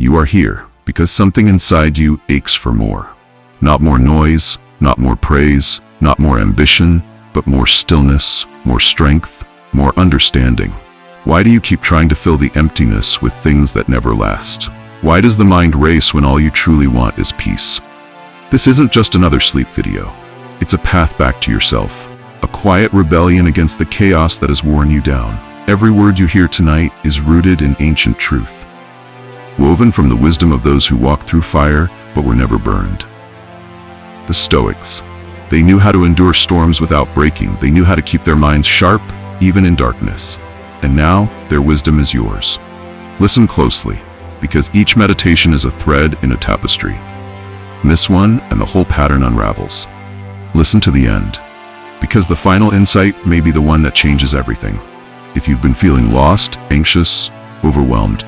You are here because something inside you aches for more. Not more noise, not more praise, not more ambition, but more stillness, more strength, more understanding. Why do you keep trying to fill the emptiness with things that never last? Why does the mind race when all you truly want is peace? This isn't just another sleep video. It's a path back to yourself, a quiet rebellion against the chaos that has worn you down. Every word you hear tonight is rooted in ancient truth, woven from the wisdom of those who walked through fire but were never burned. The Stoics. They knew how to endure storms without breaking. They knew how to keep their minds sharp, even in darkness. And now, their wisdom is yours. Listen closely, because each meditation is a thread in a tapestry. Miss one, and the whole pattern unravels. Listen to the end, because the final insight may be the one that changes everything. If you've been feeling lost, anxious, overwhelmed,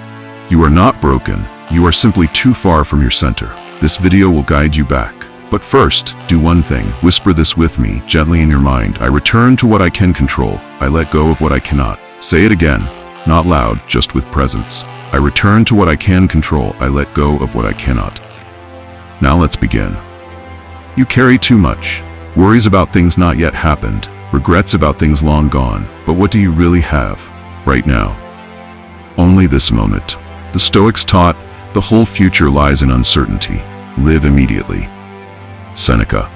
you are not broken. You are simply too far from your center. This video will guide you back. But first, do one thing. Whisper this with me, gently in your mind. I return to what I can control. I let go of what I cannot. Say it again, not loud, just with presence. I return to what I can control. I let go of what I cannot. Now let's begin. You carry too much. Worries about things not yet happened. Regrets about things long gone. But what do you really have right now? Only this moment. The Stoics taught the whole future lies in uncertainty. Live immediately. Seneca.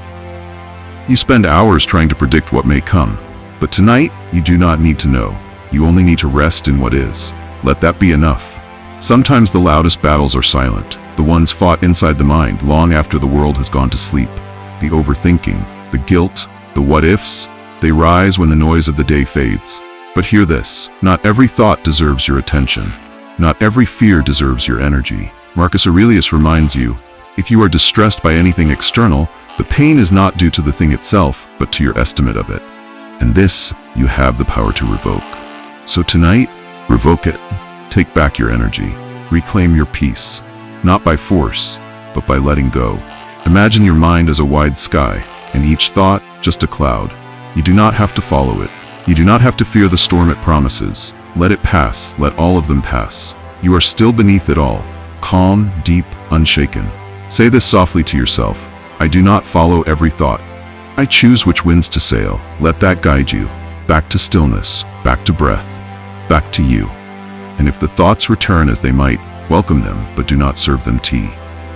You spend hours trying to predict what may come, but tonight you do not need to know. You only need to rest in what is. Let that be enough. Sometimes the loudest battles are silent, the ones fought inside the mind long after the world has gone to sleep. The overthinking, the guilt, the what-ifs, they rise when the noise of the day fades. But hear this, not every thought deserves your attention. Not every fear deserves your energy. Marcus Aurelius reminds you, if you are distressed by anything external, the pain is not due to the thing itself, but to your estimate of it. And this, you have the power to revoke. So tonight, revoke it. Take back your energy. Reclaim your peace. Not by force, but by letting go. Imagine your mind as a wide sky, and each thought just a cloud. You do not have to follow it. You do not have to fear the storm it promises. Let it pass. Let all of them pass. You are still beneath it all. Calm, deep, unshaken. Say this softly to yourself. I do not follow every thought. I choose which winds to sail. Let that guide you. Back to stillness, back to breath, back to you. And if the thoughts return as they might, welcome them, but do not serve them tea.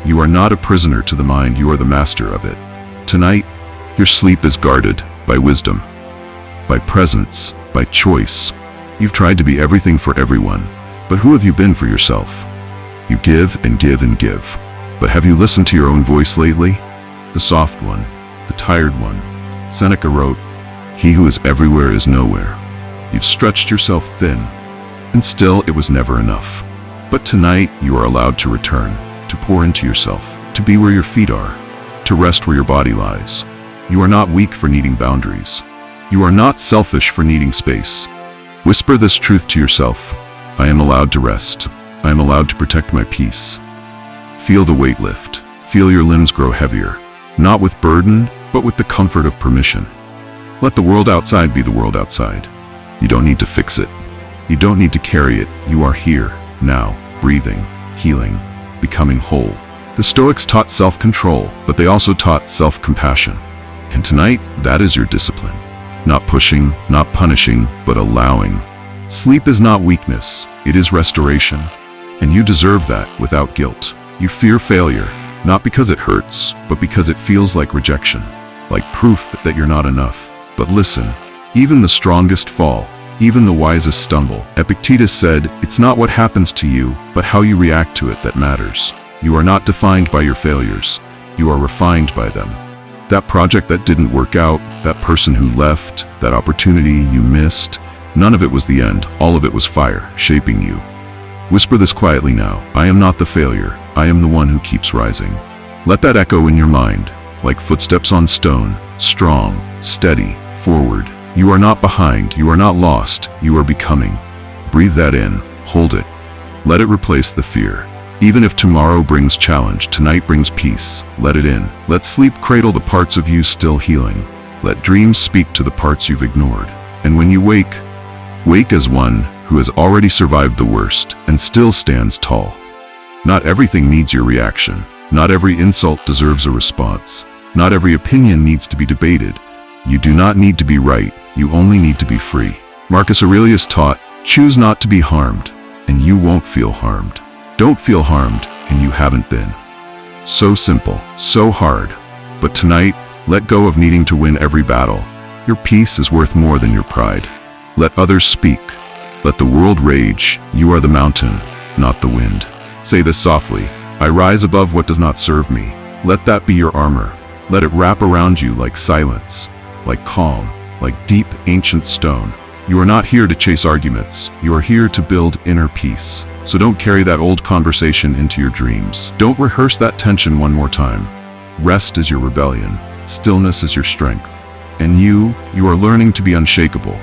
You are not a prisoner to the mind, you are the master of it. Tonight, your sleep is guarded by wisdom, by presence, by choice. You've tried to be everything for everyone, but who have you been for yourself? You give and give and give. But have you listened to your own voice lately? The soft one, the tired one. Seneca wrote, "He who is everywhere is nowhere." You've stretched yourself thin, and still it was never enough. But tonight you are allowed to return, to pour into yourself, to be where your feet are, to rest where your body lies. You are not weak for needing boundaries. You are not selfish for needing space. Whisper this truth to yourself. I am allowed to rest. I am allowed to protect my peace. Feel the weight lift. Feel your limbs grow heavier, not with burden, but with the comfort of permission. Let the world outside be the world outside. You don't need to fix it. You don't need to carry it. You are here, now, breathing, healing, becoming whole. The Stoics taught self-control, but they also taught self-compassion. And tonight, that is your discipline. Not pushing, not punishing, but allowing. Sleep is not weakness, it is restoration. And you deserve that without guilt. You fear failure, not because it hurts, but because it feels like rejection, like proof that you're not enough. But listen, even the strongest fall, even the wisest stumble. Epictetus said, it's not what happens to you, but how you react to it that matters. You are not defined by your failures. You are refined by them. That project that didn't work out, that person who left, that opportunity you missed, none of it was the end. All of it was fire, shaping you. Whisper this quietly now. I am not the failure. I am the one who keeps rising. Let that echo in your mind, like footsteps on stone, strong, steady, forward. You are not behind. You are not lost. You are becoming. Breathe that in. Hold it. Let it replace the fear. Even if tomorrow brings challenge, tonight brings peace. Let it in. Let sleep cradle the parts of you still healing. Let dreams speak to the parts you've ignored. And when you wake, wake as one who has already survived the worst and still stands tall. Not everything needs your reaction. Not every insult deserves a response. Not every opinion needs to be debated. You do not need to be right, you only need to be free. Marcus Aurelius taught, choose not to be harmed, and you won't feel harmed. Don't feel harmed, and you haven't been. So simple, so hard. But tonight, let go of needing to win every battle. Your peace is worth more than your pride. Let others speak. Let the world rage. You are the mountain, not the wind. Say this softly, I rise above what does not serve me. Let that be your armor. Let it wrap around you like silence, like calm, like deep, ancient stone. You are not here to chase arguments. You are here to build inner peace. So don't carry that old conversation into your dreams. Don't rehearse that tension one more time. Rest is your rebellion. Stillness is your strength. And you are learning to be unshakable.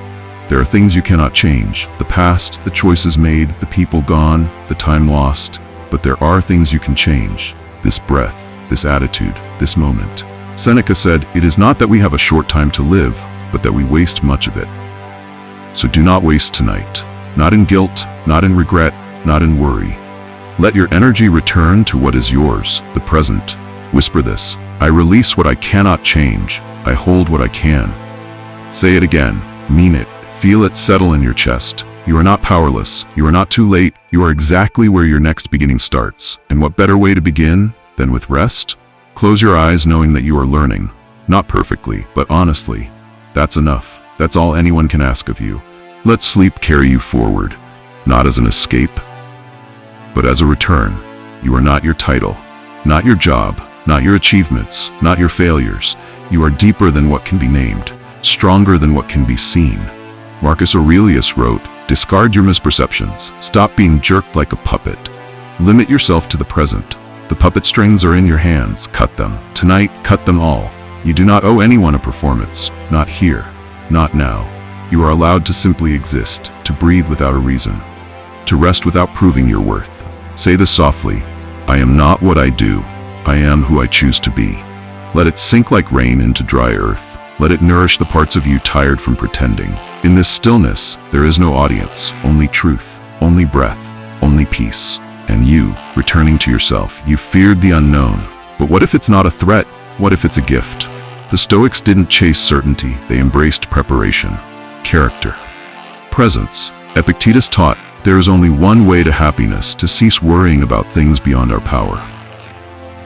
There are things you cannot change. The past, the choices made, the people gone, the time lost. But there are things you can change. This breath, this attitude, this moment. Seneca said, it is not that we have a short time to live, but that we waste much of it. So do not waste tonight. Not in guilt, not in regret, not in worry. Let your energy return to what is yours, the present. Whisper this, I release what I cannot change. I hold what I can. Say it again, mean it, feel it settle in your chest. You are not powerless, you are not too late, you are exactly where your next beginning starts. And what better way to begin than with rest? Close your eyes knowing that you are learning. Not perfectly, but honestly. That's enough. That's all anyone can ask of you. Let sleep carry you forward, not as an escape, but as a return. You are not your title, not your job, not your achievements, not your failures. You are deeper than what can be named, stronger than what can be seen. Marcus Aurelius wrote, discard your misperceptions. Stop being jerked like a puppet. Limit yourself to the present. The puppet strings are in your hands. Cut them. Tonight, cut them all. You do not owe anyone a performance. Not here. Not now. You are allowed to simply exist, to breathe without a reason, to rest without proving your worth. Say this softly, I am not what I do. I am who I choose to be. Let it sink like rain into dry earth. Let it nourish the parts of you tired from pretending. In this stillness, there is no audience, only truth, only breath, only peace. And you, returning to yourself, you feared the unknown. But what if it's not a threat? What if it's a gift? The Stoics didn't chase certainty, they embraced preparation, character, presence. Epictetus taught, there is only one way to happiness, to cease worrying about things beyond our power.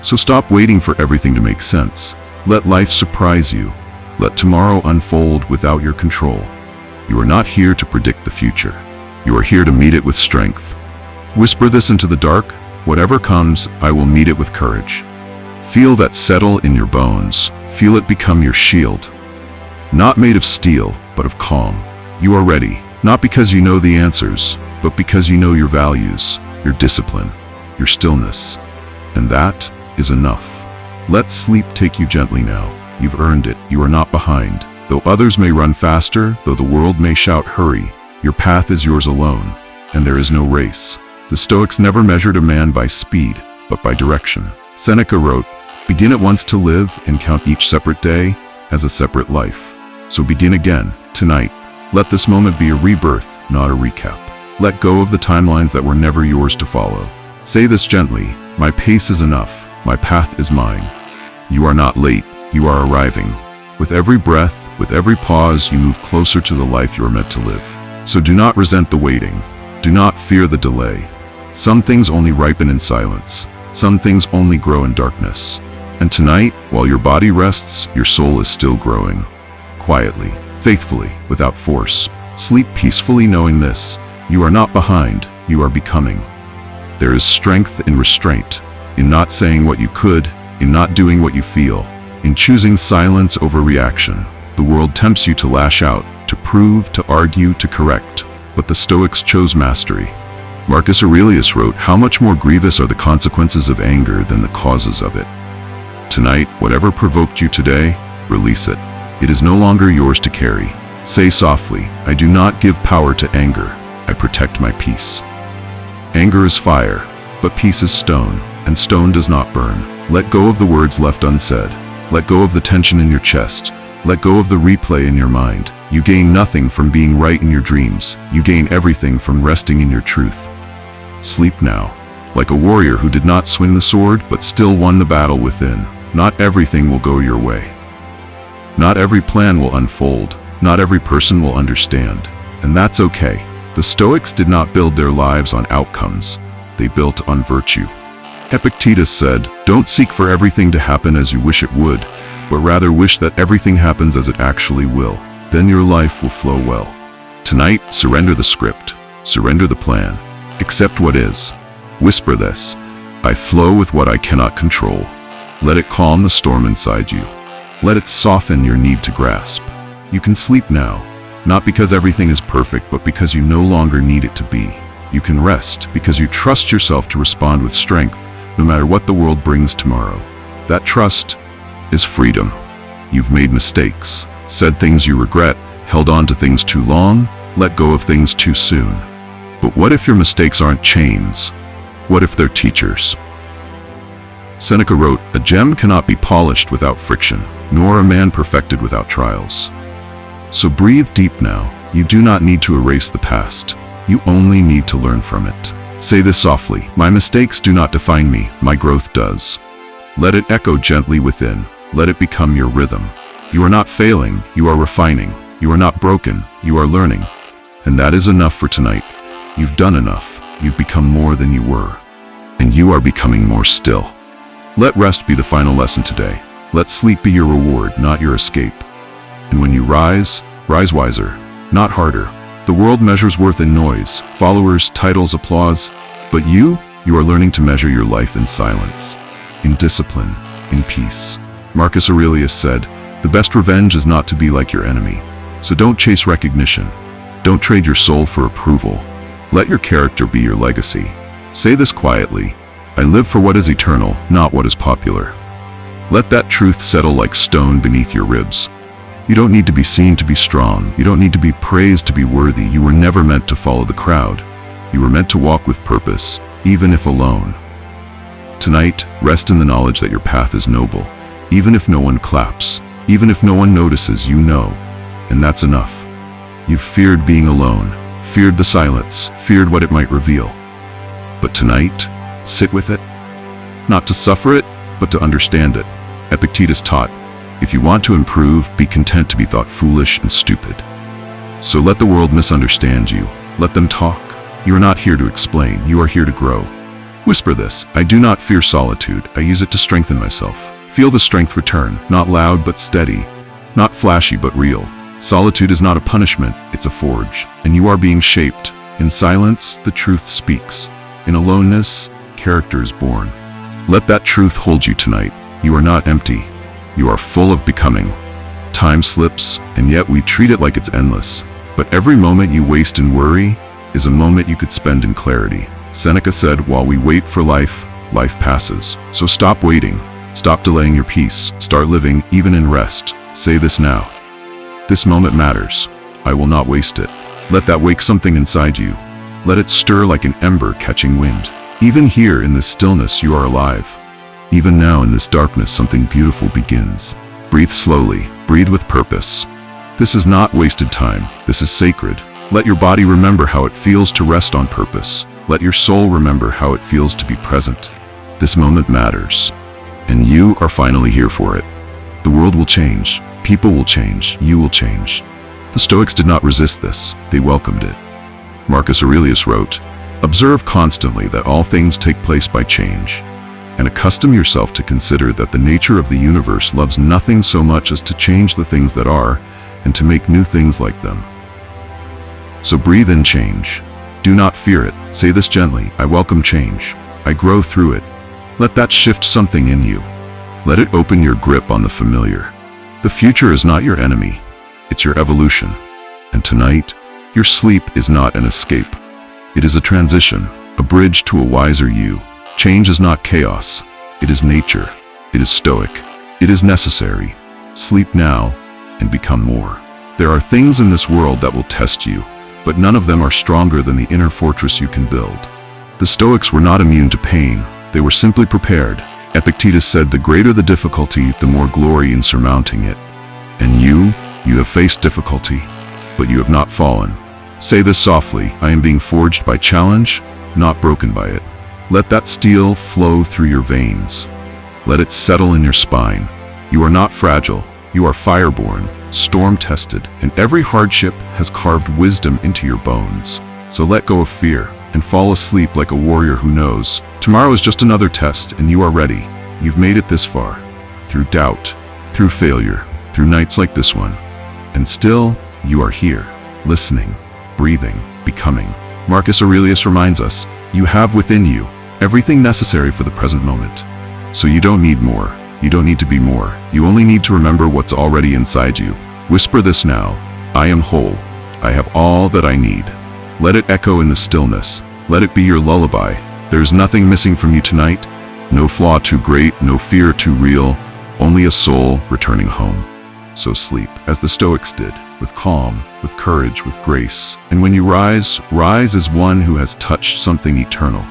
So stop waiting for everything to make sense. Let life surprise you. Let tomorrow unfold without your control. You are not here to predict the future. You are here to meet it with strength. Whisper this into the dark, whatever comes, I will meet it with courage. Feel that settle in your bones. Feel it become your shield. Not made of steel, but of calm. You are ready, not because you know the answers, but because you know your values, your discipline, your stillness. And that is enough. Let sleep take you gently now. You've earned it. You are not behind. Though others may run faster, though the world may shout hurry, your path is yours alone, and there is no race. The Stoics never measured a man by speed, but by direction. Seneca wrote, begin at once to live and count each separate day as a separate life. So begin again, tonight. Let this moment be a rebirth, not a recap. Let go of the timelines that were never yours to follow. Say this gently, my pace is enough, my path is mine. You are not late, you are arriving. With every breath, with every pause, you move closer to the life you are meant to live. So do not resent the waiting. Do not fear the delay. Some things only ripen in silence. Some things only grow in darkness. And tonight, while your body rests, your soul is still growing. Quietly, faithfully, without force. Sleep peacefully knowing this. You are not behind, you are becoming. There is strength in restraint, in not saying what you could, in not doing what you feel, in choosing silence over reaction. The world tempts you to lash out, to prove, to argue, to correct. But the Stoics chose mastery. Marcus Aurelius wrote, how much more grievous are the consequences of anger than the causes of it. Tonight, whatever provoked you today, release it. It is no longer yours to carry. Say softly, I do not give power to anger. I protect my peace. Anger is fire, but peace is stone, and stone does not burn. Let go of the words left unsaid. Let go of the tension in your chest. Let go of the replay in your mind. You gain nothing from being right in your dreams. You gain everything from resting in your truth. Sleep now. like a warrior who did not swing the sword but still won the battle within. Not everything will go your way. Not every plan will unfold. Not every person will understand. And that's okay. The Stoics did not build their lives on outcomes. They built on virtue. Epictetus said, "Don't seek for everything to happen as you wish it would, but rather wish that everything happens as it actually will. Then your life will flow well." Tonight, surrender the script. Surrender the plan. Accept what is. Whisper this: "I flow with what I cannot control." Let it calm the storm inside you. Let it soften your need to grasp. You can sleep now, not because everything is perfect, but because you no longer need it to be. You can rest because you trust yourself to respond with strength, no matter what the world brings tomorrow. That trust is freedom. You've made mistakes, said things you regret, held on to things too long, let go of things too soon. But what if your mistakes aren't chains? What if they're teachers? Seneca wrote, "A gem cannot be polished without friction, nor a man perfected without trials." So breathe deep now. You do not need to erase the past. You only need to learn from it. Say this softly: "My mistakes do not define me, my growth does." Let it echo gently within. Let it become your rhythm. You are not failing, you are refining. You are not broken, you are learning. And that is enough for tonight. You've done enough. You've become more than you were. And you are becoming more still. Let rest be the final lesson today. Let sleep be your reward, not your escape. And when you rise, rise wiser, not harder. The world measures worth in noise, followers, titles, applause. But you are learning to measure your life in silence, in discipline, in peace. Marcus Aurelius said, "The best revenge is not to be like your enemy." So don't chase recognition. Don't trade your soul for approval. Let your character be your legacy. Say this quietly: "I live for what is eternal, not what is popular." Let that truth settle like stone beneath your ribs. You don't need to be seen to be strong. You don't need to be praised to be worthy. You were never meant to follow the crowd. You were meant to walk with purpose, even if alone. Tonight, rest in the knowledge that your path is noble. Even if no one claps, even if no one notices, you know. And that's enough. You've feared being alone, feared the silence, feared what it might reveal. But tonight, sit with it. Not to suffer it, but to understand it. Epictetus taught, "If you want to improve, be content to be thought foolish and stupid." So let the world misunderstand you. Let them talk. You are not here to explain. You are here to grow. Whisper this: "I do not fear solitude. I use it to strengthen myself." Feel the strength return, not loud but steady, not flashy but real. Solitude is not a punishment, it's a forge, and you are being shaped. In silence, the truth speaks. In aloneness, character is born. Let that truth hold you tonight. You are not empty. You are full of becoming. Time slips, and yet we treat it like it's endless. But every moment you waste in worry is a moment you could spend in clarity. Seneca said, "While we wait for life, life passes." So stop waiting. Stop delaying your peace. Start living, even in rest. Say this now: "This moment matters. I will not waste it." Let that wake something inside you. Let it stir like an ember catching wind. Even here in this stillness, you are alive. Even now in this darkness, something beautiful begins. Breathe slowly. Breathe with purpose. This is not wasted time. This is sacred. Let your body remember how it feels to rest on purpose. Let your soul remember how it feels to be present. This moment matters. And you are finally here for it. The world will change. People will change. You will change. The Stoics did not resist this. They welcomed it. Marcus Aurelius wrote, "Observe constantly that all things take place by change, and accustom yourself to consider that the nature of the universe loves nothing so much as to change the things that are, and to make new things like them." So breathe in change. Do not fear it. Say this gently: "I welcome change. I grow through it." Let that shift something in you. Let it open your grip on the familiar. The future is not your enemy. It's your evolution. And tonight, your sleep is not an escape. It is a transition, a bridge to a wiser you. Change is not chaos. It is nature. It is stoic. It is necessary. Sleep now and become more. There are things in this world that will test you, but none of them are stronger than the inner fortress you can build. The Stoics were not immune to pain. They were simply prepared. Epictetus said, "The greater the difficulty, the more glory in surmounting it." And you have faced difficulty, but you have not fallen. Say this softly: "I am being forged by challenge, not broken by it." Let that steel flow through your veins. Let it settle in your spine. You are not fragile. You are fireborn, storm-tested, and every hardship has carved wisdom into your bones. So let go of fear and fall asleep like a warrior who knows tomorrow is just another test and you are ready. You've made it this far, through doubt, through failure, through nights like this one. And still, you are here, listening, breathing, becoming. Marcus Aurelius reminds us, you have within you everything necessary for the present moment. So you don't need more. You don't need to be more. You only need to remember what's already inside you. Whisper this now. I am whole. I have all that I need. Let it echo in the stillness. Let it be your lullaby. There is nothing missing from you tonight. No flaw too great, no fear too real. Only a soul returning home. So sleep, as the Stoics did, with calm, with courage, with grace. And when you rise, rise as one who has touched something eternal.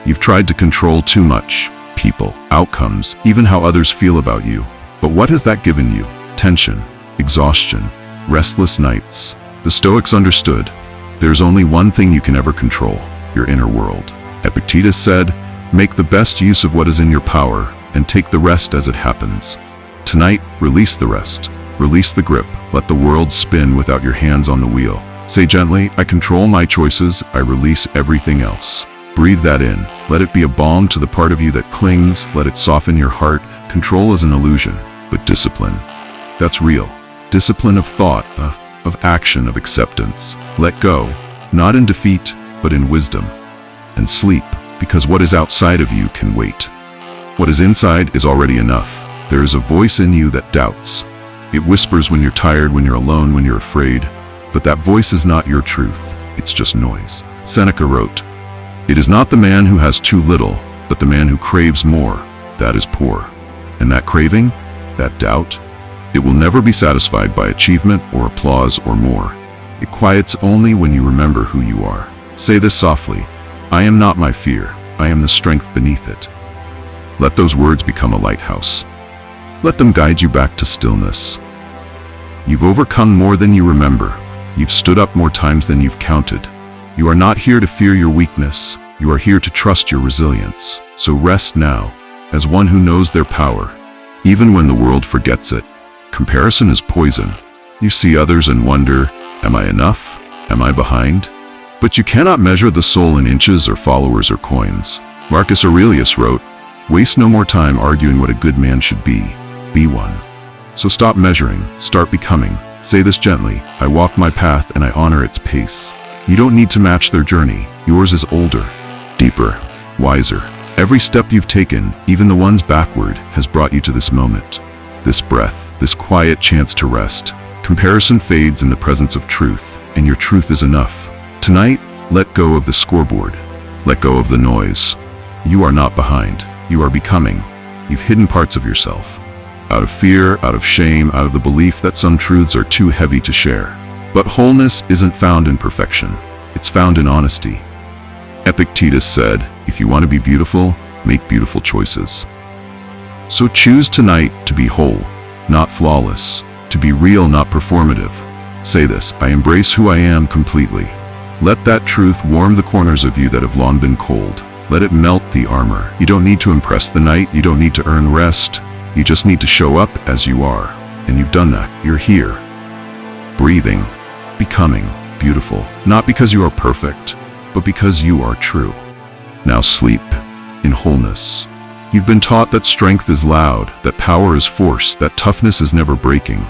You've tried to control too much. People, outcomes, even how others feel about you. But what has that given you? Tension, exhaustion, restless nights. The Stoics understood, there's only one thing you can ever control, your inner world. Epictetus said, make the best use of what is in your power and take the rest as it happens. Tonight, release the rest. Release the grip. Let the world spin without your hands on the wheel. Say gently, I control my choices, I release everything else. Breathe that in. Let it be a balm to the part of you that clings. Let it soften your heart. Control is an illusion, but discipline, that's real. Discipline of thought, of action, of acceptance. Let go, not in defeat, but in wisdom. And sleep, because what is outside of you can wait. What is inside is already enough. There is a voice in you that doubts. It whispers when you're tired, when you're alone, when you're afraid. But that voice is not your truth. It's just noise. Seneca wrote, it is not the man who has too little, but the man who craves more, that is poor. And that craving, that doubt, it will never be satisfied by achievement or applause or more. It quiets only when you remember who you are. Say this softly, I am not my fear, I am the strength beneath it. Let those words become a lighthouse. Let them guide you back to stillness. You've overcome more than you remember. You've stood up more times than you've counted. You are not here to fear your weakness. You are here to trust your resilience. So rest now, as one who knows their power. Even when the world forgets it, comparison is poison. You see others and wonder, am I enough? Am I behind? But you cannot measure the soul in inches or followers or coins. Marcus Aurelius wrote, waste no more time arguing what a good man should be. Be one. So stop measuring, start becoming. Say this gently, I walk my path and I honor its pace. You don't need to match their journey. Yours is older, deeper, wiser. Every step you've taken, even the ones backward, has brought you to this moment. This breath, this quiet chance to rest. Comparison fades in the presence of truth, and your truth is enough. Tonight, let go of the scoreboard. Let go of the noise. You are not behind. You are becoming. You've hidden parts of yourself. Out of fear, out of shame, out of the belief that some truths are too heavy to share. But wholeness isn't found in perfection. It's found in honesty. Epictetus said, if you want to be beautiful, make beautiful choices. So choose tonight to be whole, not flawless, to be real, not performative. Say this, I embrace who I am completely. Let that truth warm the corners of you that have long been cold. Let it melt the armor. You don't need to impress the night. You don't need to earn rest. You just need to show up as you are. And you've done that. You're here. Breathing, becoming, beautiful. Not because you are perfect, but because you are true. Now sleep in wholeness. You've been taught that strength is loud, that power is force, that toughness is never breaking.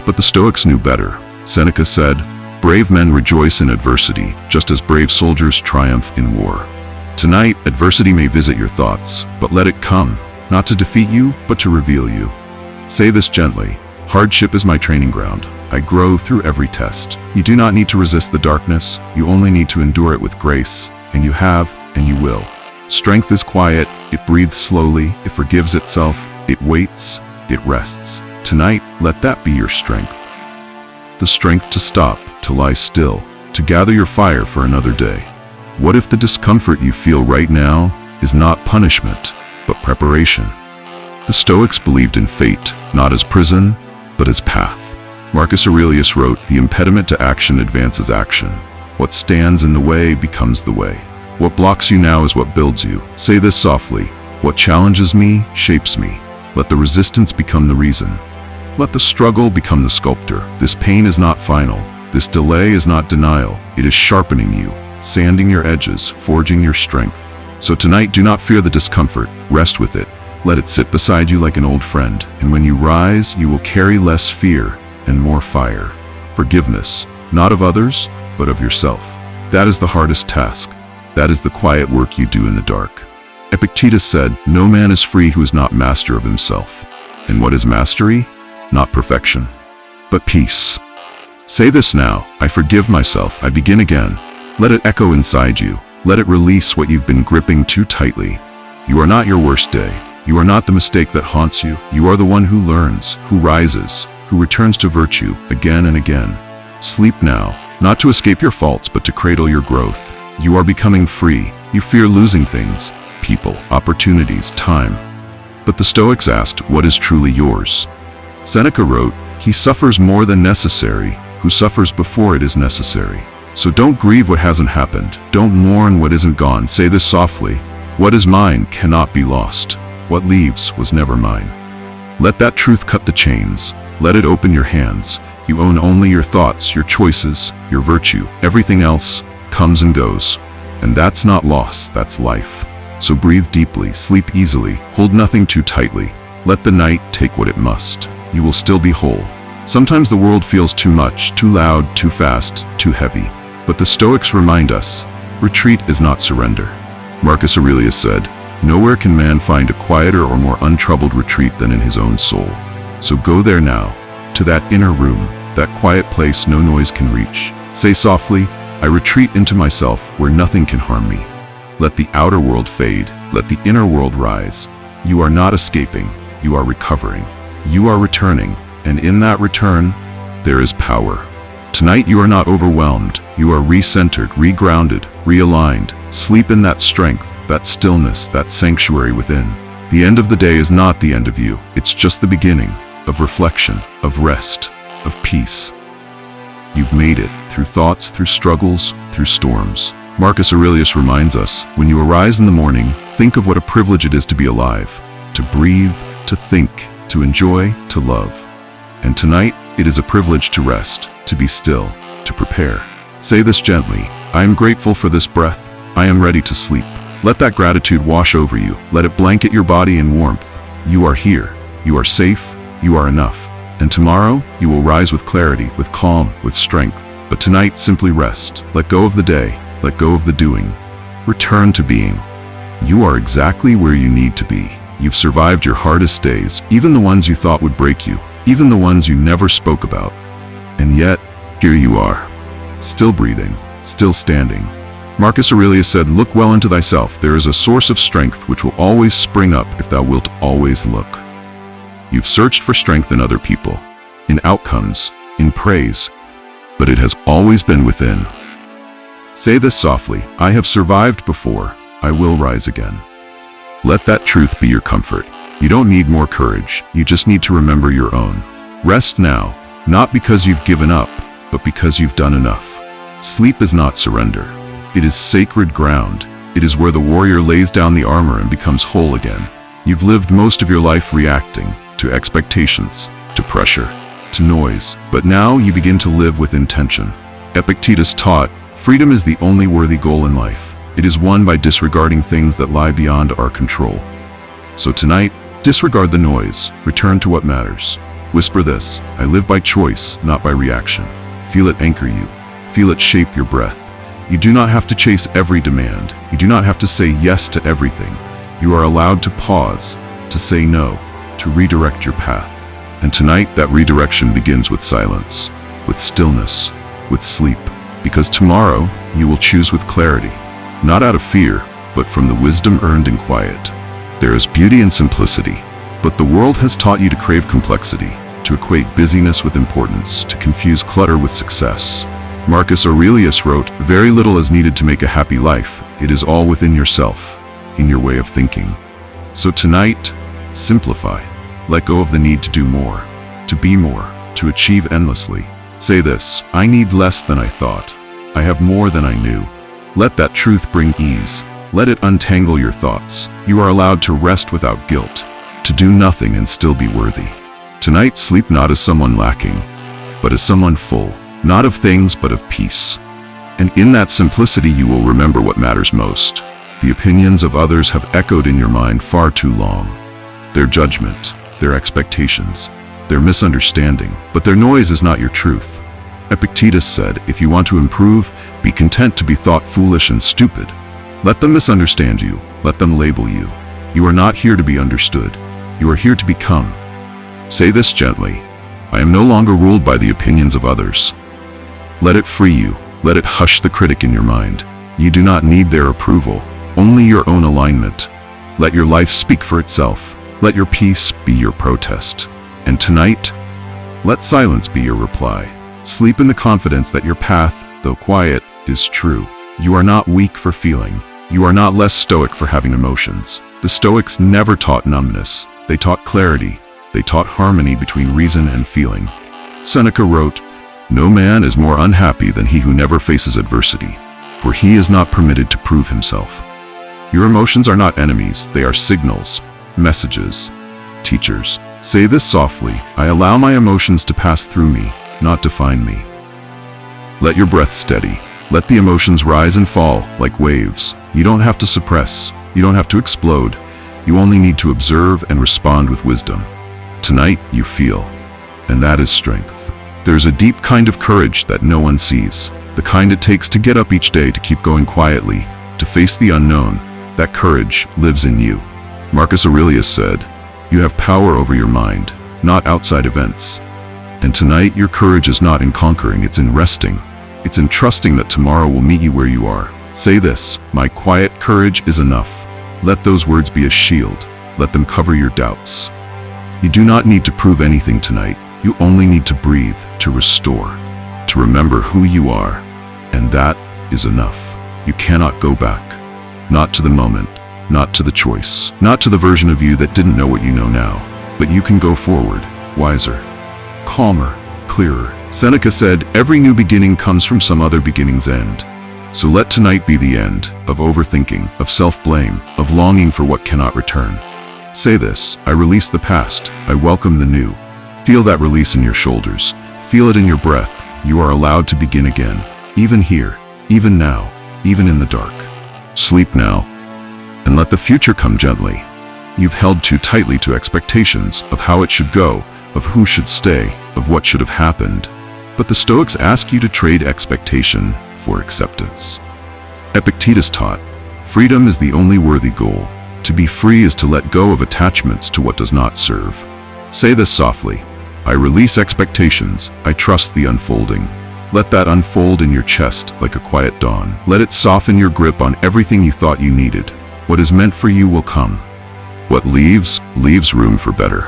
But the Stoics knew better. Seneca said, brave men rejoice in adversity, just as brave soldiers triumph in war. Tonight, adversity may visit your thoughts, but let it come, not to defeat you, but to reveal you. Say this gently, hardship is my training ground. I grow through every test. You do not need to resist the darkness, you only need to endure it with grace, and you have, and you will. Strength is quiet, it breathes slowly, it forgives itself, it waits, it rests. Tonight, let that be your strength. The strength to stop, to lie still, to gather your fire for another day. What if the discomfort you feel right now is not punishment, but preparation? The Stoics believed in fate, not as prison, but as path. Marcus Aurelius wrote, the impediment to action advances action. What stands in the way becomes the way. What blocks you now is what builds you. Say this softly. What challenges me shapes me. Let the resistance become the reason. Let the struggle become the sculptor. This pain is not final. This delay is not denial. It is sharpening you, sanding your edges, forging your strength. So tonight, do not fear the discomfort. Rest with it. Let it sit beside you like an old friend. And when you rise, you will carry less fear and more fire. Forgiveness, not of others, but of yourself. That is the hardest task. That is the quiet work you do in the dark. Epictetus said, "No man is free who is not master of himself." And what is mastery? Not perfection, but peace. Say this now. I forgive myself. I begin again. Let it echo inside you. Let it release what you've been gripping too tightly. You are not your worst day. You are not the mistake that haunts you. You are the one who learns, who rises, who returns to virtue again and again. Sleep now, not to escape your faults, but to cradle your growth. You are becoming free. You fear losing things, people, opportunities, time. But the Stoics asked, what is truly yours? Seneca wrote, he suffers more than necessary, who suffers before it is necessary. So don't grieve what hasn't happened. Don't mourn what isn't gone. Say this softly. What is mine cannot be lost. What leaves was never mine. Let that truth cut the chains. Let it open your hands. You own only your thoughts, your choices, your virtue. Everything else comes and goes. And that's not loss, that's life. So breathe deeply, sleep easily, hold nothing too tightly. Let the night take what it must. You will still be whole. Sometimes the world feels too much, too loud, too fast, too heavy. But the Stoics remind us, retreat is not surrender. Marcus Aurelius said, nowhere can man find a quieter or more untroubled retreat than in his own soul. So go there now, to that inner room, that quiet place no noise can reach. Say softly, I retreat into myself where nothing can harm me. Let the outer world fade, let the inner world rise. You are not escaping, you are recovering. You are returning, and in that return, there is power. Tonight you are not overwhelmed, you are recentered, regrounded, realigned. Sleep in that strength, that stillness, that sanctuary within. The end of the day is not the end of you, it's just the beginning of reflection, of rest, of peace. You've made it, through thoughts, through struggles, through storms. Marcus Aurelius reminds us, when you arise in the morning, think of what a privilege it is to be alive, to breathe, to think, to enjoy, to love. And tonight, it is a privilege to rest, to be still, to prepare. Say this gently, I am grateful for this breath, I am ready to sleep. Let that gratitude wash over you, let it blanket your body in warmth. You are here, you are safe, you are enough. And tomorrow, you will rise with clarity, with calm, with strength. But tonight, simply rest. Let go of the day, let go of the doing. Return to being. You are exactly where you need to be. You've survived your hardest days, even the ones you thought would break you, even the ones you never spoke about. And yet, here you are, still breathing, still standing. Marcus Aurelius said, look well into thyself. There is a source of strength which will always spring up if thou wilt always look. You've searched for strength in other people, in outcomes, in praise, but it has always been within. Say this softly, I have survived before, I will rise again. Let that truth be your comfort. You don't need more courage, you just need to remember your own. Rest now, not because you've given up, but because you've done enough. Sleep is not surrender. It is sacred ground. It is where the warrior lays down the armor and becomes whole again. You've lived most of your life reacting to expectations, to pressure, to noise, but now you begin to live with intention. Epictetus taught, freedom is the only worthy goal in life. It is won by disregarding things that lie beyond our control. So tonight, disregard the noise, return to what matters. Whisper this, I live by choice, not by reaction. Feel it anchor you. Feel it shape your breath. You do not have to chase every demand. You do not have to say yes to everything. You are allowed to pause, to say no, to redirect your path. And tonight, that redirection begins with silence, with stillness, with sleep. Because tomorrow, you will choose with clarity, not out of fear, but from the wisdom earned in quiet. There is beauty in simplicity, but the world has taught you to crave complexity, to equate busyness with importance, to confuse clutter with success. Marcus Aurelius wrote, very little is needed to make a happy life. It is all within yourself, in your way of thinking. So tonight, simplify. Let go of the need to do more, to be more, to achieve endlessly. Say this, I need less than I thought. I have more than I knew. Let that truth bring ease. Let it untangle your thoughts. You are allowed to rest without guilt, to do nothing and still be worthy. Tonight, sleep not as someone lacking, but as someone full, not of things, but of peace. And in that simplicity, you will remember what matters most. The opinions of others have echoed in your mind far too long. Their judgment, their expectations, their misunderstanding, but their noise is not your truth. Epictetus said, if you want to improve, be content to be thought foolish and stupid. Let them misunderstand you. Let them label you. You are not here to be understood. You are here to become. Say this gently. I am no longer ruled by the opinions of others. Let it free you. Let it hush the critic in your mind. You do not need their approval, only your own alignment. Let your life speak for itself. Let your peace be your protest. And tonight, let silence be your reply. Sleep in the confidence that your path, though quiet, is true. You are not weak for feeling. You are not less stoic for having emotions. The Stoics never taught numbness. They taught clarity. They taught harmony between reason and feeling. Seneca wrote, "No man is more unhappy than he who never faces adversity, for he is not permitted to prove himself." Your emotions are not enemies. They are signals, messages, teachers. Say this softly. I allow my emotions to pass through me, not define me. Let your breath steady. Let the emotions rise and fall like waves. You don't have to suppress. You don't have to explode. You only need to observe and respond with wisdom. Tonight, you feel, and that is strength. There's a deep kind of courage that no one sees, the kind it takes to get up each day, to keep going quietly, to face the unknown. That courage lives in you. Marcus Aurelius said, "You have power over your mind, not outside events." And tonight, your courage is not in conquering, it's in resting. It's in trusting that tomorrow will meet you where you are. Say this, my quiet courage is enough. Let those words be a shield. Let them cover your doubts. You do not need to prove anything tonight. You only need to breathe, to restore, to remember who you are. And that is enough. You cannot go back. Not to the moment, not to the choice, not to the version of you that didn't know what you know now. But you can go forward, wiser, calmer, clearer. Seneca said, every new beginning comes from some other beginning's end. So let tonight be the end of overthinking, of self-blame, of longing for what cannot return. Say this, I release the past, I welcome the new. Feel that release in your shoulders. Feel it in your breath. You are allowed to begin again, even here, even now, even in the dark. Sleep now, and let the future come gently. You've held too tightly to expectations of how it should go, of who should stay, of what should have happened. But the Stoics ask you to trade expectation for acceptance. Epictetus taught, freedom is the only worthy goal. To be free is to let go of attachments to what does not serve. Say this softly, I release expectations, I trust the unfolding. Let that unfold in your chest like a quiet dawn. Let it soften your grip on everything you thought you needed. What is meant for you will come. What leaves room for better.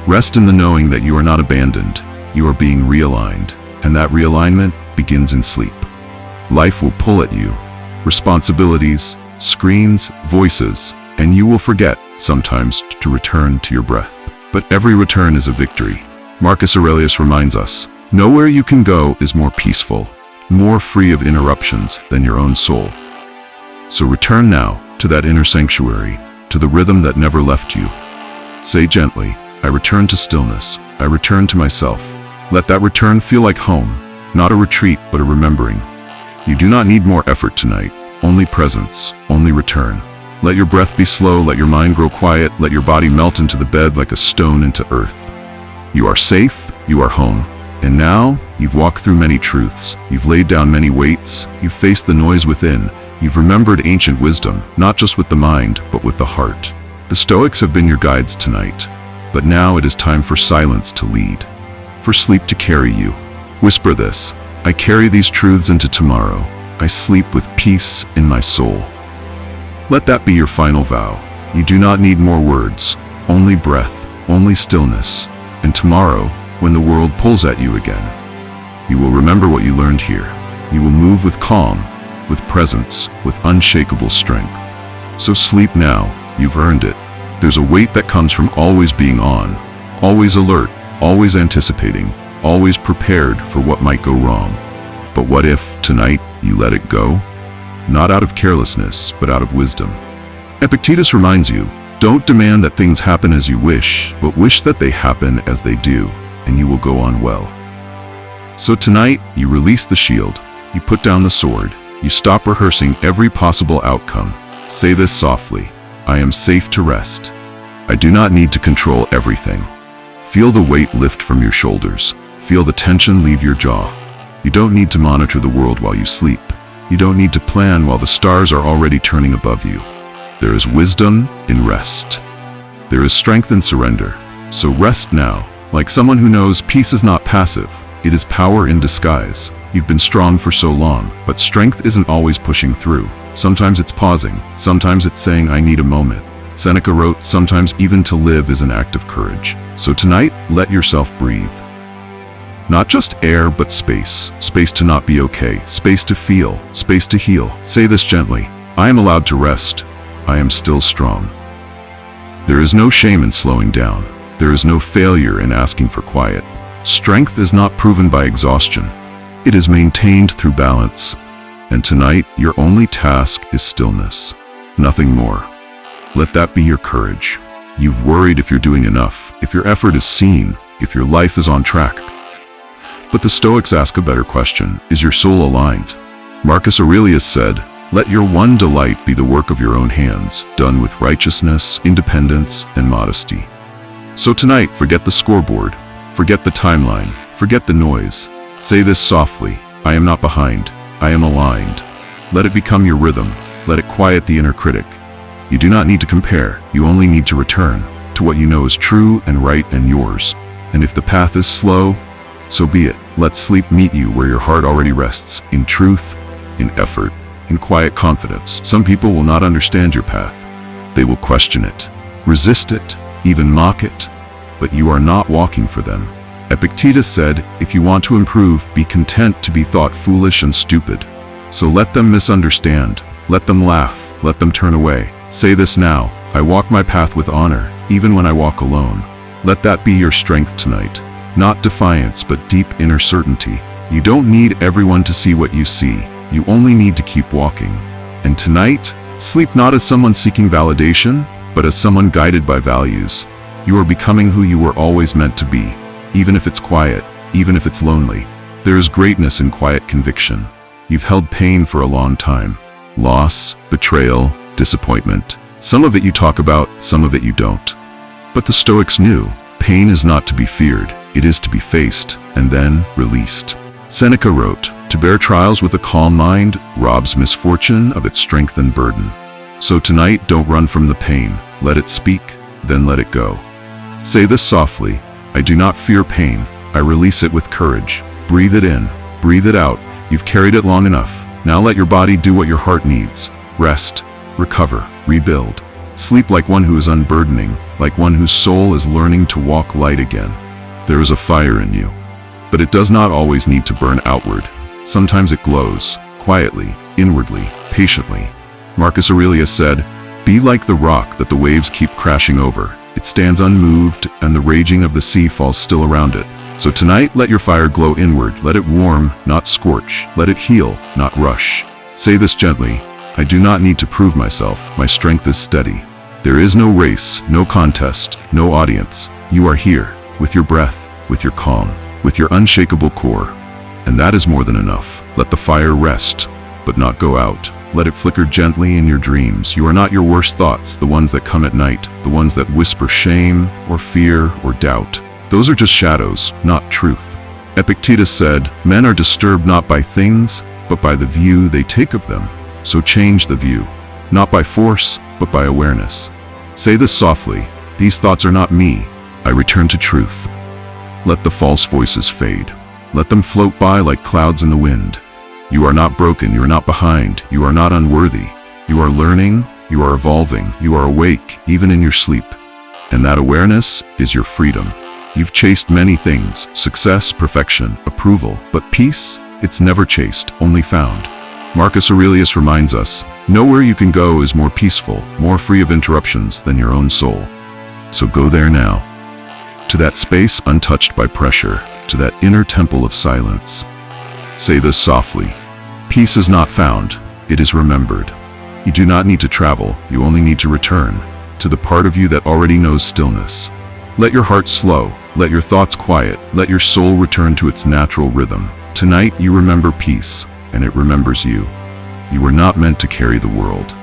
Rest in the knowing that you are not abandoned. You are being realigned, and that realignment begins in sleep. Life will pull at you. Responsibilities, screens, voices, and you will forget, sometimes, to return to your breath. But every return is a victory. Marcus Aurelius reminds us, nowhere you can go is more peaceful, more free of interruptions than your own soul. So return now to that inner sanctuary, to the rhythm that never left you. Say gently, I return to stillness. I return to myself. Let that return feel like home, not a retreat, but a remembering. You do not need more effort tonight, only presence, only return. Let your breath be slow, let your mind grow quiet, let your body melt into the bed like a stone into earth. You are safe, you are home. And now, you've walked through many truths, you've laid down many weights, you've faced the noise within, you've remembered ancient wisdom, not just with the mind, but with the heart. The Stoics have been your guides tonight, but now it is time for silence to lead, for sleep to carry you. Whisper this, I carry these truths into tomorrow. I sleep with peace in my soul. Let that be your final vow. You do not need more words, only breath, only stillness. And tomorrow, when the world pulls at you again, you will remember what you learned here. You will move with calm, with presence, with unshakable strength. So sleep now, you've earned it. There's a weight that comes from always being on, always alert, always anticipating, always prepared for what might go wrong. But what if, tonight, you let it go? not out of carelessness, but out of wisdom. Epictetus reminds you, don't demand that things happen as you wish, but wish that they happen as they do, and you will go on well. So tonight, you release the shield, you put down the sword, you stop rehearsing every possible outcome. Say this softly, I am safe to rest. I do not need to control everything. Feel the weight lift from your shoulders. Feel the tension leave your jaw. You don't need to monitor the world while you sleep. You don't need to plan while the stars are already turning above you. There is wisdom in rest. There is strength in surrender. So rest now, like someone who knows peace is not passive. It is power in disguise. You've been strong for so long, but strength isn't always pushing through. Sometimes it's pausing. Sometimes it's saying, I need a moment. Seneca wrote, sometimes even to live is an act of courage. So tonight, let yourself breathe. Not just air, but space. Space to not be okay. Space to feel. Space to heal. Say this gently. I am allowed to rest. I am still strong. There is no shame in slowing down. There is no failure in asking for quiet. Strength is not proven by exhaustion. It is maintained through balance. And tonight, your only task is stillness. Nothing more. Let that be your courage. You've worried if you're doing enough, if your effort is seen, if your life is on track. But the Stoics ask a better question. Is your soul aligned? Marcus Aurelius said, let your one delight be the work of your own hands, done with righteousness, independence, and modesty. So tonight, forget the scoreboard, forget the timeline, forget the noise. Say this softly, I am not behind, I am aligned. Let it become your rhythm, let it quiet the inner critic. You do not need to compare, you only need to return to what you know is true and right and yours. And if the path is slow, so be it. Let sleep meet you where your heart already rests, in truth, in effort, in quiet confidence. Some people will not understand your path. They will question it, resist it, even mock it, but you are not walking for them. Epictetus said, if you want to improve, be content to be thought foolish and stupid. So let them misunderstand, let them laugh, let them turn away. Say this now, I walk my path with honor, even when I walk alone. Let that be your strength tonight. Not defiance, but deep inner certainty. You don't need everyone to see what you see. You only need to keep walking. And tonight, sleep not as someone seeking validation, but as someone guided by values. You are becoming who you were always meant to be, even if it's quiet, even if it's lonely. There is greatness in quiet conviction. You've held pain for a long time. Loss, betrayal, disappointment. Some of it you talk about, some of it you don't. But the Stoics knew, pain is not to be feared, it is to be faced, and then released. Seneca wrote, to bear trials with a calm mind robs misfortune of its strength and burden. So tonight, don't run from the pain. Let it speak, then let it go. Say this softly, I do not fear pain, I release it with courage. Breathe it in, breathe it out. You've carried it long enough. Now let your body do what your heart needs. Rest, recover, rebuild. Sleep like one who is unburdening, like one whose soul is learning to walk light again. There is a fire in you, but it does not always need to burn outward. Sometimes it glows, quietly, inwardly, patiently. Marcus Aurelius said, be like the rock that the waves keep crashing over. It stands unmoved, and the raging of the sea falls still around it. So tonight, let your fire glow inward. Let it warm, not scorch. Let it heal, not rush. Say this gently, I do not need to prove myself. My strength is steady. There is no race, no contest, no audience. You are here, with your breath, with your calm, with your unshakable core. And that is more than enough. Let the fire rest, but not go out. Let it flicker gently in your dreams. You are not your worst thoughts, the ones that come at night, the ones that whisper shame, or fear, or doubt. Those are just shadows, not truth. Epictetus said, men are disturbed not by things, but by the view they take of them. So change the view, not by force, but by awareness. Say this softly, these thoughts are not me. I return to truth. Let the false voices fade. Let them float by like clouds in the wind. You are not broken, you are not behind, you are not unworthy. You are learning, you are evolving, you are awake, even in your sleep. And that awareness is your freedom. You've chased many things, success, perfection, approval, but peace, it's never chased, only found. Marcus Aurelius reminds us, nowhere you can go is more peaceful, more free of interruptions than your own soul. So go there now, to that space untouched by pressure, to that inner temple of silence. Say this softly, peace is not found, it is remembered. You do not need to travel, you only need to return to the part of you that already knows stillness. Let your heart slow, let your thoughts quiet, let your soul return to its natural rhythm. Tonight you remember peace, and it remembers you. You were not meant to carry the world.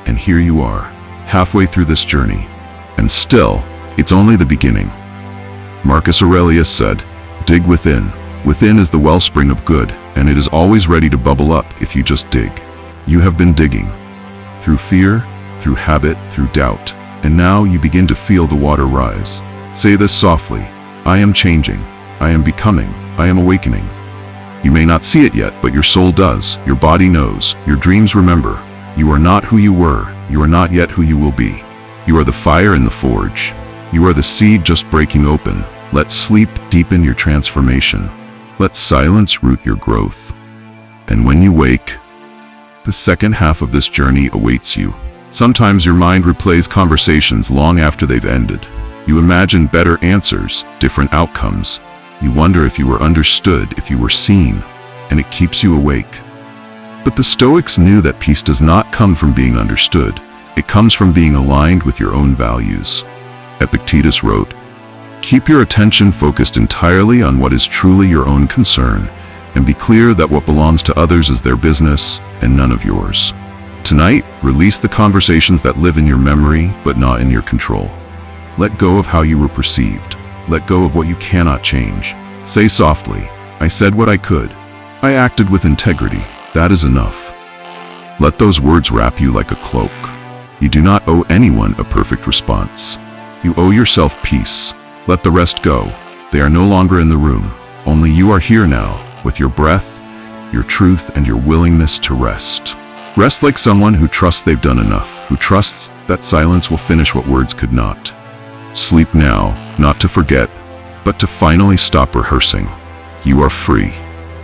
And here you are, halfway through this journey. And still, it's only the beginning. Marcus Aurelius said, "Dig within. Within is the wellspring of good, and it is always ready to bubble up if you just dig." You have been digging. Through fear, through habit, through doubt, and now you begin to feel the water rise. Say this softly: I am changing, I am becoming, I am awakening. You may not see it yet, but your soul does, your body knows, your dreams remember. You are not who you were, you are not yet who you will be. You are the fire in the forge. You are the seed just breaking open. Let sleep deepen your transformation. Let silence root your growth. And when you wake, the second half of this journey awaits you. Sometimes your mind replays conversations long after they've ended. You imagine better answers, different outcomes. You wonder if you were understood, if you were seen, and it keeps you awake. But the Stoics knew that peace does not come from being understood. It comes from being aligned with your own values. Epictetus wrote, "Keep your attention focused entirely on what is truly your own concern, and be clear that what belongs to others is their business and none of yours." Tonight, release the conversations that live in your memory but not in your control. Let go of how you were perceived. Let go of what you cannot change. Say softly, "I said what I could. I acted with integrity. That is enough." Let those words wrap you like a cloak. You do not owe anyone a perfect response. You owe yourself peace. Let the rest go. They are no longer in the room. Only you are here now, with your breath, your truth, and your willingness to rest. Rest like someone who trusts they've done enough, who trusts that silence will finish what words could not. Sleep now, not to forget, but to finally stop rehearsing. You are free.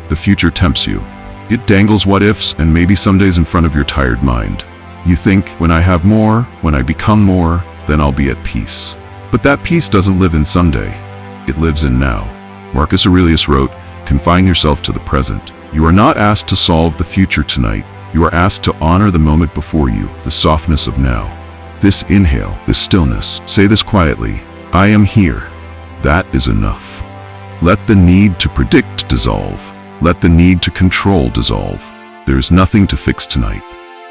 The future tempts you. It dangles what-ifs and maybe some days in front of your tired mind. You think, when I have more, when I become more, then I'll be at peace. But that peace doesn't live in someday. It lives in now. Marcus Aurelius wrote, "Confine yourself to the present." You are not asked to solve the future tonight. You are asked to honor the moment before you, the softness of now. This inhale, this stillness, say this quietly: "I am here." That is enough. Let the need to predict dissolve. Let the need to control dissolve. There is nothing to fix tonight.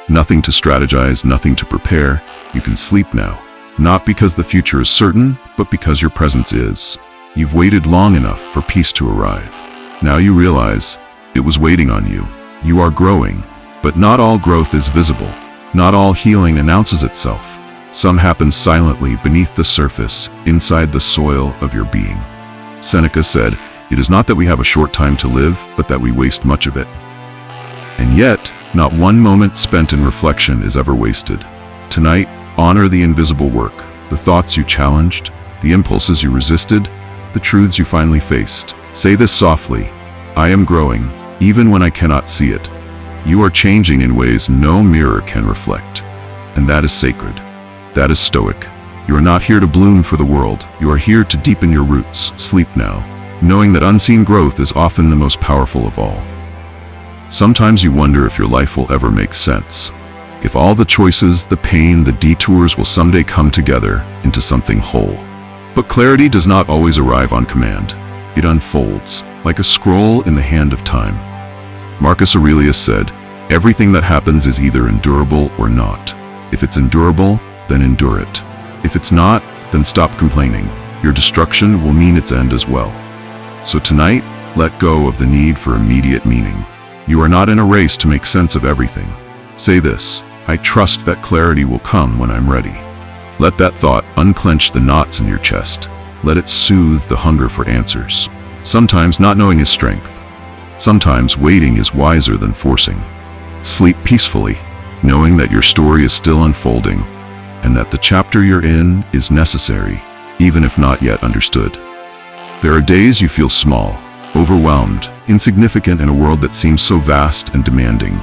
Nothing to strategize, nothing to prepare. You can sleep now. Not because the future is certain, but because your presence is. You've waited long enough for peace to arrive. Now you realize it was waiting on you. You are growing, but not all growth is visible. Not all healing announces itself. Some happens silently beneath the surface, inside the soil of your being. Seneca said, "It is not that we have a short time to live, but that we waste much of it." And yet, not one moment spent in reflection is ever wasted. Tonight, honor the invisible work, the thoughts you challenged, the impulses you resisted, the truths you finally faced. Say this softly: "I am growing, even when I cannot see it." You are changing in ways no mirror can reflect. And that is sacred. That is Stoic. You are not here to bloom for the world. You are here to deepen your roots. Sleep now, knowing that unseen growth is often the most powerful of all. Sometimes you wonder if your life will ever make sense. If all the choices, the pain, the detours will someday come together into something whole. But clarity does not always arrive on command. It unfolds, like a scroll in the hand of time. Marcus Aurelius said, "Everything that happens is either endurable or not. If it's endurable, then endure it. If it's not, then stop complaining. Your destruction will mean its end as well." So tonight, let go of the need for immediate meaning. You are not in a race to make sense of everything. Say this: "I trust that clarity will come when I'm ready." Let that thought unclench the knots in your chest. Let it soothe the hunger for answers. Sometimes not knowing is strength. Sometimes waiting is wiser than forcing. Sleep peacefully, knowing that your story is still unfolding, and that the chapter you're in is necessary, even if not yet understood. There are days you feel small, overwhelmed, insignificant in a world that seems so vast and demanding.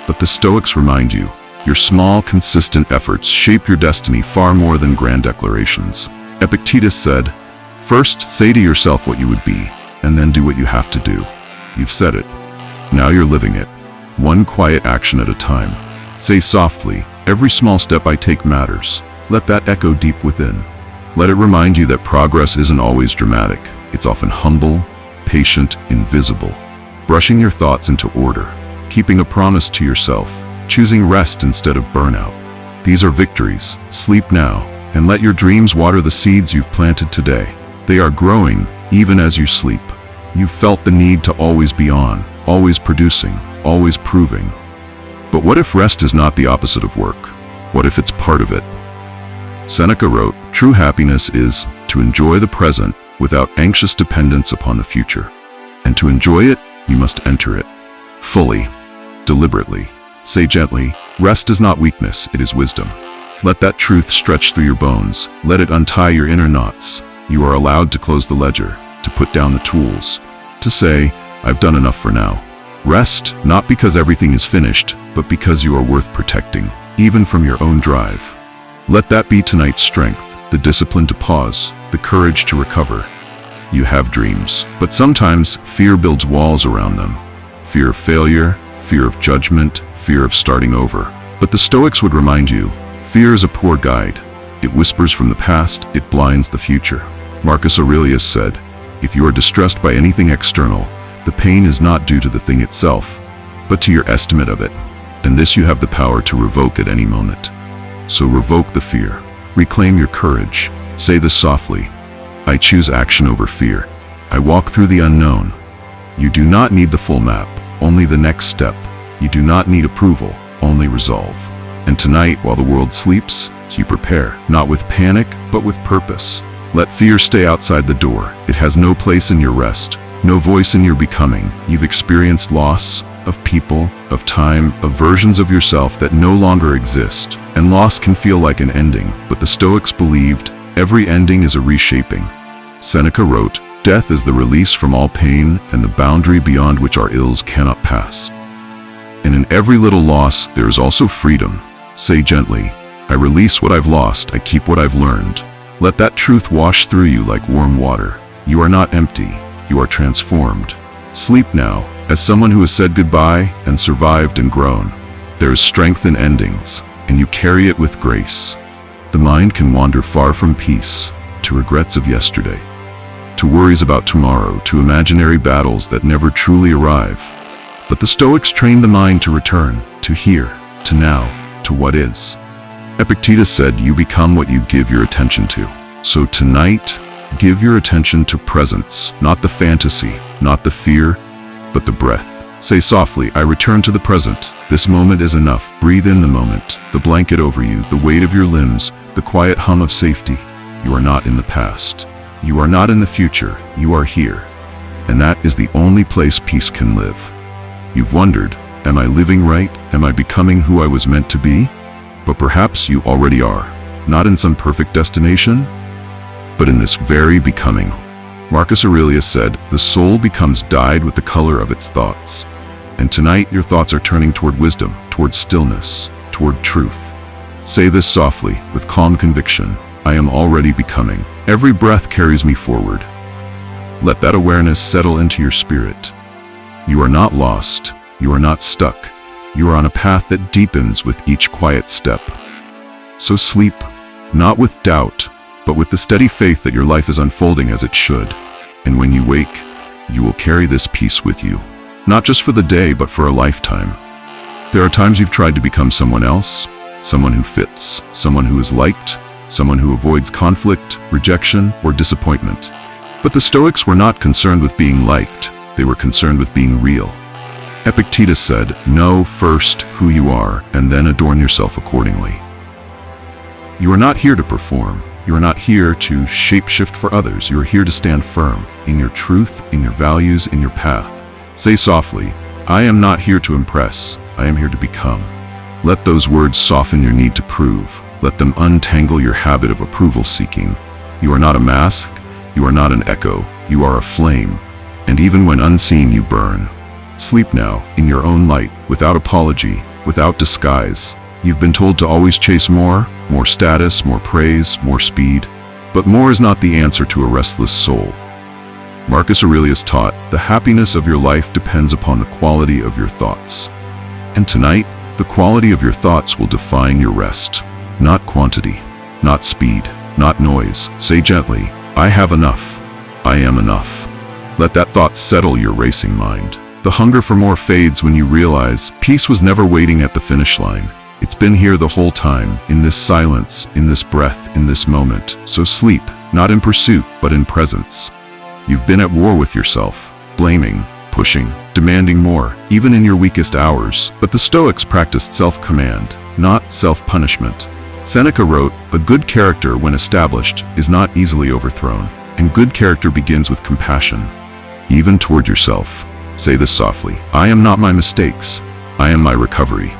But the Stoics remind you, your small, consistent efforts shape your destiny far more than grand declarations. Epictetus said, "First, say to yourself what you would be, and then do what you have to do." You've said it. Now you're living it. one quiet action at a time. Say softly, "Every small step I take matters." Let that echo deep within. Let it remind you that progress isn't always dramatic. It's often humble, patient, invisible. Brushing your thoughts into order, keeping a promise to yourself, choosing rest instead of burnout. These are victories. Sleep now, and let your dreams water the seeds you've planted today. They are growing, even as you sleep. You've felt the need to always be on, always producing, always proving. But what if rest is not the opposite of work? What if it's part of it? Seneca wrote, "True happiness is to enjoy the present without anxious dependence upon the future. And to enjoy it, you must enter it. Fully, deliberately. Say gently, rest is not weakness, it is wisdom." Let that truth stretch through your bones. Let it untie your inner knots. You are allowed to close the ledger, to put down the tools, to say, "I've done enough for now." Rest, not because everything is finished, but because you are worth protecting, even from your own drive. Let that be tonight's strength, the discipline to pause, the courage to recover. You have dreams, but sometimes fear builds walls around them. Fear of failure, fear of judgment, fear of starting over. But the Stoics would remind you, fear is a poor guide. It whispers from the past, it blinds the future. Marcus Aurelius said, "If you are distressed by anything external, the pain is not due to the thing itself, but to your estimate of it. And this you have the power to revoke at any moment." So revoke the fear. Reclaim your courage. Say this softly, "I choose action over fear. I walk through the unknown." You do not need the full map, only the next step. You do not need approval, only resolve. And tonight, while the world sleeps, you prepare, not with panic, but with purpose. Let fear stay outside the door. It has no place in your rest, no voice in your becoming. You've experienced loss of people, of time, of versions of yourself that no longer exist. And loss can feel like an ending, but the Stoics believed every ending is a reshaping. Seneca wrote, "Death is the release from all pain and the boundary beyond which our ills cannot pass." And in every little loss, there is also freedom. Say gently, "I release what I've lost, I keep what I've learned." Let that truth wash through you like warm water. You are not empty, you are transformed. Sleep now, as someone who has said goodbye and survived and grown. There is strength in endings, and you carry it with grace. The mind can wander far from peace, to regrets of yesterday, to worries about tomorrow, to imaginary battles that never truly arrive. But the Stoics train the mind to return, to here, to now, to what is. Epictetus said, "You become what you give your attention to." So tonight, give your attention to presence, not the fantasy, not the fear, but the breath. Say softly, "I return to the present. This moment is enough." Breathe in the moment, the blanket over you, the weight of your limbs, the quiet hum of safety. You are not in the past. You are not in the future. You are here. And that is the only place peace can live. You've wondered, am I living right? Am I becoming who I was meant to be? But perhaps you already are, not in some perfect destination, but in this very becoming. Marcus Aurelius said, "The soul becomes dyed with the color of its thoughts." And tonight your thoughts are turning toward wisdom, toward stillness, toward truth. Say this softly, with calm conviction, "I am already becoming. Every breath carries me forward." Let that awareness settle into your spirit. You are not lost. You are not stuck. You are on a path that deepens with each quiet step. So sleep, not with doubt, but with the steady faith that your life is unfolding as it should. And when you wake, you will carry this peace with you, not just for the day, but for a lifetime. There are times you've tried to become someone else, someone who fits, someone who is liked, someone who avoids conflict, rejection, or disappointment. But the Stoics were not concerned with being liked. They were concerned with being real. Epictetus said, "Know first who you are, and then adorn yourself accordingly." You are not here to perform. You are not here to shapeshift for others. You are here to stand firm in your truth, in your values, in your path. Say softly, "I am not here to impress. I am here to become." Let those words soften your need to prove. Let them untangle your habit of approval seeking. You are not a mask. You are not an echo. You are a flame. And even when unseen, you burn. Sleep now, in your own light, without apology, without disguise. You've been told to always chase more status, more praise, more speed. But more is not the answer to a restless soul. Marcus Aurelius taught, "The happiness of your life depends upon the quality of your thoughts." And tonight, the quality of your thoughts will define your rest. Not quantity, not speed, not noise. Say gently, I have enough. I am enough. Let that thought settle your racing mind. The hunger for more fades when you realize peace was never waiting at the finish line. It's been here the whole time, in this silence, in this breath, in this moment. So sleep, not in pursuit, but in presence. You've been at war with yourself, blaming, pushing, demanding more, even in your weakest hours. But the Stoics practiced self-command, not self-punishment. Seneca wrote, "A good character, when established, is not easily overthrown." And good character begins with compassion, even toward yourself. Say this softly, I am not my mistakes. I am my recovery.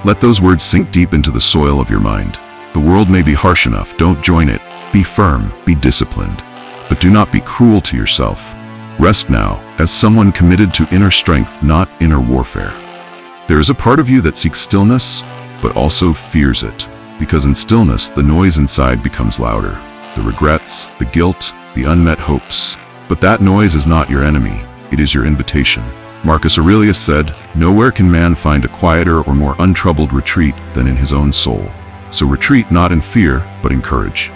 Let those words sink deep into the soil of your mind. The world may be harsh enough, don't join it. Be firm, be disciplined, but do not be cruel to yourself. Rest now, as someone committed to inner strength, not inner warfare. There is a part of you that seeks stillness, but also fears it, because in stillness, the noise inside becomes louder. The regrets, the guilt, the unmet hopes. But that noise is not your enemy, it is your invitation. Marcus Aurelius said, "Nowhere can man find a quieter or more untroubled retreat than in his own soul." So retreat not in fear, but in courage.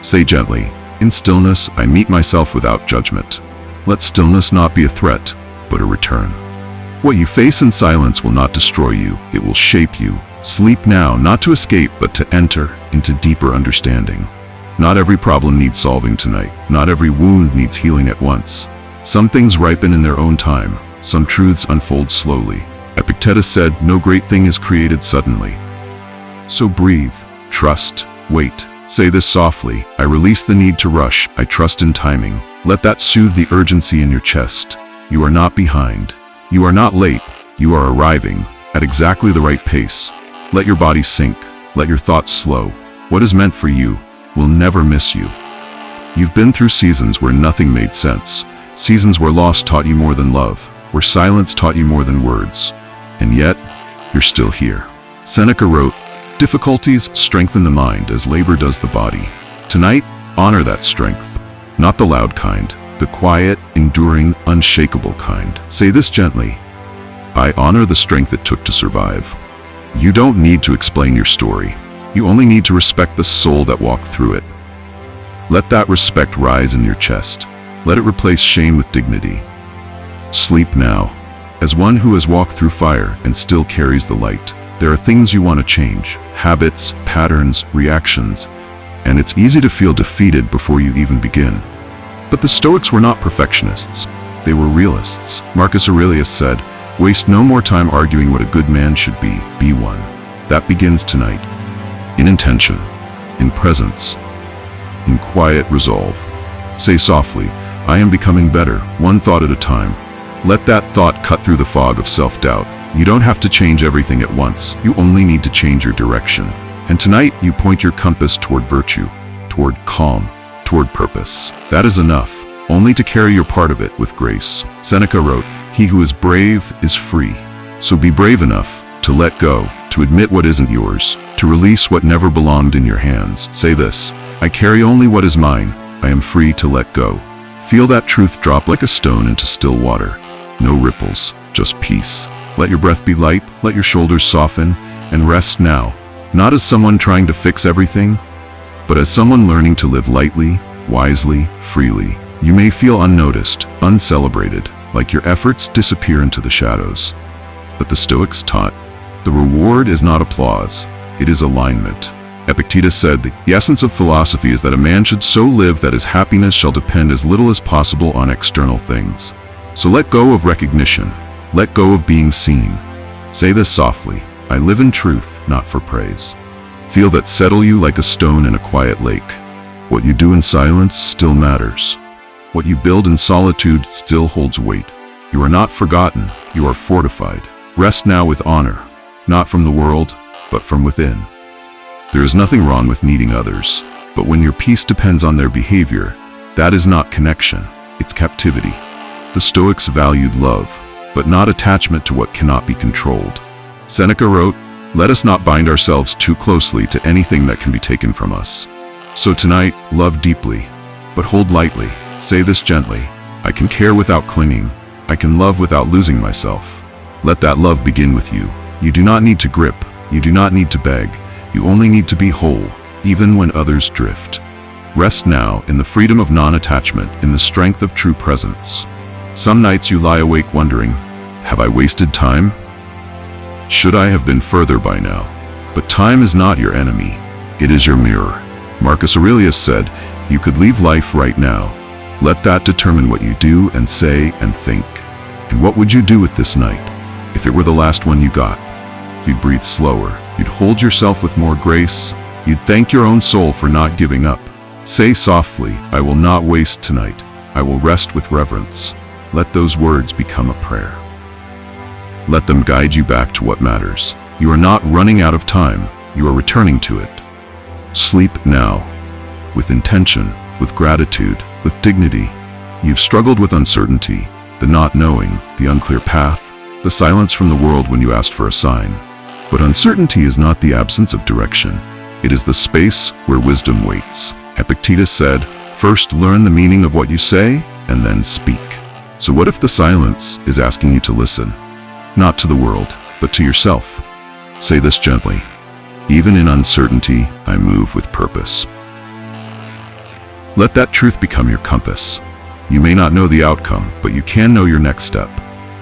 Say gently, in stillness I meet myself without judgment. Let stillness not be a threat, but a return. What you face in silence will not destroy you, it will shape you. Sleep now, not to escape, but to enter into deeper understanding. Not every problem needs solving tonight. Not every wound needs healing at once. Some things ripen in their own time. Some truths unfold slowly. Epictetus said, "No great thing is created suddenly." So breathe, trust, wait. Say this softly, I release the need to rush, I trust in timing. Let that soothe the urgency in your chest. You are not behind. You are not late. You are arriving at exactly the right pace. Let your body sink. Let your thoughts slow. What is meant for you will never miss you. You've been through seasons where nothing made sense. Seasons where loss taught you more than love, where silence taught you more than words. And yet, you're still here. Seneca wrote, "Difficulties strengthen the mind as labor does the body." Tonight, honor that strength. Not the loud kind, the quiet, enduring, unshakable kind. Say this gently, I honor the strength it took to survive. You don't need to explain your story. You only need to respect the soul that walked through it. Let that respect rise in your chest. Let it replace shame with dignity. Sleep now, as one who has walked through fire and still carries the light. There are things you want to change, habits, patterns, reactions, and it's easy to feel defeated before you even begin. But the Stoics were not perfectionists. They were realists. Marcus Aurelius said, "Waste no more time arguing what a good man should be one." That begins tonight. In intention, in presence, in quiet resolve. Say softly, I am becoming better, one thought at a time. Let that thought cut through the fog of self-doubt. You don't have to change everything at once. You only need to change your direction. And tonight, you point your compass toward virtue, toward calm, toward purpose. That is enough, only to carry your part of it with grace. Seneca wrote, "He who is brave is free." So be brave enough to let go, to admit what isn't yours, to release what never belonged in your hands. Say this, I carry only what is mine. I am free to let go. Feel that truth drop like a stone into still water. No ripples, just peace. Let your breath be light, let your shoulders soften, and rest now. Not as someone trying to fix everything, but as someone learning to live lightly, wisely, freely. You may feel unnoticed, uncelebrated, like your efforts disappear into the shadows. But the Stoics taught, the reward is not applause, it is alignment. Epictetus said, the essence of philosophy is that a man should so live that his happiness shall depend as little as possible on external things. So let go of recognition, let go of being seen. Say this softly, I live in truth, not for praise. Feel that settle you like a stone in a quiet lake. What you do in silence still matters. What you build in solitude still holds weight. You are not forgotten, you are fortified. Rest now with honor, not from the world, but from within. There is nothing wrong with needing others, but when your peace depends on their behavior, that is not connection, it's captivity. The Stoics valued love, but not attachment to what cannot be controlled. Seneca wrote, let us not bind ourselves too closely to anything that can be taken from us. So tonight, love deeply, but hold lightly. Say this gently, I can care without clinging. I can love without losing myself. Let that love begin with you. You do not need to grip. You do not need to beg. You only need to be whole, even when others drift. Rest now in the freedom of non-attachment, in the strength of true presence. Some nights you lie awake wondering, have I wasted time? Should I have been further by now? But time is not your enemy. It is your mirror. Marcus Aurelius said, you could leave life right now. Let that determine what you do and say and think. And what would you do with this night, if it were the last one you got? You'd breathe slower. You'd hold yourself with more grace. You'd thank your own soul for not giving up. Say softly, I will not waste tonight. I will rest with reverence. Let those words become a prayer. Let them guide you back to what matters. You are not running out of time. You are returning to it. Sleep now, with intention, with gratitude, with dignity. You've struggled with uncertainty, the not knowing, the unclear path, the silence from the world when you asked for a sign. But uncertainty is not the absence of direction. It is the space where wisdom waits. Epictetus said, first learn the meaning of what you say, and then speak. So what if the silence is asking you to listen? Not to the world, but to yourself. Say this gently. Even in uncertainty, I move with purpose. Let that truth become your compass. You may not know the outcome, but you can know your next step.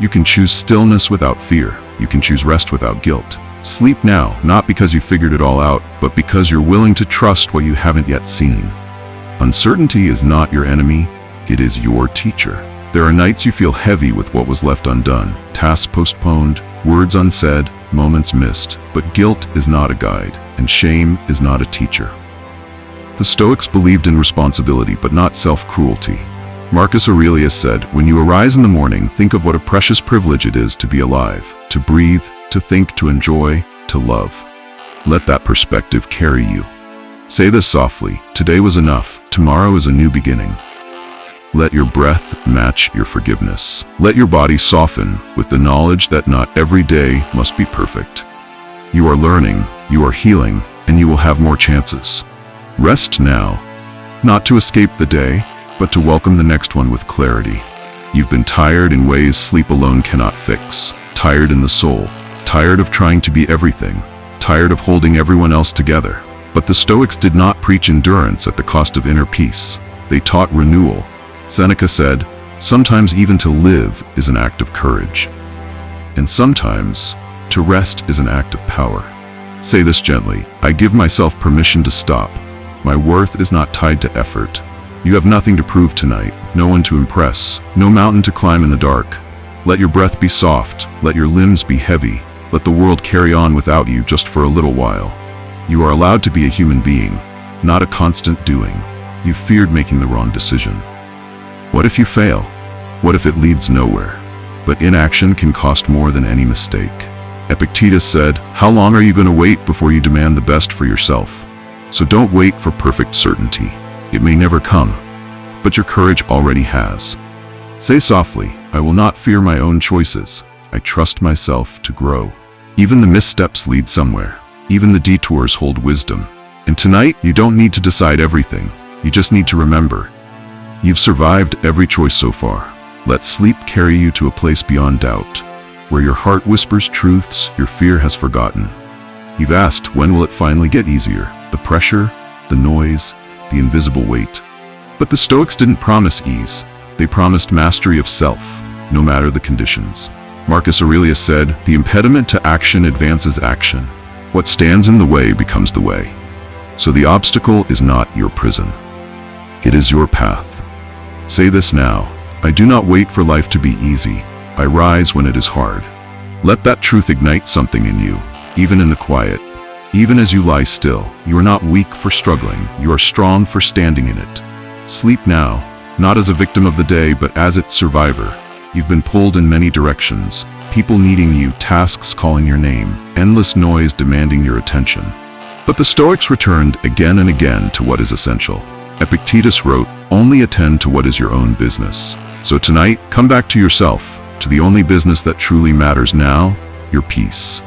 You can choose stillness without fear. You can choose rest without guilt. Sleep now, not because you figured it all out, but because you're willing to trust what you haven't yet seen. Uncertainty is not your enemy, it is your teacher. There are nights you feel heavy with what was left undone, tasks postponed, words unsaid, moments missed. But guilt is not a guide, and shame is not a teacher. The Stoics believed in responsibility, but not self-cruelty. Marcus Aurelius said, when you arise in the morning, think of what a precious privilege it is to be alive, to breathe, to think, to enjoy, to love. Let that perspective carry you. Say this softly, today was enough, tomorrow is a new beginning. Let your breath match your forgiveness. Let your body soften with the knowledge that not every day must be perfect. You are learning, you are healing, and you will have more chances. Rest now, not to escape the day, but to welcome the next one with clarity. You've been tired in ways sleep alone cannot fix. Tired in the soul, tired of trying to be everything, tired of holding everyone else together. But the Stoics did not preach endurance at the cost of inner peace. They taught renewal. Seneca said, sometimes even to live is an act of courage. And sometimes, to rest is an act of power. Say this gently, I give myself permission to stop. My worth is not tied to effort. You have nothing to prove tonight, no one to impress, no mountain to climb in the dark. Let your breath be soft, let your limbs be heavy, let the world carry on without you just for a little while. You are allowed to be a human being, not a constant doing. You feared making the wrong decision. What if you fail? What if it leads nowhere? But inaction can cost more than any mistake. Epictetus said, how long are you going to wait before you demand the best for yourself? So don't wait for perfect certainty. It may never come, but your courage already has. Say softly, I will not fear my own choices. I trust myself to grow. Even the missteps lead somewhere. Even the detours hold wisdom. And tonight, you don't need to decide everything. You just need to remember. You've survived every choice so far. Let sleep carry you to a place beyond doubt, where your heart whispers truths your fear has forgotten. You've asked, when will it finally get easier? The pressure, the noise, the invisible weight. But the Stoics didn't promise ease. They promised mastery of self, no matter the conditions. Marcus Aurelius said, the impediment to action advances action. What stands in the way becomes the way. So the obstacle is not your prison. It is your path. Say this now, I do not wait for life to be easy. I rise when it is hard. Let that truth ignite something in you, even in the quiet. Even as you lie still, you are not weak for struggling, you are strong for standing in it. Sleep now, not as a victim of the day, but as its survivor. You've been pulled in many directions, people needing you, tasks calling your name, endless noise demanding your attention. But the Stoics returned again and again to what is essential. Epictetus wrote, only attend to what is your own business. So tonight, come back to yourself, to the only business that truly matters now, your peace.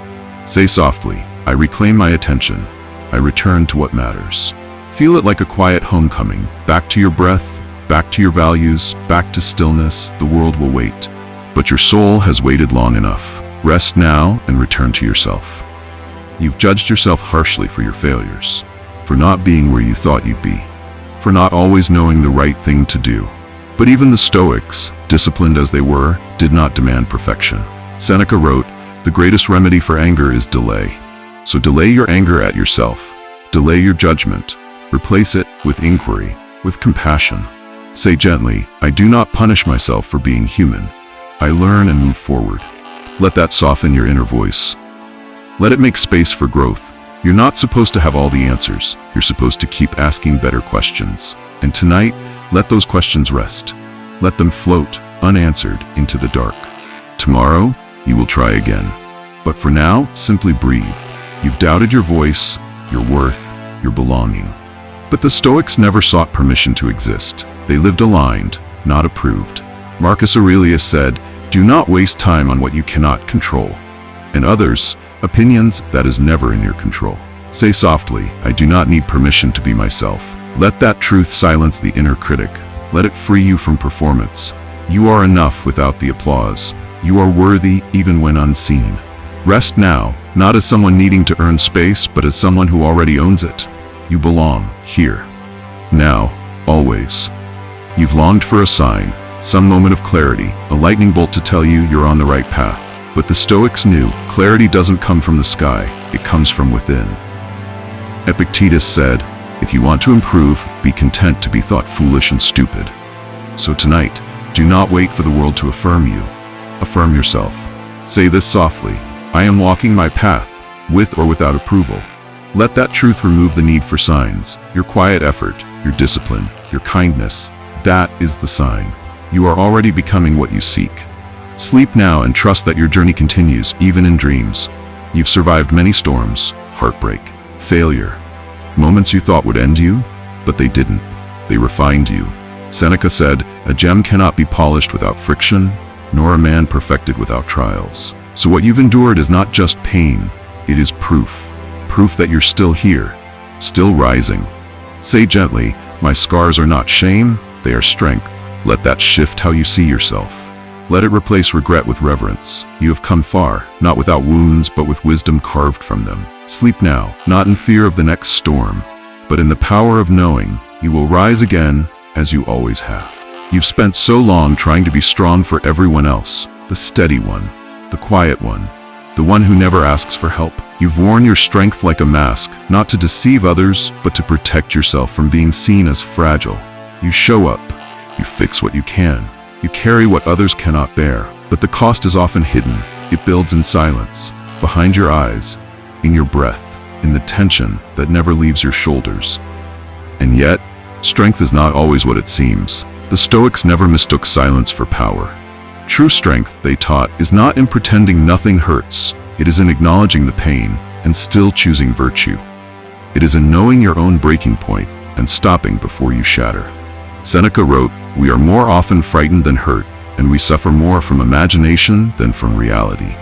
Say softly, I reclaim my attention. I return to what matters. Feel it like a quiet homecoming, back to your breath, back to your values, back to stillness. The world will wait. But your soul has waited long enough. Rest now and return to yourself. You've judged yourself harshly for your failures, for not being where you thought you'd be, for not always knowing the right thing to do. But even the Stoics, disciplined as they were, did not demand perfection. Seneca wrote, "The greatest remedy for anger is delay." So delay your anger at yourself. Delay your judgment. Replace it with inquiry, with compassion. Say gently, "I do not punish myself for being human. I learn and move forward." Let that soften your inner voice. Let it make space for growth. You're not supposed to have all the answers. You're supposed to keep asking better questions. And tonight, let those questions rest. Let them float, unanswered, into the dark. Tomorrow, you will try again. But for now, simply breathe. You've doubted your voice, your worth, your belonging. But the Stoics never sought permission to exist. They lived aligned, not approved. Marcus Aurelius said, "Do not waste time on what you cannot control." And others, opinions that is never in your control. Say softly, "I do not need permission to be myself." Let that truth silence the inner critic. Let it free you from performance. You are enough without the applause. You are worthy even when unseen. Rest now, not as someone needing to earn space, but as someone who already owns it. You belong here. Now, always. You've longed for a sign, some moment of clarity, a lightning bolt to tell you you're on the right path. But the Stoics knew clarity doesn't come from the sky, it comes from within. Epictetus said, "If you want to improve, be content to be thought foolish and stupid." So tonight, do not wait for the world to affirm you. Affirm yourself. Say this softly, "I am walking my path, with or without approval." Let that truth remove the need for signs. Your quiet effort, your discipline, your kindness, that is the sign. You are already becoming what you seek. Sleep now and trust that your journey continues, even in dreams. You've survived many storms, heartbreak, failure. Moments you thought would end you, but they didn't. They refined you. Seneca said, "A gem cannot be polished without friction, nor a man perfected without trials." So what you've endured is not just pain, it is proof. Proof that you're still here, still rising. Say gently, "My scars are not shame, they are strength." Let that shift how you see yourself. Let it replace regret with reverence. You have come far, not without wounds, but with wisdom carved from them. Sleep now, not in fear of the next storm, but in the power of knowing you will rise again as you always have. You've spent so long trying to be strong for everyone else, the steady one, the quiet one, the one who never asks for help. You've worn your strength like a mask, not to deceive others, but to protect yourself from being seen as fragile. You show up, you fix what you can, you carry what others cannot bear, but the cost is often hidden. It builds in silence, behind your eyes, in your breath, in the tension that never leaves your shoulders. And yet, strength is not always what it seems. The Stoics never mistook silence for power. True strength, they taught, is not in pretending nothing hurts. It is in acknowledging the pain and still choosing virtue. It is in knowing your own breaking point and stopping before you shatter. Seneca wrote, "We are more often frightened than hurt, and we suffer more from imagination than from reality."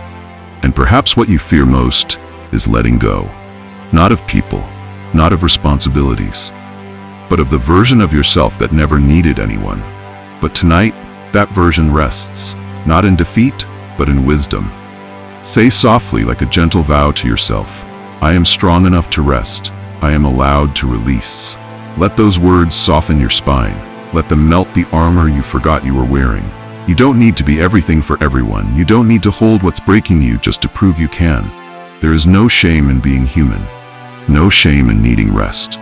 And perhaps what you fear most is letting go. Not of people, not of responsibilities, but of the version of yourself that never needed anyone. But tonight, that version rests, not in defeat, but in wisdom. Say softly, like a gentle vow to yourself, "I am strong enough to rest. I am allowed to release." Let those words soften your spine. Let them melt the armor you forgot you were wearing. You don't need to be everything for everyone. You don't need to hold what's breaking you just to prove you can. There is no shame in being human. No shame in needing rest.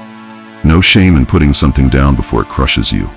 No shame in putting something down before it crushes you.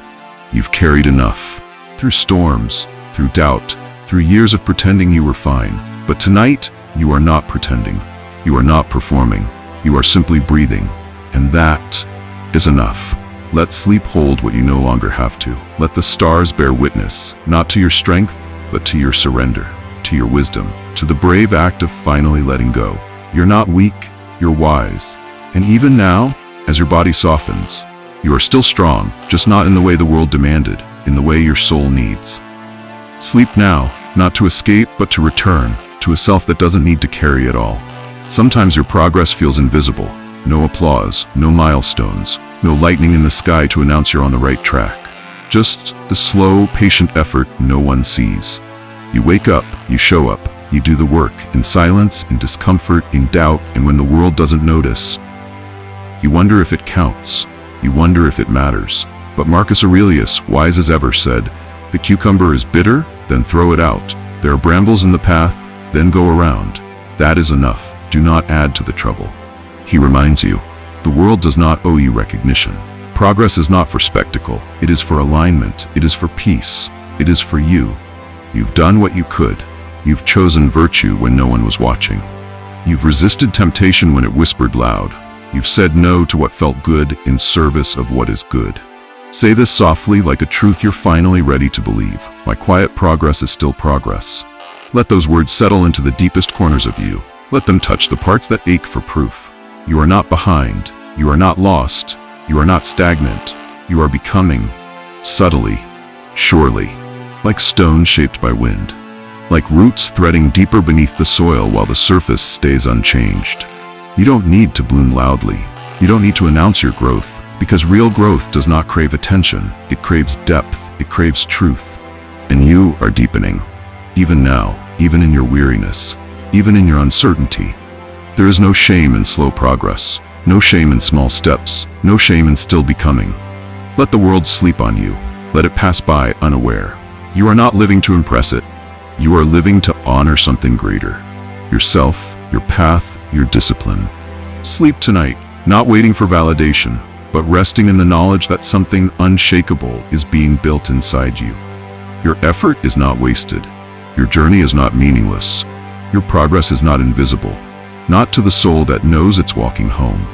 You've carried enough. Through storms, through doubt, through years of pretending you were fine. But tonight, you are not pretending. You are not performing. You are simply breathing. And that is enough. Let sleep hold what you no longer have to. Let the stars bear witness, not to your strength, but to your surrender, to your wisdom, to the brave act of finally letting go. You're not weak, you're wise. And even now, as your body softens, you are still strong, just not in the way the world demanded, in the way your soul needs. Sleep now, not to escape, but to return, to a self that doesn't need to carry it all. Sometimes your progress feels invisible. No applause, no milestones, no lightning in the sky to announce you're on the right track. Just the slow, patient effort no one sees. You wake up, you show up, You do the work, in silence, in discomfort, in doubt, and when the world doesn't notice. You wonder if it counts. You wonder if it matters. But Marcus Aurelius, wise as ever, said, "The cucumber is bitter, then throw it out. There are brambles in the path, then go around. That is enough. Do not add to the trouble." He reminds you, the world does not owe you recognition. Progress is not for spectacle. It is for alignment. It is for peace. It is for you. You've done what you could. You've chosen virtue when no one was watching. You've resisted temptation when it whispered loud. You've said no to what felt good in service of what is good. Say this softly, like a truth you're finally ready to believe. My quiet progress is still progress. Let those words settle into the deepest corners of you. Let them touch the parts that ache for proof. You are not behind. You are not lost. You are not stagnant. You are becoming, subtly, surely, like stones shaped by wind. Like roots threading deeper beneath the soil while the surface stays unchanged. You don't need to bloom loudly. You don't need to announce your growth, because real growth does not crave attention. It craves depth. It craves truth. And you are deepening. Even now, even in your weariness, even in your uncertainty. There is no shame in slow progress. No shame in small steps. No shame in still becoming. Let the world sleep on you. Let it pass by unaware. You are not living to impress it. You are living to honor something greater. Yourself, your path, your discipline. Sleep tonight, not waiting for validation, but resting in the knowledge that something unshakable is being built inside you. Your effort is not wasted. Your journey is not meaningless. Your progress is not invisible. Not to the soul that knows it's walking home.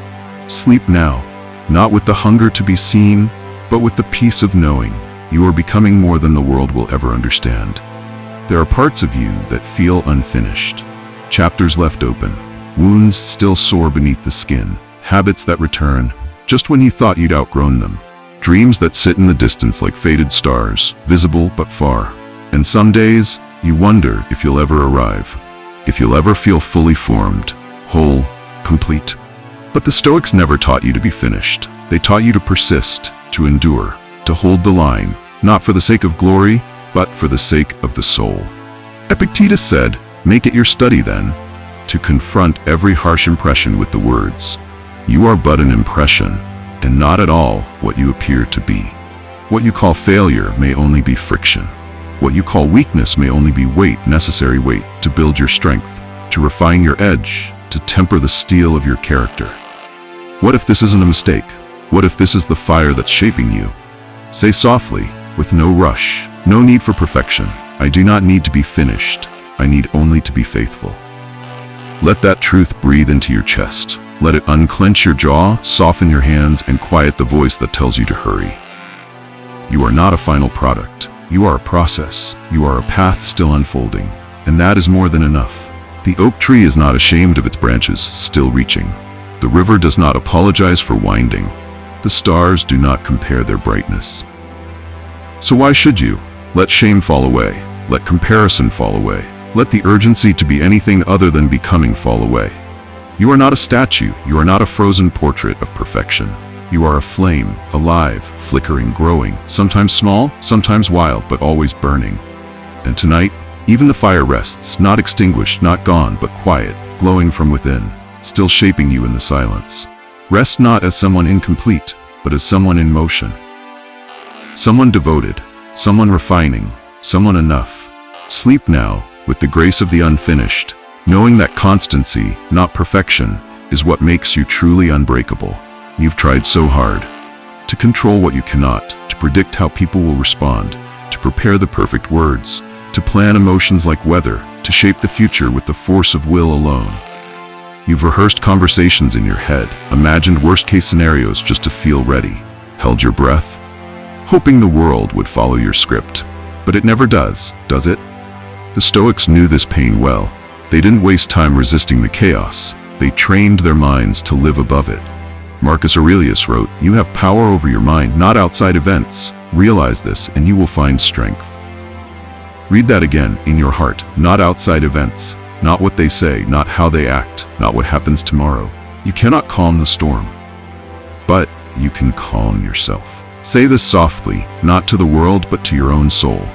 Sleep now, not with the hunger to be seen, but with the peace of knowing you are becoming more than the world will ever understand. There are parts of you that feel unfinished. Chapters left open. Wounds still sore beneath the skin. Habits that return just when you thought you'd outgrown them. Dreams that sit in the distance like faded stars, visible but far. And some days, you wonder if you'll ever arrive. If you'll ever feel fully formed, whole, complete. But the Stoics never taught you to be finished. They taught you to persist, to endure, to hold the line, not for the sake of glory, but for the sake of the soul. Epictetus said, "Make it your study then, to confront every harsh impression with the words, 'You are but an impression, and not at all what you appear to be.' What you call failure may only be friction. What you call weakness may only be weight, necessary weight, to build your strength, to refine your edge, to temper the steel of your character. What if this isn't a mistake? What if this is the fire that's shaping you? Say softly, with no rush, no need for perfection, 'I do not need to be finished. I need only to be faithful.'" Let that truth breathe into your chest. Let it unclench your jaw, soften your hands, and quiet the voice that tells you to hurry. You are not a final product. You are a process. You are a path still unfolding. And that is more than enough. The oak tree is not ashamed of its branches still reaching. The river does not apologize for winding. The stars do not compare their brightness. So why should you? Let shame fall away. Let comparison fall away. Let the urgency to be anything other than becoming fall away. You are not a statue. You are not a frozen portrait of perfection. You are a flame, alive, flickering, growing, sometimes small, sometimes wild, but always burning. And tonight, even the fire rests, not extinguished, not gone, but quiet, glowing from within, still shaping you in the silence. Rest not as someone incomplete, but as someone in motion. Someone devoted, someone refining, someone enough. Sleep now, with the grace of the unfinished, knowing that constancy, not perfection, is what makes you truly unbreakable. You've tried so hard to control what you cannot, to predict how people will respond, to prepare the perfect words, to plan emotions like weather, to shape the future with the force of will alone. You've rehearsed conversations in your head, imagined worst-case scenarios just to feel ready, held your breath, hoping the world would follow your script. But it never does it? The Stoics knew this pain well. They didn't waste time resisting the chaos. They trained their minds to live above it. Marcus Aurelius wrote, "You have power over your mind, not outside events. Realize this, and you will find strength." Read that again, in your heart, not outside events, not what they say, not how they act, not what happens tomorrow. You cannot calm the storm, but you can calm yourself. Say this softly, not to the world, but to your own soul.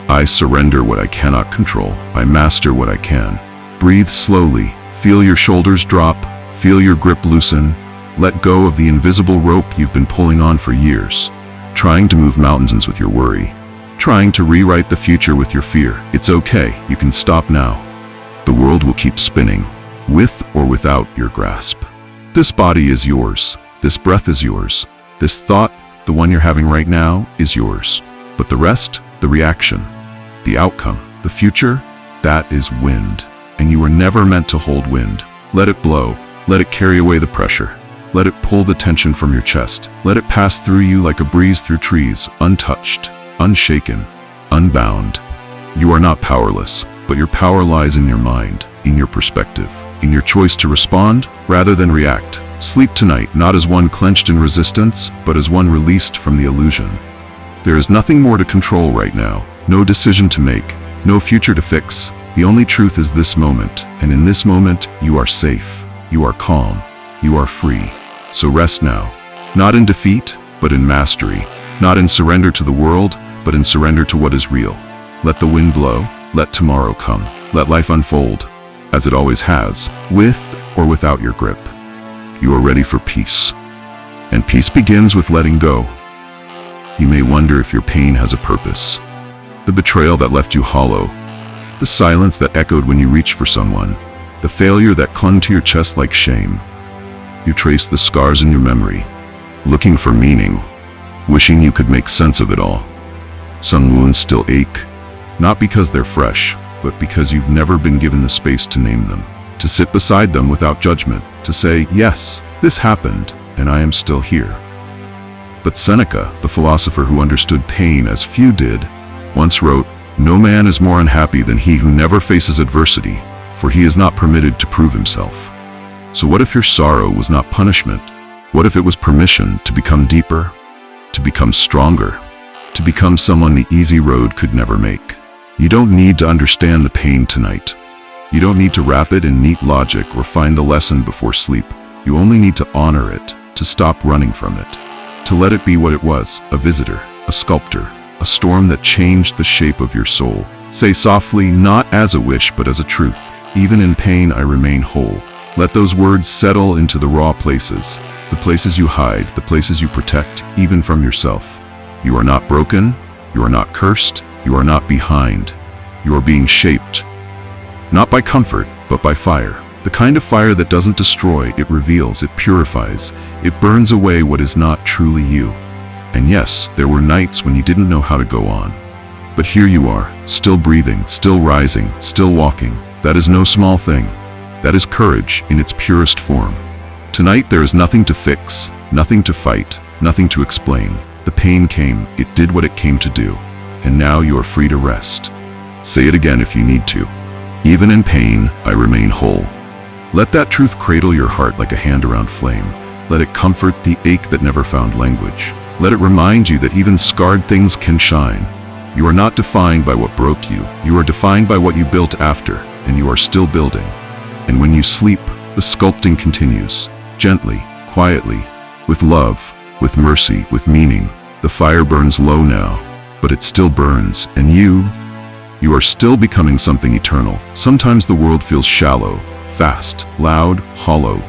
I surrender what I cannot control. I master what I can. Breathe slowly. Feel your shoulders drop. Feel your grip loosen. Let go of the invisible rope you've been pulling on for years. Trying to move mountains with your worry. Trying to rewrite the future with your fear. It's okay. You can stop now. The world will keep spinning, with or without your grasp. This body is yours. This breath is yours. This thought, the one you're having right now, is yours. But the rest, the reaction, the outcome, the future, that is wind. And you were never meant to hold wind. Let it blow. Let it carry away the pressure. Let it pull the tension from your chest. Let it pass through you like a breeze through trees, untouched, unshaken, unbound. You are not powerless, but your power lies in your mind, in your perspective, in your choice to respond rather than react. Sleep tonight, not as one clenched in resistance, but as one released from the illusion. There is nothing more to control right now, no decision to make, no future to fix. The only truth is this moment, and in this moment, you are safe, you are calm, you are free. So rest now, not in defeat, but in mastery, not in surrender to the world, but in surrender to what is real. Let the wind blow, let tomorrow come, let life unfold, as it always has, with or without your grip. You are ready for peace. And peace begins with letting go. You may wonder if your pain has a purpose. The betrayal that left you hollow, the silence that echoed when you reached for someone, the failure that clung to your chest like shame. You trace the scars in your memory, looking for meaning, wishing you could make sense of it all. Some wounds still ache, not because they're fresh, but because you've never been given the space to name them, to sit beside them without judgment, to say, yes, this happened, and I am still here. But Seneca, the philosopher who understood pain as few did, once wrote, "No man is more unhappy than he who never faces adversity, for he is not permitted to prove himself." So what if your sorrow was not punishment? What if it was permission to become deeper, to become stronger, to become someone the easy road could never make? You don't need to understand the pain tonight. You don't need to wrap it in neat logic or find the lesson before sleep. You only need to honor it, to stop running from it, to let it be what it was, a visitor, a sculptor, a storm that changed the shape of your soul. Say softly, not as a wish, but as a truth. Even in pain, I remain whole. Let those words settle into the raw places, the places you hide, the places you protect, even from yourself. You are not broken, you are not cursed, you are not behind. You are being shaped, not by comfort, but by fire. The kind of fire that doesn't destroy, it reveals, it purifies, it burns away what is not truly you. And yes, there were nights when you didn't know how to go on. But here you are, still breathing, still rising, still walking. That is no small thing. That is courage in its purest form. Tonight there is nothing to fix, nothing to fight, nothing to explain. The pain came, it did what it came to do. And now you are free to rest. Say it again if you need to. Even in pain, I remain whole. Let that truth cradle your heart like a hand around flame. Let it comfort the ache that never found language. Let it remind you that even scarred things can shine. You are not defined by what broke you. You are defined by what you built after, and you are still building. And when you sleep, the sculpting continues, gently, quietly, with love, with mercy, with meaning. The fire burns low now, but it still burns, and you are still becoming something eternal. Sometimes the world feels shallow, fast, loud, hollow.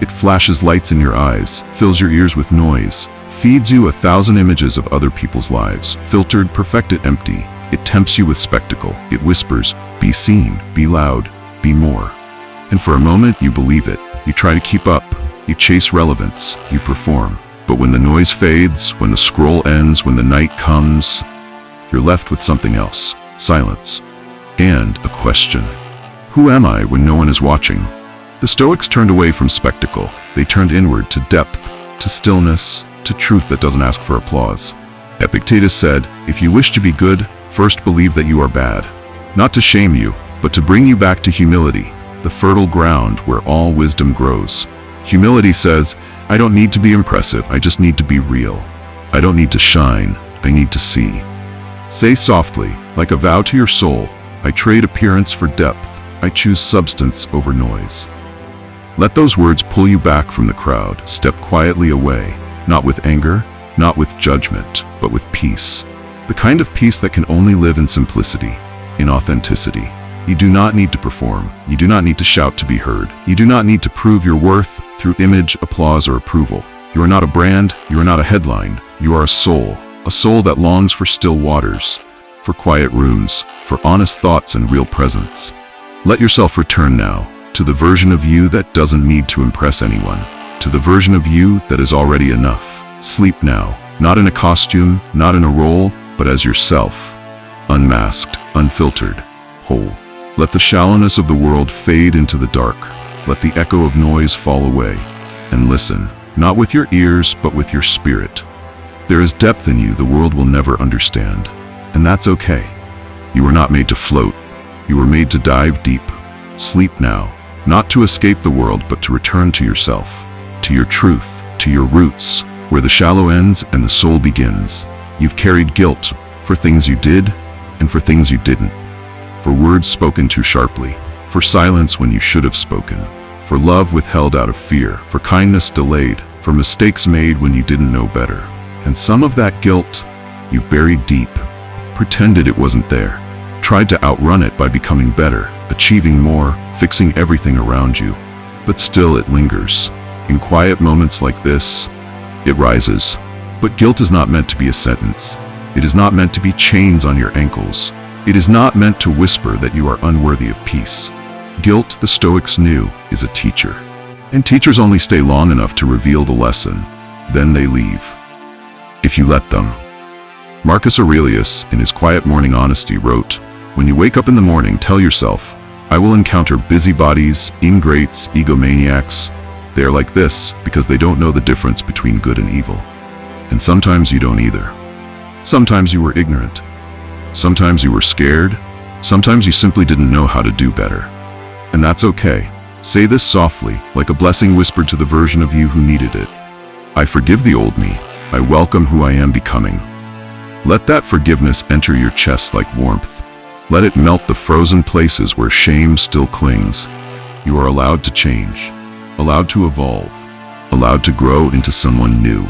It flashes lights in your eyes, fills your ears with noise, feeds you 1,000 images of other people's lives, filtered, perfected, empty. It tempts you with spectacle. It whispers, be seen, be loud, be more. And for a moment, you believe it. You try to keep up. You chase relevance. You perform. But when the noise fades, when the scroll ends, when the night comes, you're left with something else. Silence. And a question. Who am I when no one is watching? The Stoics turned away from spectacle. They turned inward to depth, to stillness, to truth that doesn't ask for applause. Epictetus said, if you wish to be good, first believe that you are bad. Not to shame you, but to bring you back to humility, the fertile ground where all wisdom grows. Humility says, I don't need to be impressive, I just need to be real. I don't need to shine, I need to see. Say softly, like a vow to your soul, I trade appearance for depth, I choose substance over noise. Let those words pull you back from the crowd. Step quietly away, not with anger, not with judgment, but with peace. The kind of peace that can only live in simplicity, in authenticity. You do not need to perform. You do not need to shout to be heard. You do not need to prove your worth through image, applause, or approval. You are not a brand. You are not a headline. You are a soul that longs for still waters, for quiet rooms, for honest thoughts and real presence. Let yourself return now to the version of you that doesn't need to impress anyone, to the version of you that is already enough. Sleep now, not in a costume, not in a role, but as yourself, unmasked, unfiltered, whole. Let the shallowness of the world fade into the dark. Let the echo of noise fall away. And listen, not with your ears, but with your spirit. There is depth in you the world will never understand. And that's okay. You were not made to float. You were made to dive deep. Sleep now, not to escape the world, but to return to yourself, to your truth, to your roots, where the shallow ends and the soul begins. You've carried guilt for things you did and for things you didn't. For words spoken too sharply, for silence when you should have spoken, for love withheld out of fear, for kindness delayed, for mistakes made when you didn't know better. And some of that guilt you've buried deep, pretended it wasn't there, tried to outrun it by becoming better, achieving more, fixing everything around you. But still it lingers. In quiet moments like this, it rises. But guilt is not meant to be a sentence. It is not meant to be chains on your ankles. It is not meant to whisper that you are unworthy of peace. Guilt, the Stoics knew, is a teacher. And teachers only stay long enough to reveal the lesson. Then they leave. If you let them. Marcus Aurelius, in his Quiet Morning Honesty, wrote, "When you wake up in the morning, tell yourself, I will encounter busybodies, ingrates, egomaniacs. They are like this because they don't know the difference between good and evil. And sometimes you don't either. Sometimes you were ignorant. Sometimes you were scared. Sometimes you simply didn't know how to do better. And that's okay. Say this softly, like a blessing whispered to the version of you who needed it. I forgive the old me. I welcome who I am becoming." Let that forgiveness enter your chest like warmth. Let it melt the frozen places where shame still clings. You are allowed to change, allowed to evolve, allowed to grow into someone new,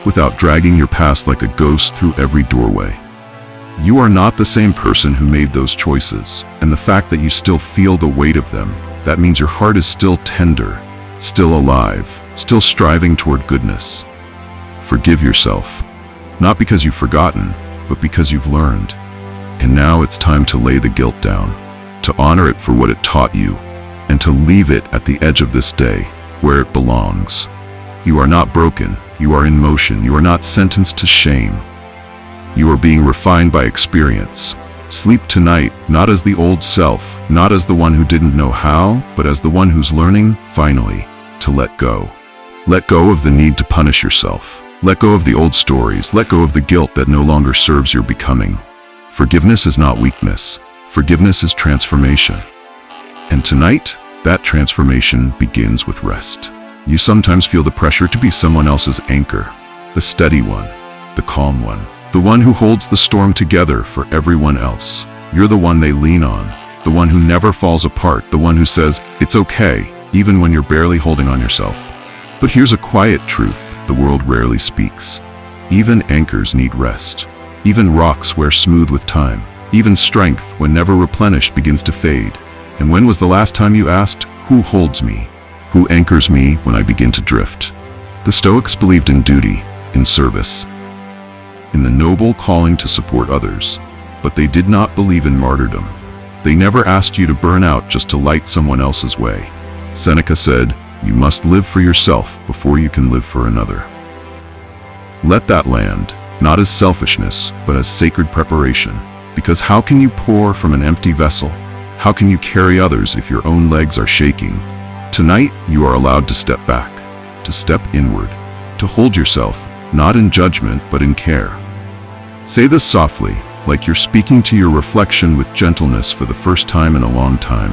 without dragging your past like a ghost through every doorway. You are not the same person who made those choices, and the fact that you still feel the weight of them, that means your heart is still tender, still alive, still striving toward goodness. Forgive yourself, not because you've forgotten, but because you've learned. And now it's time to lay the guilt down, to honor it for what it taught you, and to leave it at the edge of this day, where it belongs. You are not broken, you are in motion, you are not sentenced to shame. You are being refined by experience. Sleep tonight, not as the old self, not as the one who didn't know how, but as the one who's learning, finally, to let go. Let go of the need to punish yourself. Let go of the old stories. Let go of the guilt that no longer serves your becoming. Forgiveness is not weakness. Forgiveness is transformation. And tonight, that transformation begins with rest. You sometimes feel the pressure to be someone else's anchor, the steady one, the calm one, the one who holds the storm together for everyone else. You're the one they lean on, the one who never falls apart, the one who says, it's okay, even when you're barely holding on yourself. But here's a quiet truth the world rarely speaks. Even anchors need rest. Even rocks wear smooth with time. Even strength, when never replenished, begins to fade. And when was the last time you asked, who holds me? Who anchors me when I begin to drift? The Stoics believed in duty, in service, in the noble calling to support others, but they did not believe in martyrdom. They never asked you to burn out just to light someone else's way. Seneca said, you must live for yourself before you can live for another. Let that land, not as selfishness, but as sacred preparation. Because how can you pour from an empty vessel? How can you carry others if your own legs are shaking? Tonight, you are allowed to step back, to step inward, to hold yourself, not in judgment, but in care. Say this softly, like you're speaking to your reflection with gentleness for the first time in a long time.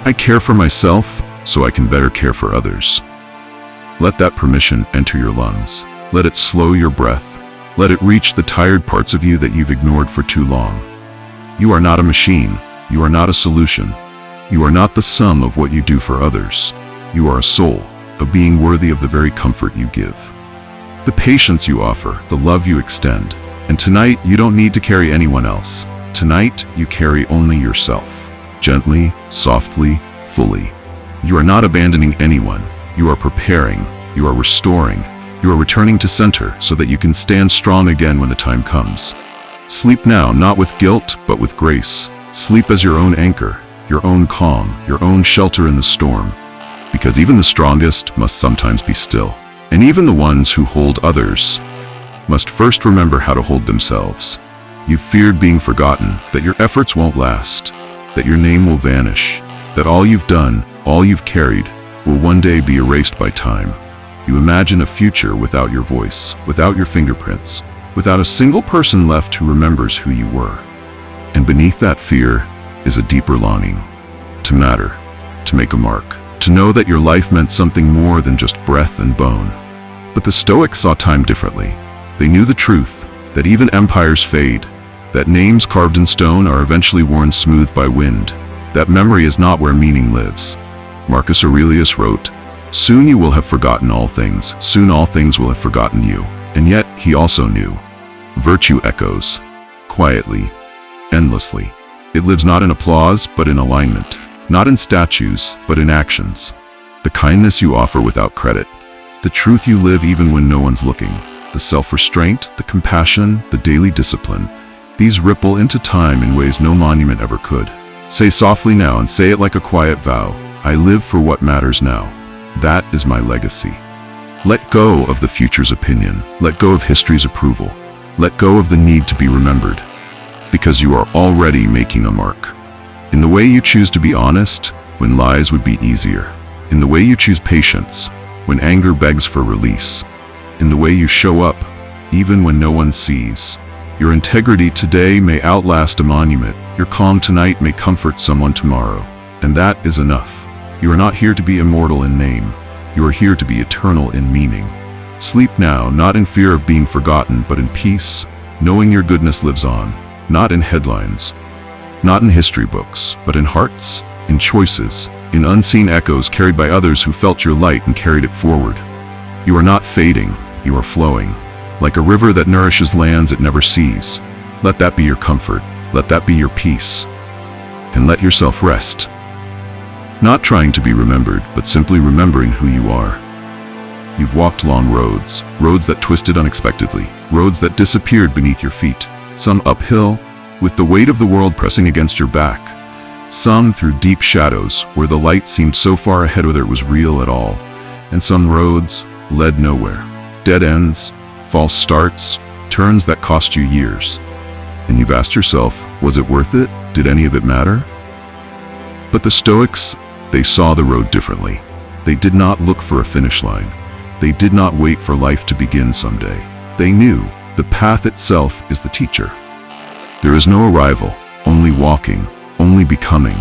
I care for myself, so I can better care for others. Let that permission enter your lungs. Let it slow your breath. Let it reach the tired parts of you that you've ignored for too long. You are not a machine. You are not a solution. You are not the sum of what you do for others. You are a soul, a being worthy of the very comfort you give. The patience you offer, the love you extend, And tonight, you don't need to carry anyone else. Tonight, you carry only yourself. Gently, softly, fully. You are not abandoning anyone. You are preparing. You are restoring. You are returning to center so that you can stand strong again when the time comes. Sleep now, not with guilt, but with grace. Sleep as your own anchor, your own calm, your own shelter in the storm. Because even the strongest must sometimes be still. And even the ones who hold others must first remember how to hold themselves. You've feared being forgotten, that your efforts won't last, that your name will vanish, that all you've done, all you've carried, will one day be erased by time. You imagine a future without your voice, without your fingerprints, without a single person left who remembers who you were. And beneath that fear is a deeper longing. To matter, to make a mark, to know that your life meant something more than just breath and bone. But the Stoics saw time differently. They knew the truth, that even empires fade, that names carved in stone are eventually worn smooth by wind, that memory is not where meaning lives. Marcus Aurelius wrote, "Soon you will have forgotten all things, soon all things will have forgotten you." And yet, he also knew. Virtue echoes, quietly, endlessly. It lives not in applause, but in alignment. Not in statues, but in actions. The kindness you offer without credit. The truth you live even when no one's looking. The self-restraint, the compassion, the daily discipline. These ripple into time in ways no monument ever could. Say softly now and say it like a quiet vow. I live for what matters now. That is my legacy. Let go of the future's opinion. Let go of history's approval. Let go of the need to be remembered. Because you are already making a mark. In the way you choose to be honest, when lies would be easier. In the way you choose patience, when anger begs for release. In the way you show up, even when no one sees. Your integrity today may outlast a monument. Your calm tonight may comfort someone tomorrow. And that is enough. You are not here to be immortal in name. You are here to be eternal in meaning. Sleep now, not in fear of being forgotten, but in peace, knowing your goodness lives on, not in headlines, not in history books, but in hearts, in choices, in unseen echoes carried by others who felt your light and carried it forward. You are not fading, you are flowing, like a river that nourishes lands it never sees. Let that be your comfort, let that be your peace, and let yourself rest. Not trying to be remembered, but simply remembering who you are. You've walked long roads, roads that twisted unexpectedly, roads that disappeared beneath your feet. Some uphill, with the weight of the world pressing against your back. Some through deep shadows, where the light seemed so far ahead whether it was real at all. And some roads led nowhere. Dead ends, false starts, turns that cost you years. And you've asked yourself, was it worth it? Did any of it matter? But the Stoics, they saw the road differently. They did not look for a finish line. They did not wait for life to begin someday. They knew the path itself is the teacher. There is no arrival, only walking, only becoming.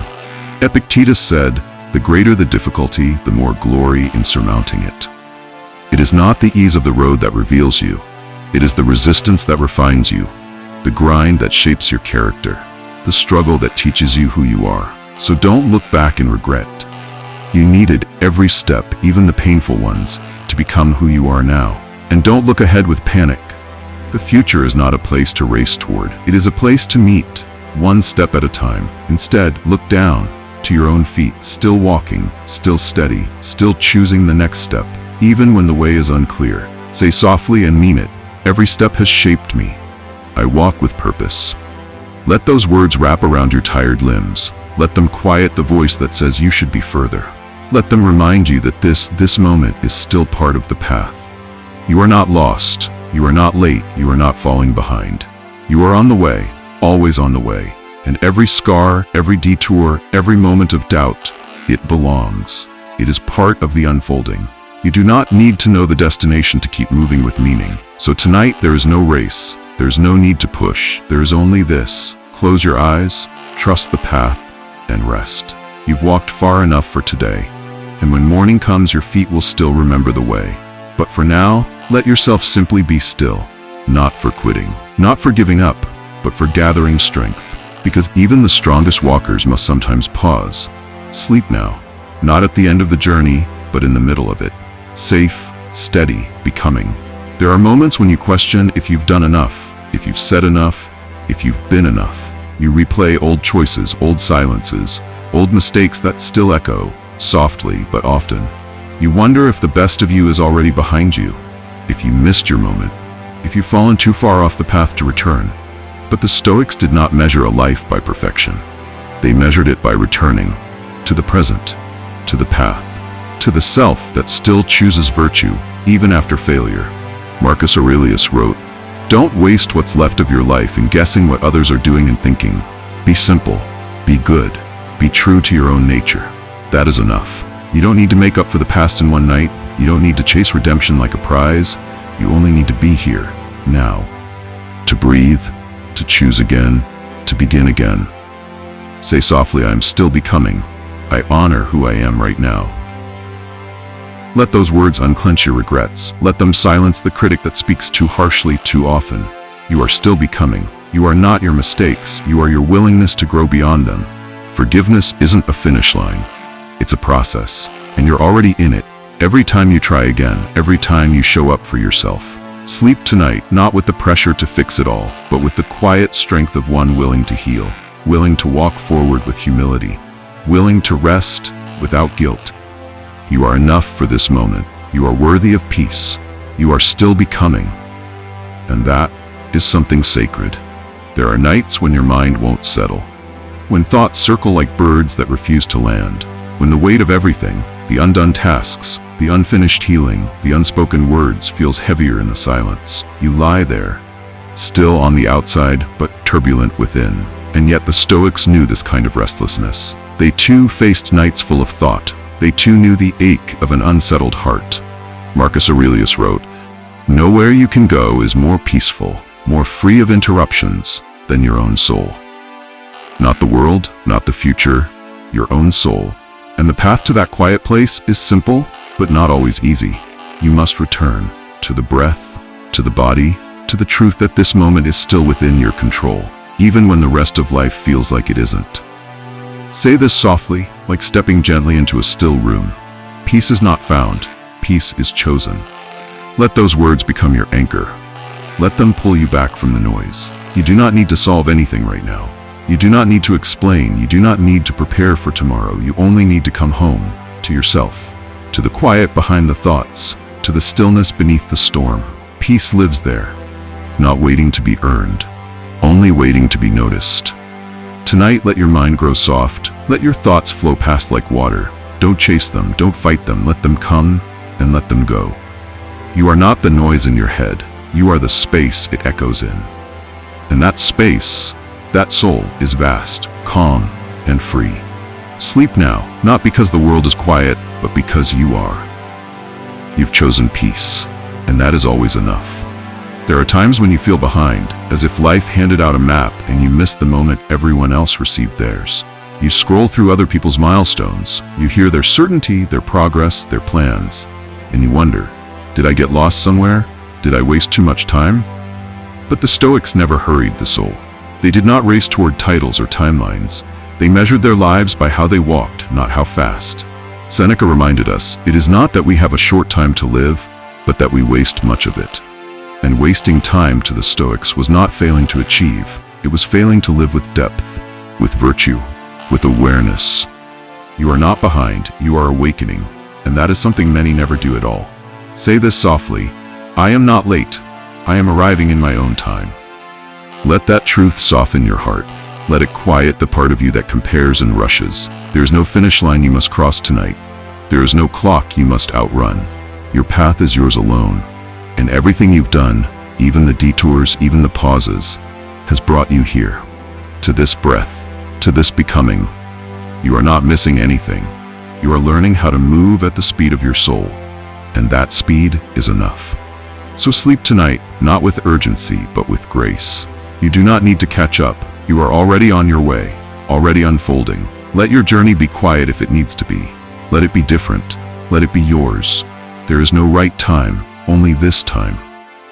Epictetus said, the greater the difficulty, the more glory in surmounting it. It is not the ease of the road that reveals you. It is the resistance that refines you, the grind that shapes your character, the struggle that teaches you who you are. So don't look back in regret. You needed every step, even the painful ones, to become who you are now. And don't look ahead with panic. The future is not a place to race toward. It is a place to meet, one step at a time. Instead, look down to your own feet, still walking, still steady, still choosing the next step, even when the way is unclear. Say softly and mean it. Every step has shaped me. I walk with purpose. Let those words wrap around your tired limbs. Let them quiet the voice that says you should be further. Let them remind you that this moment is still part of the path. You are not lost. You are not late. You are not falling behind. You are on the way, always on the way. And every scar, every detour, every moment of doubt, it belongs. It is part of the unfolding. You do not need to know the destination to keep moving with meaning. So tonight there is no race. There is no need to push. There is only this. Close your eyes, trust the path, and rest. You've walked far enough for today. And when morning comes, your feet will still remember the way. But for now, let yourself simply be still. Not for quitting, not for giving up, but for gathering strength. Because even the strongest walkers must sometimes pause. Sleep now, not at the end of the journey, but in the middle of it. Safe, steady, becoming. There are moments when you question if you've done enough, If you've said enough, if you've been enough, you replay old choices, old silences, old mistakes that still echo, softly but often. You wonder if the best of you is already behind you, if you missed your moment, if you've fallen too far off the path to return. But the Stoics did not measure a life by perfection. They measured it by returning to the present, to the path, to the self that still chooses virtue even after failure. Marcus Aurelius wrote, "Don't waste what's left of your life in guessing what others are doing and thinking. Be simple, be good, be true to your own nature. That is enough. You don't need to make up for the past in one night. You don't need to chase redemption like a prize. You only need to be here, now. To breathe, to choose again, to begin again. Say softly, I am still becoming. I honor who I am right now." Let those words unclench your regrets. Let them silence the critic that speaks too harshly too often. You are still becoming. You are not your mistakes. You are your willingness to grow beyond them. Forgiveness isn't a finish line. It's a process, and you're already in it. Every time you try again, every time you show up for yourself. Sleep tonight, not with the pressure to fix it all, but with the quiet strength of one willing to heal, willing to walk forward with humility, willing to rest without guilt. You are enough for this moment. You are worthy of peace. You are still becoming. And that is something sacred. There are nights when your mind won't settle, when thoughts circle like birds that refuse to land, when the weight of everything, the undone tasks, the unfinished healing, the unspoken words feels heavier in the silence. You lie there, still on the outside but turbulent within. And yet the Stoics knew this kind of restlessness. They too faced nights full of thought. They too knew the ache of an unsettled heart. Marcus Aurelius wrote, "Nowhere you can go is more peaceful, more free of interruptions than your own soul." Not the world, not the future, your own soul. And the path to that quiet place is simple, but not always easy. You must return to the breath, to the body, to the truth that this moment is still within your control, even when the rest of life feels like it isn't. Say this softly, like stepping gently into a still room. Peace is not found, peace is chosen. Let those words become your anchor. Let them pull you back from the noise. You do not need to solve anything right now. You do not need to explain. You do not need to prepare for tomorrow. You only need to come home, to yourself, to the quiet behind the thoughts, to the stillness beneath the storm. Peace lives there, not waiting to be earned, only waiting to be noticed. Tonight, let your mind grow soft. Let your thoughts flow past like water. Don't chase them, don't fight them. Let them come and let them go. You are not the noise in your head. You are the space it echoes in. And that space, that soul, is vast, calm, and free. Sleep now, not because the world is quiet, but because you are. You've chosen peace, and that is always enough. There are times when you feel behind, as if life handed out a map and you missed the moment everyone else received theirs. You scroll through other people's milestones, you hear their certainty, their progress, their plans, and you wonder, did I get lost somewhere? Did I waste too much time? But the Stoics never hurried the soul. They did not race toward titles or timelines. They measured their lives by how they walked, not how fast. Seneca reminded us, it is not that we have a short time to live, but that we waste much of it. And wasting time to the Stoics was not failing to achieve. It was failing to live with depth, with virtue, with awareness. You are not behind, you are awakening, and that is something many never do at all. Say this softly, I am not late. I am arriving in my own time. Let that truth soften your heart. Let it quiet the part of you that compares and rushes. There is no finish line you must cross tonight. There is no clock you must outrun. Your path is yours alone. And everything you've done, even the detours, even the pauses, has brought you here. To this breath, to this becoming. You are not missing anything. You are learning how to move at the speed of your soul. And that speed is enough. So sleep tonight, not with urgency, but with grace. You do not need to catch up. You are already on your way, already unfolding. Let your journey be quiet if it needs to be. Let it be different. Let it be yours. There is no right time, only this time.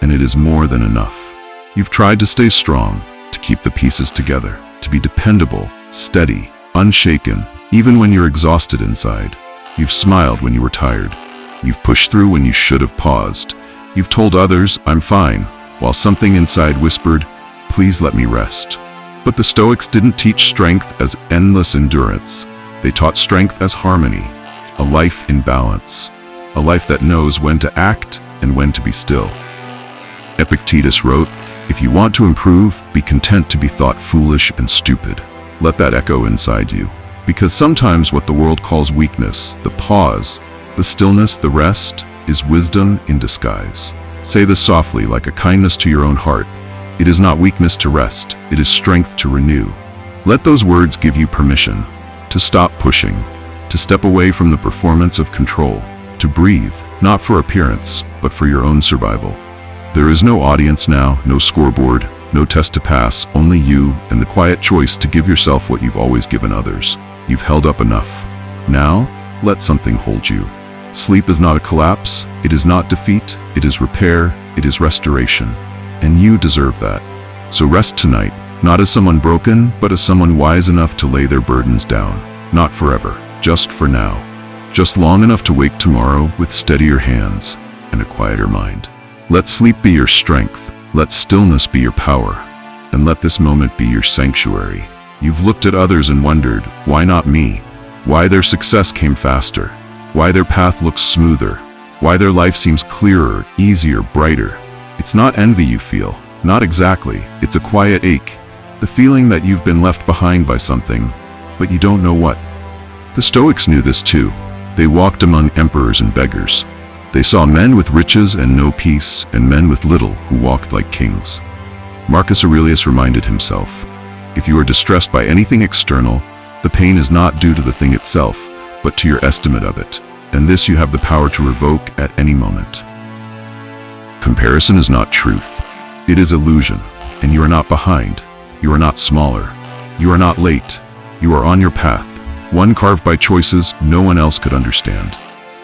And it is more than enough. You've tried to stay strong, to keep the pieces together, to be dependable, steady, unshaken, even when you're exhausted inside. You've smiled when you were tired. You've pushed through when you should have paused. You've told others, I'm fine, while something inside whispered, "Please let me rest." But the Stoics didn't teach strength as endless endurance. They taught strength as harmony, a life in balance, a life that knows when to act and when to be still. Epictetus wrote, "If you want to improve, be content to be thought foolish and stupid." Let that echo inside you. Because sometimes what the world calls weakness, the pause, the stillness, the rest, is wisdom in disguise. Say this softly, like a kindness to your own heart. It is not weakness to rest, it is strength to renew. Let those words give you permission to stop pushing, to step away from the performance of control, to breathe, not for appearance, but for your own survival. There is no audience now, no scoreboard, no test to pass, only you and the quiet choice to give yourself what you've always given others. You've held up enough. Now, let something hold you. Sleep is not a collapse, it is not defeat, it is repair, it is restoration. And you deserve that. So rest tonight, not as someone broken, but as someone wise enough to lay their burdens down. Not forever, just for now. Just long enough to wake tomorrow with steadier hands and a quieter mind. Let sleep be your strength, let stillness be your power, and let this moment be your sanctuary. You've looked at others and wondered, why not me? Why their success came faster? Why their path looks smoother? Why their life seems clearer, easier, brighter? It's not envy you feel, not exactly. It's a quiet ache, the feeling that you've been left behind by something, but you don't know what. The Stoics knew this too. They walked among emperors and beggars. They saw men with riches and no peace, and men with little who walked like kings. Marcus Aurelius reminded himself, if you are distressed by anything external, the pain is not due to the thing itself, but to your estimate of it, and this you have the power to revoke at any moment. Comparison is not truth. It is illusion, and you are not behind. You are not smaller. You are not late. You are on your path, one carved by choices no one else could understand.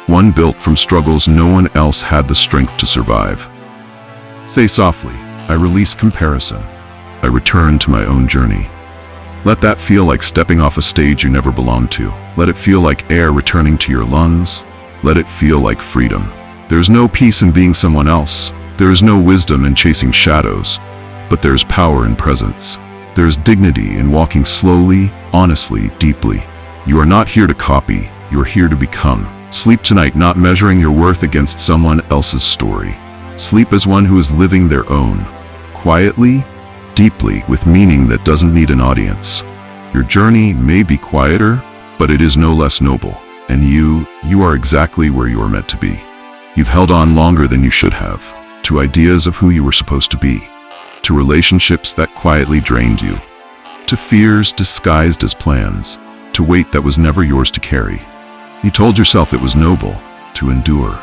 One built from struggles no one else had the strength to survive. Say softly, I release comparison. I return to my own journey. Let that feel like stepping off a stage you never belonged to. Let it feel like air returning to your lungs. Let it feel like freedom. There's no peace in being someone else. There is no wisdom in chasing shadows. But there's power in presence. There's dignity in walking slowly, honestly, deeply. You are not here to copy. You are here to become. Sleep tonight not measuring your worth against someone else's story. Sleep as one who is living their own. Quietly, deeply, with meaning that doesn't need an audience. Your journey may be quieter, but it is no less noble. And you are exactly where you are meant to be. You've held on longer than you should have, to ideas of who you were supposed to be, to relationships that quietly drained you, to fears disguised as plans, to weight that was never yours to carry. You told yourself it was noble to endure,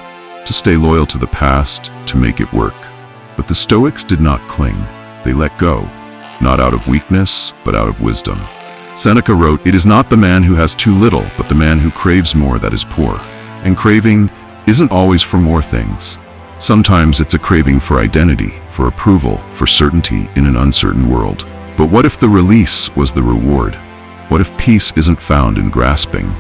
to stay loyal to the past, to make it work. But the Stoics did not cling. They let go, not out of weakness, but out of wisdom. Seneca wrote, "It is not the man who has too little, but the man who craves more that is poor." And craving isn't always for more things. Sometimes it's a craving for identity, for approval, for certainty in an uncertain world. But what if the release was the reward? What if peace isn't found in grasping,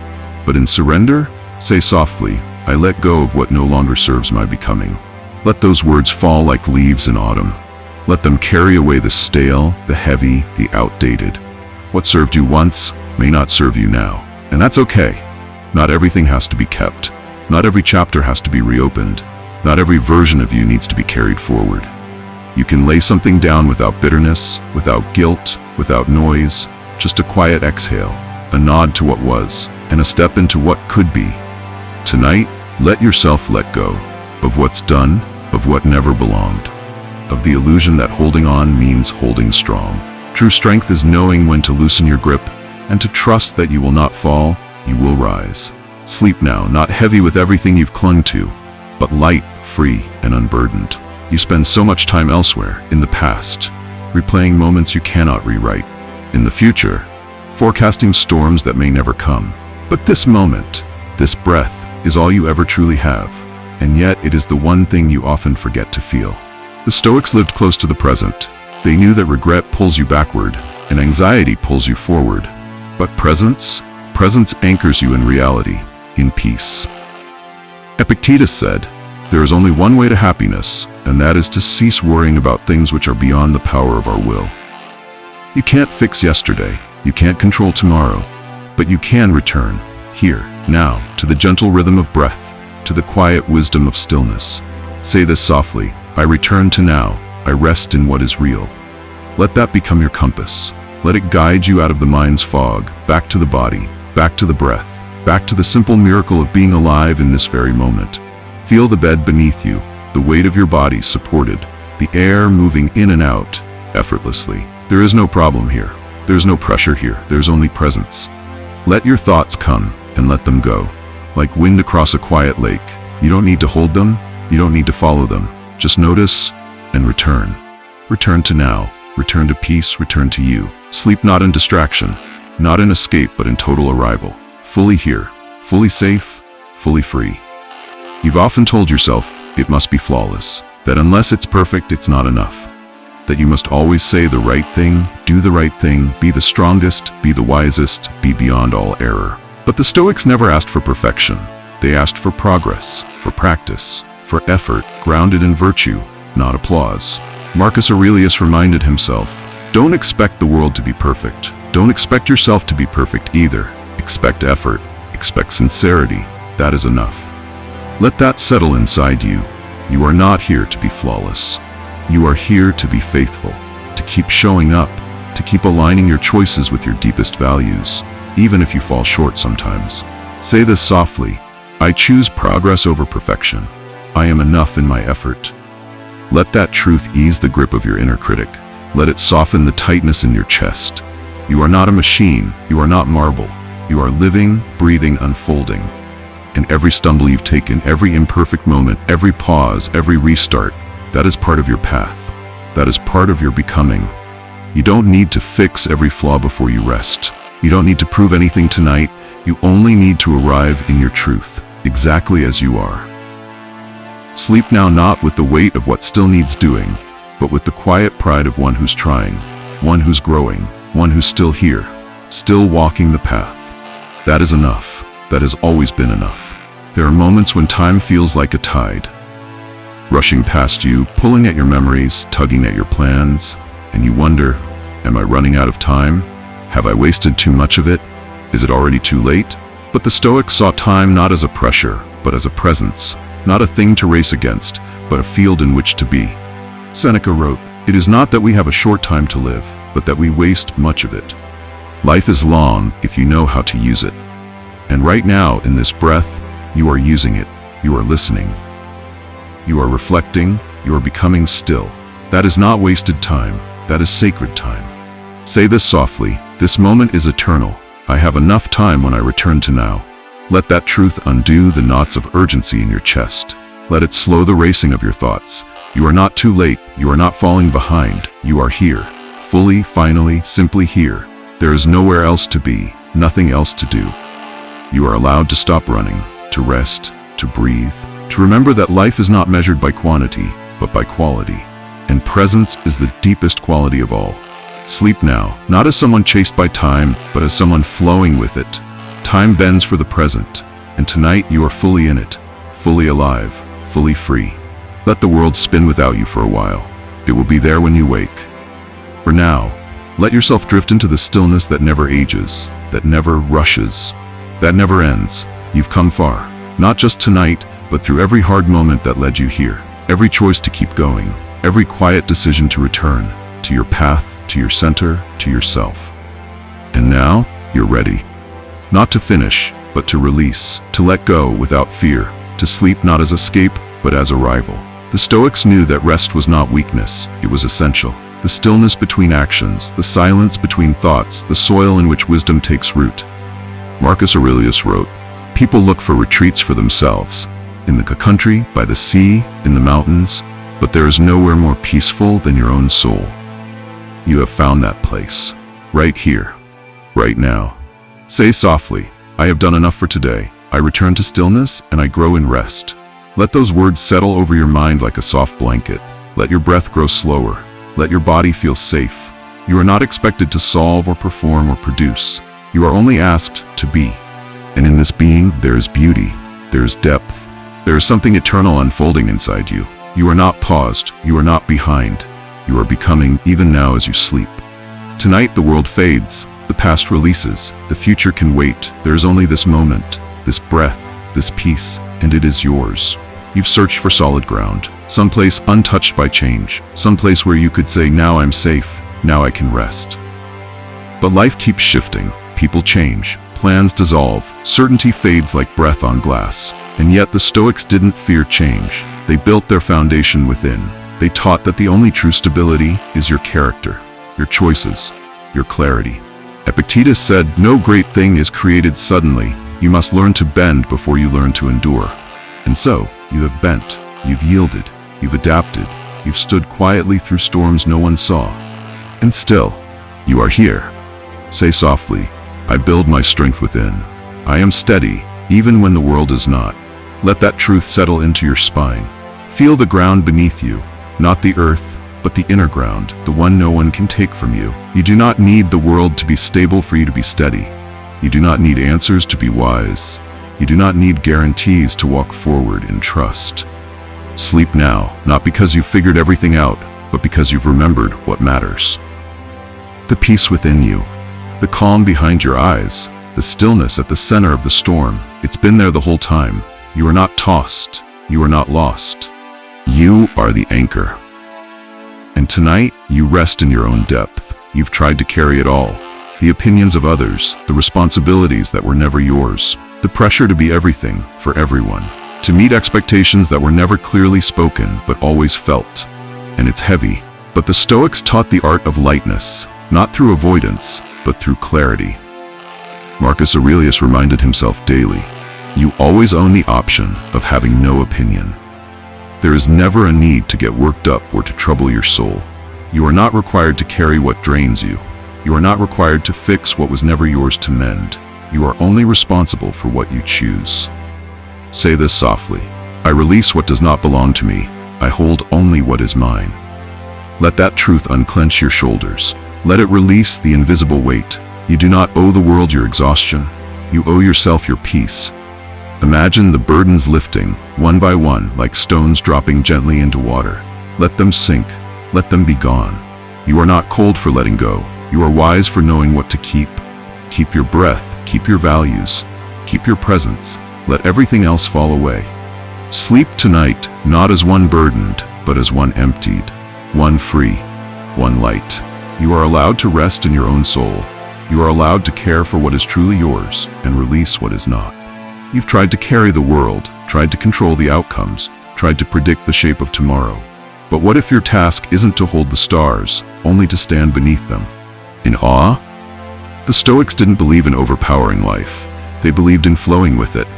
but in surrender? Say softly, I let go of what no longer serves my becoming. Let those words fall like leaves in autumn. Let them carry away the stale, the heavy, the outdated. What served you once may not serve you now. And that's okay. Not everything has to be kept. Not every chapter has to be reopened. Not every version of you needs to be carried forward. You can lay something down without bitterness, without guilt, without noise, just a quiet exhale, a nod to what was, and a step into what could be. Tonight, let yourself let go of what's done, of what never belonged, of the illusion that holding on means holding strong. True strength is knowing when to loosen your grip and to trust that you will not fall, you will rise. Sleep now, not heavy with everything you've clung to, but light, free, and unburdened. You spend so much time elsewhere, in the past, replaying moments you cannot rewrite. In the future, forecasting storms that may never come. But this moment, this breath, is all you ever truly have, and yet it is the one thing you often forget to feel. The Stoics lived close to the present. They knew that regret pulls you backward, and anxiety pulls you forward. But presence anchors you in reality, in peace. Epictetus said, There is only one way to happiness, and that is to cease worrying about things which are beyond the power of our will. You can't fix yesterday, you can't control tomorrow, but you can return, here, now, to the gentle rhythm of breath, to the quiet wisdom of stillness. Say this softly: I return to now, I rest in what is real. Let that become your compass. Let it guide you out of the mind's fog, back to the body, back to the breath, back to the simple miracle of being alive in this very moment. Feel the bed beneath you, the weight of your body supported, the air moving in and out, effortlessly. There is no problem here. There's no pressure here. There's only presence. Let your thoughts come and let them go. Like wind across a quiet lake. You don't need to hold them. You don't need to follow them. Just notice and return. Return to now. Return to peace. Return to you. Sleep not in distraction, not in escape, but in total arrival. Fully here, fully safe, fully free. You've often told yourself it must be flawless, that unless it's perfect, it's not enough. That you must always say the right thing, do the right thing, be the strongest, be the wisest, be beyond all error. But the Stoics never asked for perfection. They asked for progress, for practice, for effort, grounded in virtue, not applause. Marcus Aurelius reminded himself, don't expect the world to be perfect. Don't expect yourself to be perfect either. Expect effort, expect sincerity. That is enough. Let that settle inside you. You are not here to be flawless. You are here to be faithful, to keep showing up, to keep aligning your choices with your deepest values, even if you fall short sometimes. Say this softly: I choose progress over perfection. I am enough in my effort. Let that truth ease the grip of your inner critic. Let it soften the tightness in your chest. You are not a machine. You are not marble. You are living, breathing, unfolding. And every stumble you've taken, every imperfect moment, every pause, every restart, that is part of your path. That is part of your becoming. You don't need to fix every flaw before you rest. You don't need to prove anything tonight. You only need to arrive in your truth, exactly as you are. Sleep now, not with the weight of what still needs doing, but with the quiet pride of one who's trying, one who's growing, one who's still here, still walking the path. That is enough. That has always been enough. There are moments when time feels like a tide, rushing past you, pulling at your memories, tugging at your plans, and you wonder, am I running out of time? Have I wasted too much of it? Is it already too late? But the Stoics saw time not as a pressure, but as a presence, not a thing to race against, but a field in which to be. Seneca wrote, "It is not that we have a short time to live, but that we waste much of it." Life is long if you know how to use it. And right now, in this breath, you are using it. You are listening. You are reflecting. You are becoming still. That is not wasted time. That is sacred time. Say this softly: this moment is eternal. I have enough time when I return to now. Let that truth undo the knots of urgency in your chest. Let it slow the racing of your thoughts. You are not too late. You are not falling behind. You are here. Fully, finally, simply here. There is nowhere else to be, nothing else to do. You are allowed to stop running, to rest, to breathe, to remember that life is not measured by quantity, but by quality. And presence is the deepest quality of all. Sleep now, not as someone chased by time, but as someone flowing with it. Time bends for the present, and tonight you are fully in it, fully alive, fully free. Let the world spin without you for a while. It will be there when you wake. For now, let yourself drift into the stillness that never ages, that never rushes, that never ends. You've come far, not just tonight, but through every hard moment that led you here, every choice to keep going, every quiet decision to return, to your path, to your center, to yourself. And now, you're ready. Not to finish, but to release, to let go without fear, to sleep not as escape, but as arrival. The Stoics knew that rest was not weakness, it was essential. The stillness between actions, the silence between thoughts, the soil in which wisdom takes root. Marcus Aurelius wrote, "People look for retreats for themselves, in the country, by the sea, in the mountains, but there is nowhere more peaceful than your own soul. You have found that place, right here, right now. Say softly, I have done enough for today. I return to stillness and I grow in rest." Let those words settle over your mind like a soft blanket. Let your breath grow slower. Let your body feel safe. You are not expected to solve or perform or produce. You are only asked to be. And in this being, there is beauty, there is depth, There is something eternal unfolding inside you. You are not paused, you are not behind. You are becoming even now as you sleep. Tonight the world fades, the past releases, the future can wait. There is only this moment, this breath, this peace, and it is yours. You've searched for solid ground, someplace untouched by change, someplace where you could say, now I'm safe, now I can rest. But life keeps shifting, people change, plans dissolve, certainty fades like breath on glass. And yet the Stoics didn't fear change. They built their foundation within. They taught that the only true stability is your character, your choices, your clarity. Epictetus said, no great thing is created suddenly. You must learn to bend before you learn to endure. And so, you have bent, you've yielded, you've adapted, you've stood quietly through storms no one saw. And still, you are here. Say softly, I build my strength within. I am steady, even when the world is not. Let that truth settle into your spine. Feel the ground beneath you, not the earth, but the inner ground, the one no one can take from you. You do not need the world to be stable for you to be steady. You do not need answers to be wise. You do not need guarantees to walk forward in trust. Sleep now, not because you've figured everything out, but because you've remembered what matters. The peace within you, the calm behind your eyes, the stillness at the center of the storm, it's been there the whole time. You are not tossed. You are not lost. You are the anchor. And tonight, you rest in your own depth. You've tried to carry it all. The opinions of others, the responsibilities that were never yours, the pressure to be everything for everyone, to meet expectations that were never clearly spoken but always felt. And it's heavy. But the Stoics taught the art of lightness, not through avoidance, but through clarity. Marcus Aurelius reminded himself daily, you always own the option of having no opinion. There is never a need to get worked up or to trouble your soul. You are not required to carry what drains you. You are not required to fix what was never yours to mend. You are only responsible for what you choose. Say this softly, I release what does not belong to me. I hold only what is mine. Let that truth unclench your shoulders. Let it release the invisible weight. You do not owe the world your exhaustion. You owe yourself your peace. Imagine the burdens lifting, one by one, like stones dropping gently into water. Let them sink. Let them be gone. You are not cold for letting go. You are wise for knowing what to keep. Keep your breath. Keep your values. Keep your presence. Let everything else fall away. Sleep tonight, not as one burdened, but as one emptied, one free, one light. You are allowed to rest in your own soul. You are allowed to care for what is truly yours and release what is not. You've tried to carry the world, tried to control the outcomes, tried to predict the shape of tomorrow. But what if your task isn't to hold the stars, only to stand beneath them? In awe? The Stoics didn't believe in overpowering life. They believed in flowing with it,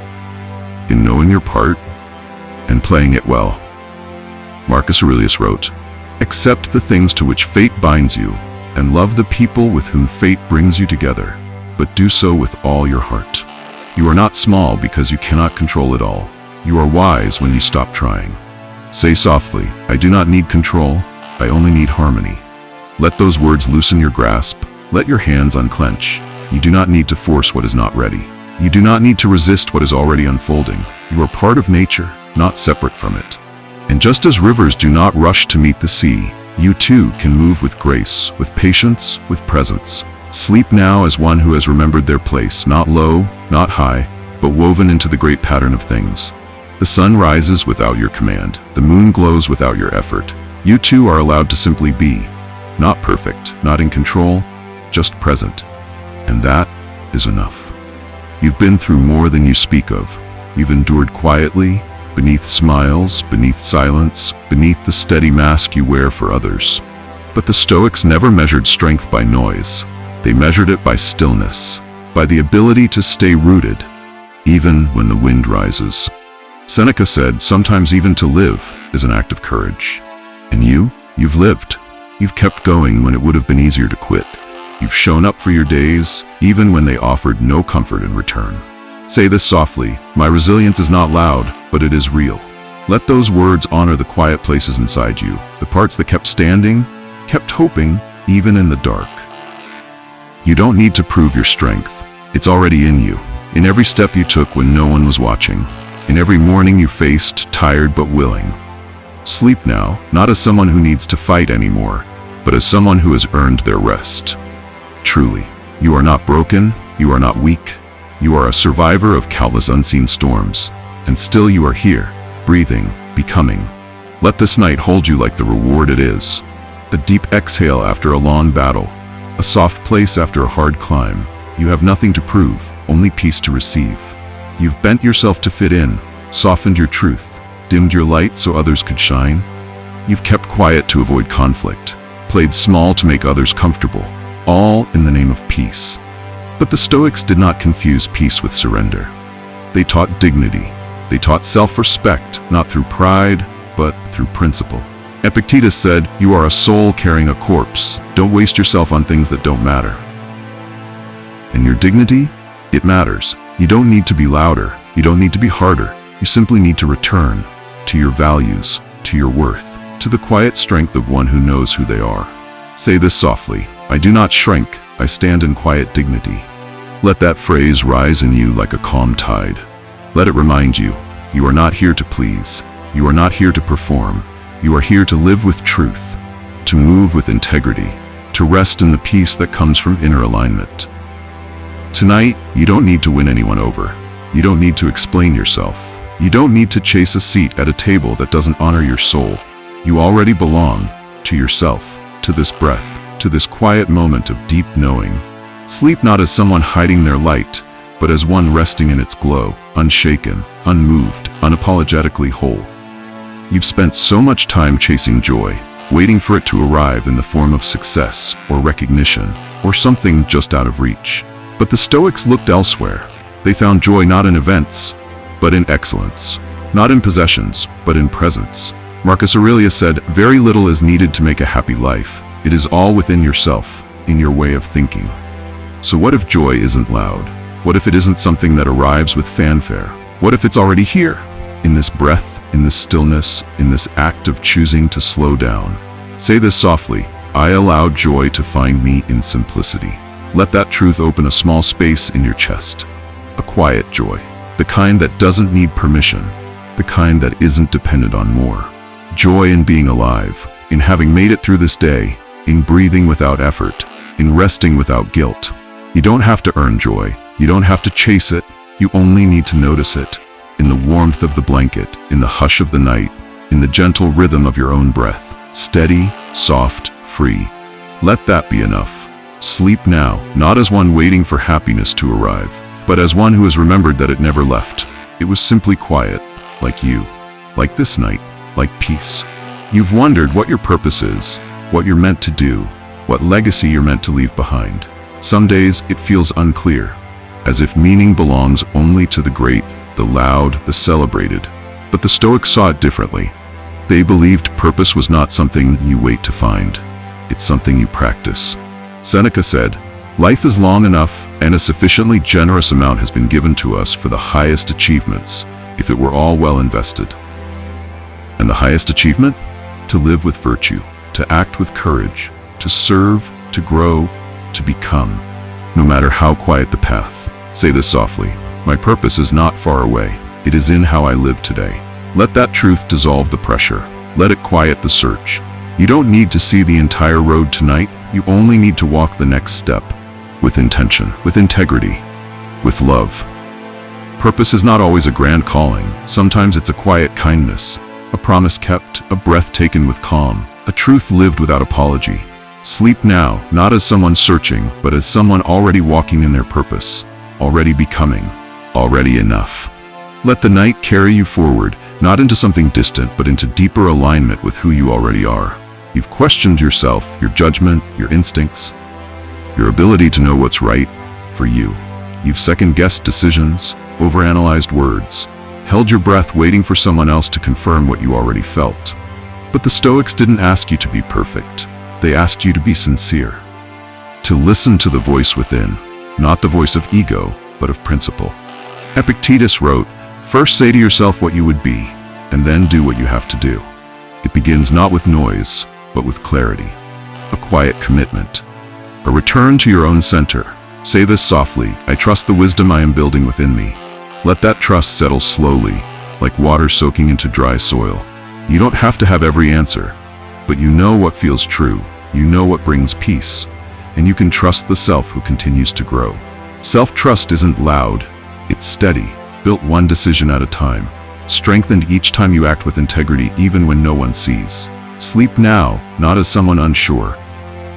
in knowing your part, and playing it well. Marcus Aurelius wrote, accept the things to which fate binds you, and love the people with whom fate brings you together, but do so with all your heart. You are not small because you cannot control it all. You are wise when you stop trying. Say softly, I do not need control, I only need harmony. Let those words loosen your grasp. Let your hands unclench. You do not need to force what is not ready. You do not need to resist what is already unfolding. You are part of nature, not separate from it. And just as rivers do not rush to meet the sea, you too can move with grace, with patience, with presence. Sleep now as one who has remembered their place, not low, not high, but woven into the great pattern of things. The sun rises without your command. The moon glows without your effort. You too are allowed to simply be. Not perfect, not in control, just present. And that is enough. You've been through more than you speak of. You've endured quietly, beneath smiles, beneath silence, beneath the steady mask you wear for others. But the Stoics never measured strength by noise. They measured it by stillness, by the ability to stay rooted, even when the wind rises. Seneca said, sometimes even to live is an act of courage. And you've lived. You've kept going when it would have been easier to quit. You've shown up for your days, even when they offered no comfort in return. Say this softly, my resilience is not loud, but it is real. Let those words honor the quiet places inside you, the parts that kept standing, kept hoping, even in the dark. You don't need to prove your strength. It's already in you, in every step you took when no one was watching, In every morning you faced, tired but willing. Sleep now, not as someone who needs to fight anymore, but as someone who has earned their rest. Truly, you are not broken, you are not weak, you are a survivor of countless unseen storms, and still you are here, breathing, becoming. Let this night hold you like the reward it is. A deep exhale after a long battle, a soft place after a hard climb. You have nothing to prove, only peace to receive. You've bent yourself to fit in, softened your truth, dimmed your light so others could shine. You've kept quiet to avoid conflict, played small to make others comfortable, all in the name of peace. But the Stoics did not confuse peace with surrender. They taught dignity. They taught self-respect, not through pride, but through principle. Epictetus said, "You are a soul carrying a corpse. Don't waste yourself on things that don't matter." And your dignity? It matters. You don't need to be louder. You don't need to be harder. You simply need to return to your values, to your worth, to the quiet strength of one who knows who they are. Say this softly, "I do not shrink. I stand in quiet dignity." Let that phrase rise in you like a calm tide. Let it remind you, you are not here to please. You are not here to perform. You are here to live with truth, to move with integrity, to rest in the peace that comes from inner alignment. Tonight, you don't need to win anyone over. You don't need to explain yourself. You don't need to chase a seat at a table that doesn't honor your soul. You already belong to yourself, to this breath, to this quiet moment of deep knowing. Sleep not as someone hiding their light, but as one resting in its glow, unshaken, unmoved, unapologetically whole. You've spent so much time chasing joy, waiting for it to arrive in the form of success or recognition or something just out of reach. But the Stoics looked elsewhere. They found joy not in events, but in excellence. Not in possessions, but in presence. Marcus Aurelius said, "Very little is needed to make a happy life. It is all within yourself, in your way of thinking." So what if joy isn't loud? What if it isn't something that arrives with fanfare? What if it's already here? In this breath, in this stillness, in this act of choosing to slow down. Say this softly, "I allow joy to find me in simplicity." Let that truth open a small space in your chest. A quiet joy, the kind that doesn't need permission, the kind that isn't dependent on more. Joy in being alive, in having made it through this day, in breathing without effort, in resting without guilt. You don't have to earn joy. You don't have to chase it. You only need to notice it. In the warmth of the blanket, in the hush of the night, in the gentle rhythm of your own breath. Steady, soft, free. Let that be enough. Sleep now, not as one waiting for happiness to arrive, but as one who has remembered that it never left. It was simply quiet, like you, like this night, like peace. You've wondered what your purpose is, what you're meant to do, what legacy you're meant to leave behind. Some days it feels unclear, as if meaning belongs only to the great, the loud, the celebrated. But the Stoics saw it differently. They believed purpose was not something you wait to find. It's something you practice. Seneca said, "Life is long enough, and a sufficiently generous amount has been given to us for the highest achievements, if it were all well invested." And the highest achievement? To live with virtue, to act with courage, to serve, to grow, to become. No matter how quiet the path. Say this softly, "My purpose is not far away. It is in how I live today." Let that truth dissolve the pressure. Let it quiet the search. You don't need to see the entire road tonight. You only need to walk the next step. With intention, with integrity, with love. Purpose is not always a grand calling. Sometimes it's a quiet kindness, a promise kept, a breath taken with calm, a truth lived without apology. Sleep now, not as someone searching, but as someone already walking in their purpose, already becoming, already enough. Let the night carry you forward, not into something distant, but into deeper alignment with who you already are. You've questioned yourself, your judgment, your instincts, your ability to know what's right for you. You've second-guessed decisions, overanalyzed words, held your breath waiting for someone else to confirm what you already felt. But the Stoics didn't ask you to be perfect. They asked you to be sincere. To listen to the voice within, not the voice of ego, but of principle. Epictetus wrote, "First say to yourself what you would be, and then do what you have to do." It begins not with noise, but with clarity. A quiet commitment. A return to your own center. Say this softly, "I trust the wisdom I am building within me." Let that trust settle slowly, like water soaking into dry soil. You don't have to have every answer, but you know what feels true, you know what brings peace, and you can trust the self who continues to grow. Self-trust isn't loud, it's steady, built one decision at a time, strengthened each time you act with integrity even when no one sees. Sleep now, not as someone unsure,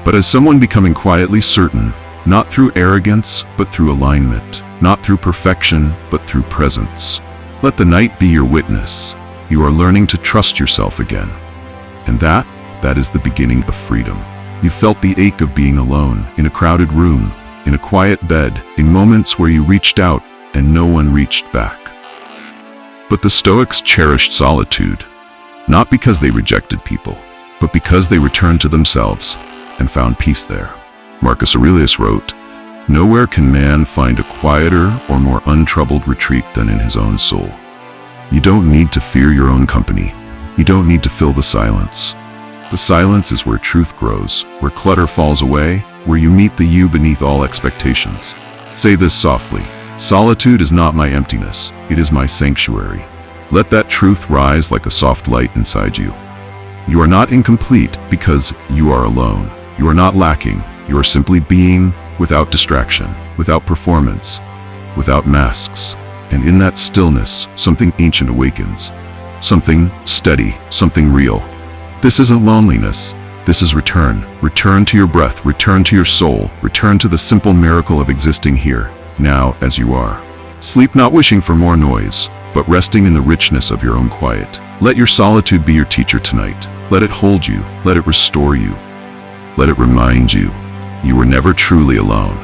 but as someone becoming quietly certain, not through arrogance, but through alignment, not through perfection, but through presence. Let the night be your witness. You are learning to trust yourself again. And that is the beginning of freedom. You felt the ache of being alone, in a crowded room, in a quiet bed, in moments where you reached out and no one reached back. But the Stoics cherished solitude, not because they rejected people, but because they returned to themselves and found peace there. Marcus Aurelius wrote, "Nowhere can man find a quieter or more untroubled retreat than in his own soul." You don't need to fear your own company. You don't need to fill the silence. The silence is where truth grows, where clutter falls away, where you meet the you beneath all expectations. Say this softly: solitude is not my emptiness, it is my sanctuary. Let that truth rise like a soft light inside you. You are not incomplete because you are alone. You are not lacking. You are simply being, without distraction, without performance, without masks. And in that stillness, something ancient awakens. Something steady, something real. This isn't loneliness. This is return. Return to your breath, return to your soul, return to the simple miracle of existing here, now as you are. Sleep not wishing for more noise, but resting in the richness of your own quiet. Let your solitude be your teacher tonight. Let it hold you, let it restore you. Let it remind you, you were never truly alone.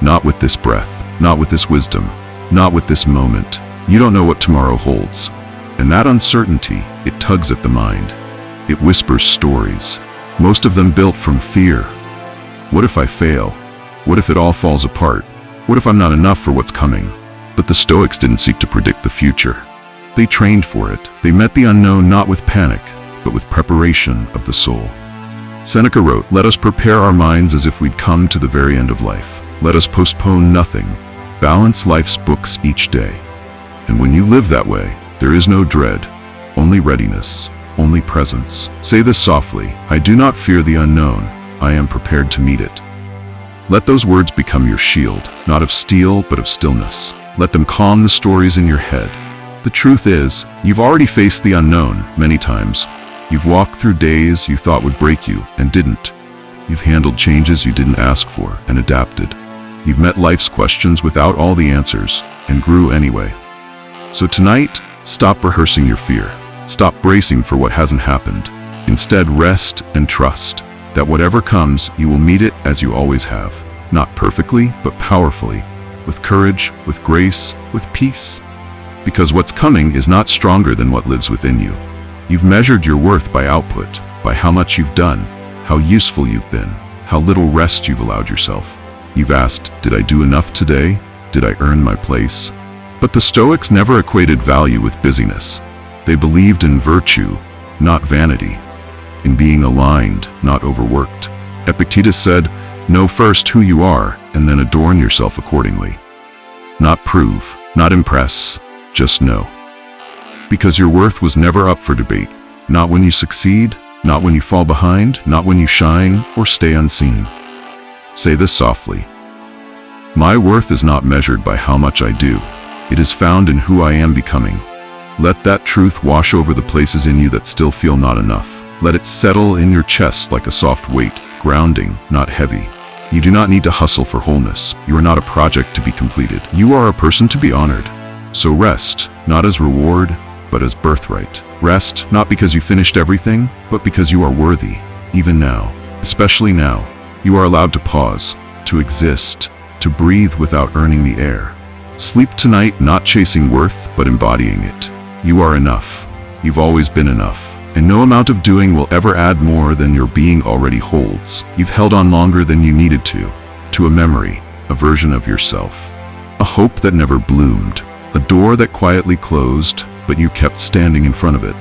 Not with this breath, not with this wisdom, not with this moment. You don't know what tomorrow holds. And that uncertainty, it tugs at the mind. It whispers stories, most of them built from fear. What if I fail? What if it all falls apart? What if I'm not enough for what's coming? But the Stoics didn't seek to predict the future. They trained for it. They met the unknown not with panic, but with preparation of the soul. Seneca wrote, "Let us prepare our minds as if we'd come to the very end of life. Let us postpone nothing. Balance life's books each day." And when you live that way, there is no dread, only readiness, only presence. Say this softly: I do not fear the unknown. I am prepared to meet it. Let those words become your shield, not of steel, but of stillness. Let them calm the stories in your head. The truth is, you've already faced the unknown many times. You've walked through days you thought would break you and didn't. You've handled changes you didn't ask for and adapted. You've met life's questions without all the answers and grew anyway. So tonight, stop rehearsing your fear. Stop bracing for what hasn't happened. Instead, rest and trust that whatever comes, you will meet it as you always have. Not perfectly, but powerfully. With courage, with grace, with peace. Because what's coming is not stronger than what lives within you. You've measured your worth by output, by how much you've done, how useful you've been, how little rest you've allowed yourself. You've asked, did I do enough today? Did I earn my place? But the Stoics never equated value with busyness. They believed in virtue, not vanity, in being aligned, not overworked. Epictetus said, know first who you are and then adorn yourself accordingly. Not prove, not impress, just know. Because your worth was never up for debate. Not when you succeed, not when you fall behind, not when you shine or stay unseen. Say this softly: my worth is not measured by how much I do. It is found in who I am becoming. Let that truth wash over the places in you that still feel not enough. Let it settle in your chest like a soft weight, grounding, not heavy. You do not need to hustle for wholeness. You are not a project to be completed. You are a person to be honored. So rest, not as reward, but as birthright. Rest, not because you finished everything, but because you are worthy. Even now, especially now, you are allowed to pause, to exist, to breathe without earning the air. Sleep tonight, not chasing worth, but embodying it. You are enough. You've always been enough. And no amount of doing will ever add more than your being already holds. You've held on longer than you needed to a memory, a version of yourself. A hope that never bloomed, a door that quietly closed, but you kept standing in front of it.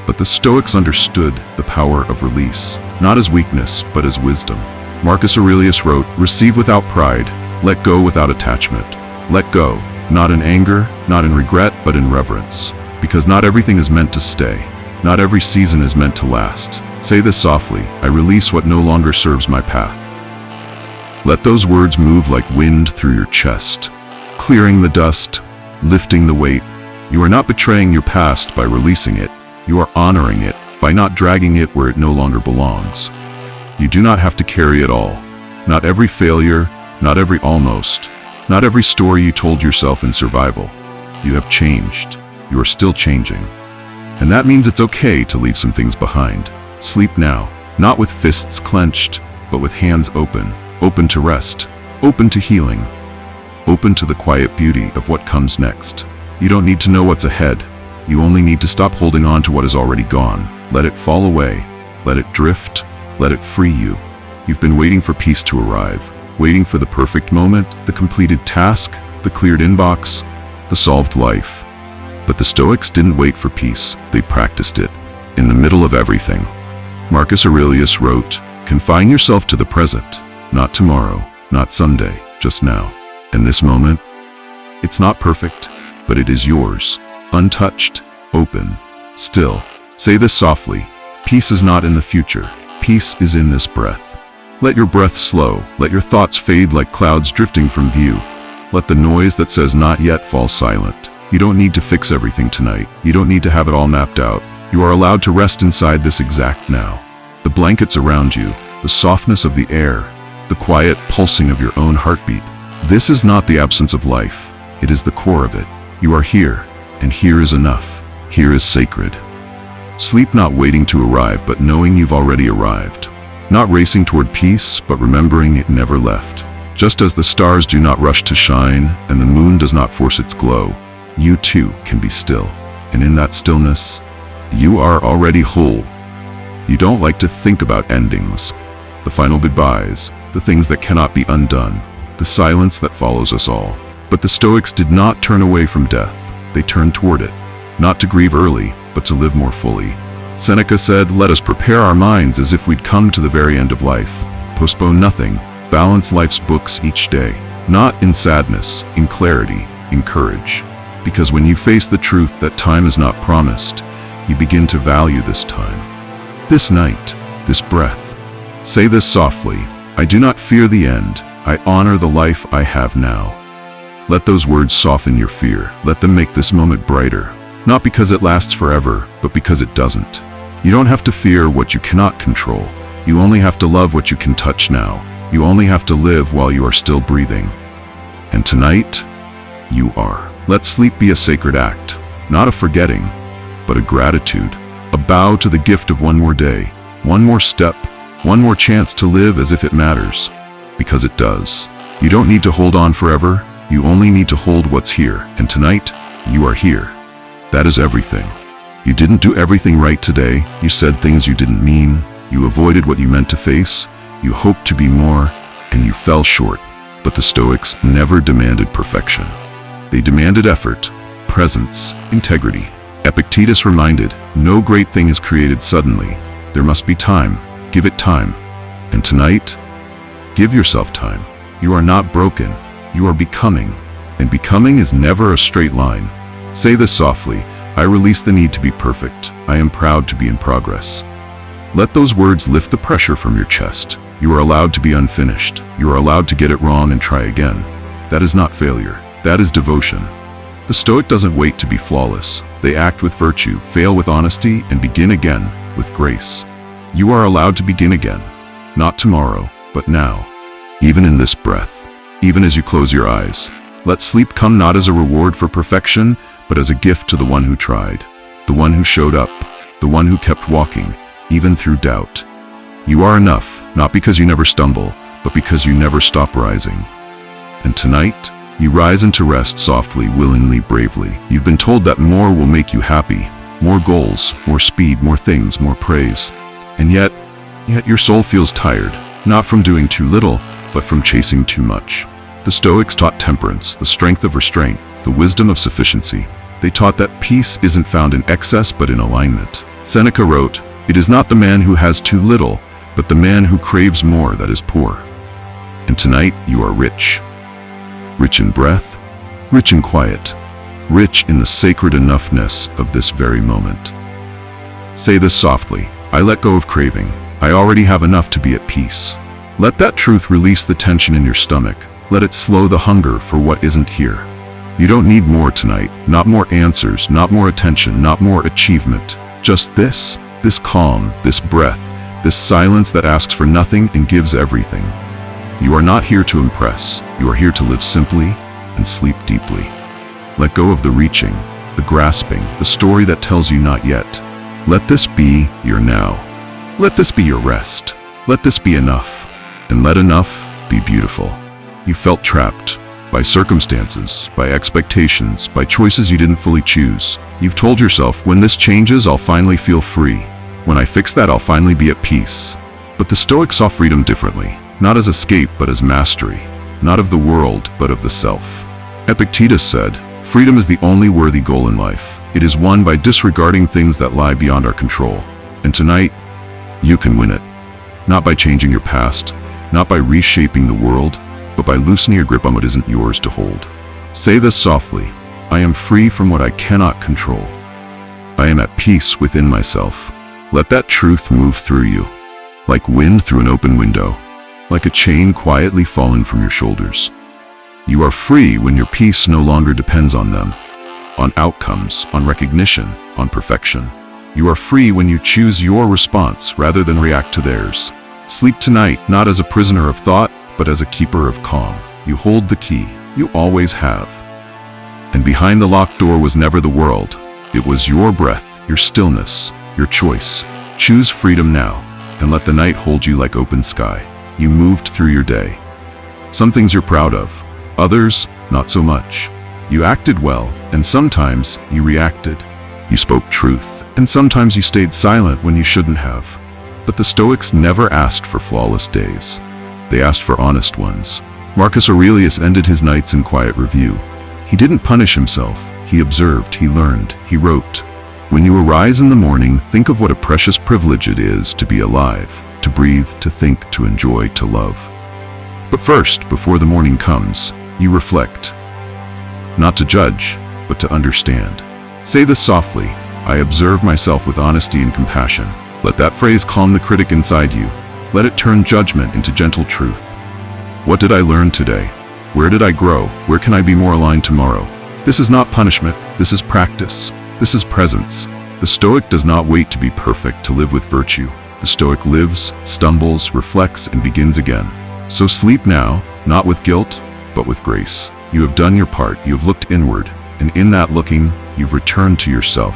But the Stoics understood the power of release, not as weakness, but as wisdom. Marcus Aurelius wrote, receive without pride, let go without attachment. Let go, not in anger, not in regret, but in reverence. Because not everything is meant to stay. Not every season is meant to last. Say this softly: I release what no longer serves my path. Let those words move like wind through your chest, clearing the dust, lifting the weight. You are not betraying your past by releasing it. You are honoring it by not dragging it where it no longer belongs. You do not have to carry it all. Not every failure, not every almost, not every story you told yourself in survival. You have changed. You are still changing. And that means it's okay to leave some things behind. Sleep now, not with fists clenched, but with hands open. Open to rest, open to healing, open to the quiet beauty of what comes next. You don't need to know what's ahead. You only need to stop holding on to what is already gone. Let it fall away. Let it drift. Let it free you. You've been waiting for peace to arrive, waiting for the perfect moment, the completed task, the cleared inbox, the solved life. But the Stoics didn't wait for peace. They practiced it, in the middle of everything. Marcus Aurelius wrote, "Confine yourself to the present, not tomorrow, not someday, just now." And this moment, it's not perfect, but it is yours, untouched, open, still. Say this softly: peace is not in the future. Peace is in this breath. Let your breath slow. Let your thoughts fade like clouds drifting from view. Let the noise that says not yet fall silent. You don't need to fix everything tonight. You don't need to have it all mapped out. You are allowed to rest inside this exact now. The blankets around you, the softness of the air, the quiet pulsing of your own heartbeat. This is not the absence of life. It is the core of it. You are here, and here is enough. Here is sacred. Sleep not waiting to arrive, but knowing you've already arrived. Not racing toward peace, but remembering it never left. Just as the stars do not rush to shine, and the moon does not force its glow, you too can be still. And in that stillness, you are already whole. You don't like to think about endings, the final goodbyes, the things that cannot be undone, the silence that follows us all. But the Stoics did not turn away from death. They turned toward it, not to grieve early, but to live more fully. Seneca said, "Let us prepare our minds as if we'd come to the very end of life. Postpone nothing. Balance life's books each day. Not in sadness, in clarity, in courage. Because when you face the truth that time is not promised, you begin to value this time. This night, this breath. Say this softly: I do not fear the end. I honor the life I have now." Let those words soften your fear. Let them make this moment brighter. Not because it lasts forever, but because it doesn't. You don't have to fear what you cannot control. You only have to love what you can touch now. You only have to live while you are still breathing. And tonight, you are. Let sleep be a sacred act, not a forgetting, but a gratitude, a bow to the gift of one more day, one more step, one more chance to live as if it matters, because it does. You don't need to hold on forever. You only need to hold what's here, and tonight, you are here. That is everything. You didn't do everything right today. You said things you didn't mean. You avoided what you meant to face. You hoped to be more, and you fell short. But the Stoics never demanded perfection. They demanded effort, presence, integrity. Epictetus reminded, "No great thing is created suddenly. There must be time. Give it time." And tonight, give yourself time. You are not broken. You are becoming. And becoming is never a straight line. Say this softly: I release the need to be perfect. I am proud to be in progress. Let those words lift the pressure from your chest. You are allowed to be unfinished. You are allowed to get it wrong and try again. That is not failure. That is devotion. The Stoic doesn't wait to be flawless. They act with virtue, fail with honesty, and begin again with grace. You are allowed to begin again. Not tomorrow, but now. Even in this breath. Even as you close your eyes. Let sleep come not as a reward for perfection, but as a gift to the one who tried, the one who showed up, the one who kept walking, even through doubt. You are enough, not because you never stumble, but because you never stop rising. And tonight, you rise into rest softly, willingly, bravely. You've been told that more will make you happy, more goals, more speed, more things, more praise. And yet your soul feels tired, not from doing too little, but from chasing too much. The Stoics taught temperance, the strength of restraint, the wisdom of sufficiency. They taught that peace isn't found in excess but in alignment. Seneca wrote, "It is not the man who has too little, but the man who craves more that is poor." And tonight you are rich. Rich in breath, rich in quiet, rich in the sacred enoughness of this very moment. Say this softly: I let go of craving. I already have enough to be at peace. Let that truth release the tension in your stomach. Let it slow the hunger for what isn't here. You don't need more tonight, not more answers, not more attention, not more achievement. Just this calm, this breath, this silence that asks for nothing and gives everything. You are not here to impress. You are here to live simply and sleep deeply. Let go of the reaching, the grasping, the story that tells you not yet. Let this be your now. Let this be your rest. Let this be enough. And let enough be beautiful. You felt trapped by circumstances, by expectations, by choices you didn't fully choose. You've told yourself, when this changes, I'll finally feel free. When I fix that, I'll finally be at peace. But the Stoics saw freedom differently, not as escape, but as mastery. Not of the world, but of the self. Epictetus said, freedom is the only worthy goal in life. It is won by disregarding things that lie beyond our control. And tonight, you can win it. Not by changing your past, not by reshaping the world, but by loosening your grip on what isn't yours to hold. Say this softly: I am free from what I cannot control. I am at peace within myself. Let that truth move through you, like wind through an open window, like a chain quietly falling from your shoulders. You are free when your peace no longer depends on them, on outcomes, on recognition, on perfection. You are free when you choose your response rather than react to theirs. Sleep tonight, not as a prisoner of thought, but as a keeper of calm. You hold the key. You always have. And behind the locked door was never the world. It was your breath, your stillness, your choice. Choose freedom now, and let the night hold you like open sky. You moved through your day. Some things you're proud of, others, not so much. You acted well, and sometimes you reacted. You spoke truth, and sometimes you stayed silent when you shouldn't have. But the Stoics never asked for flawless days. They asked for honest ones. Marcus Aurelius ended his nights in quiet review. He didn't punish himself. He observed, he learned, he wrote. When you arise in the morning, think of what a precious privilege it is to be alive, to breathe, to think, to enjoy, to love. But first, before the morning comes, you reflect. Not to judge, but to understand. Say this softly: I observe myself with honesty and compassion. Let that phrase calm the critic inside you. Let it turn judgment into gentle truth. What did I learn today? Where did I grow? Where can I be more aligned tomorrow? This is not punishment. This is practice. This is presence. The Stoic does not wait to be perfect to live with virtue. The Stoic lives, stumbles, reflects, and begins again. So sleep now, not with guilt, but with grace. You have done your part. You have looked inward, and in that looking, you've returned to yourself.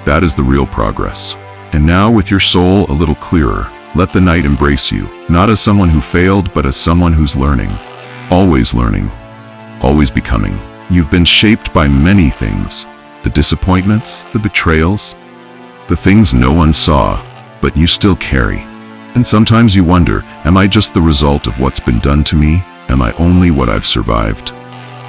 That is the real progress. And now, with your soul a little clearer, let the night embrace you, not as someone who failed, but as someone who's learning, always becoming. You've been shaped by many things: the disappointments, the betrayals, the things no one saw, but you still carry. And sometimes you wonder, am I just the result of what's been done to me? Am I only what I've survived?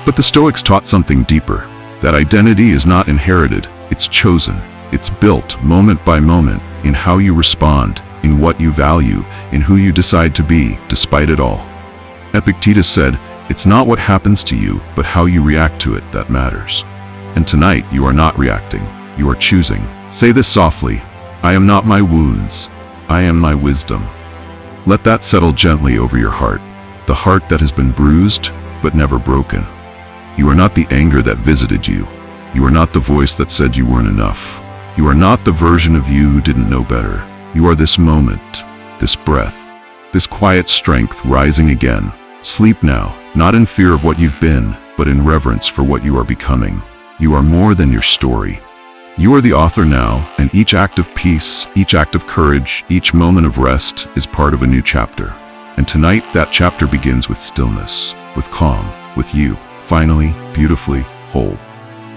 But the Stoics taught something deeper, that identity is not inherited, it's chosen. It's built moment by moment in how you respond, in what you value, in who you decide to be, despite it all. Epictetus said, it's not what happens to you, but how you react to it that matters. And tonight, you are not reacting, you are choosing. Say this softly: I am not my wounds, I am my wisdom. Let that settle gently over your heart, the heart that has been bruised, but never broken. You are not the anger that visited you. You are not the voice that said you weren't enough. You are not the version of you who didn't know better. You are this moment, this breath, this quiet strength rising again. Sleep now, not in fear of what you've been, but in reverence for what you are becoming. You are more than your story. You are the author now, and each act of peace, each act of courage, each moment of rest is part of a new chapter. And tonight, that chapter begins with stillness, with calm, with you, finally, beautifully, whole.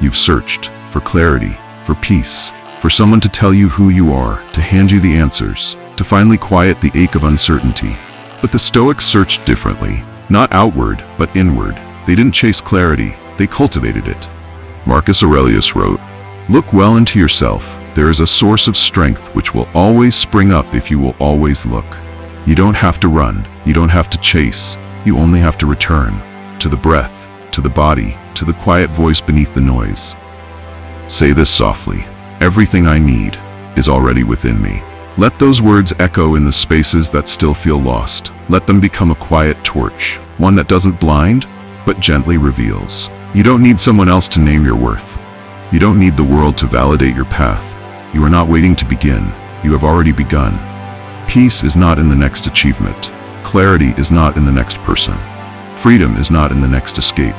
You've searched for clarity, for peace, for someone to tell you who you are, to hand you the answers, to finally quiet the ache of uncertainty. But the Stoics searched differently, not outward, but inward. They didn't chase clarity, they cultivated it. Marcus Aurelius wrote, "Look well into yourself. There is a source of strength which will always spring up if you will always look." You don't have to run, you don't have to chase, you only have to return to the breath, to the body, to the quiet voice beneath the noise. Say this softly: everything I need is already within me. Let those words echo in the spaces that still feel lost. Let them become a quiet torch, one that doesn't blind, but gently reveals. You don't need someone else to name your worth. You don't need the world to validate your path. You are not waiting to begin. You have already begun. Peace is not in the next achievement. Clarity is not in the next person. Freedom is not in the next escape.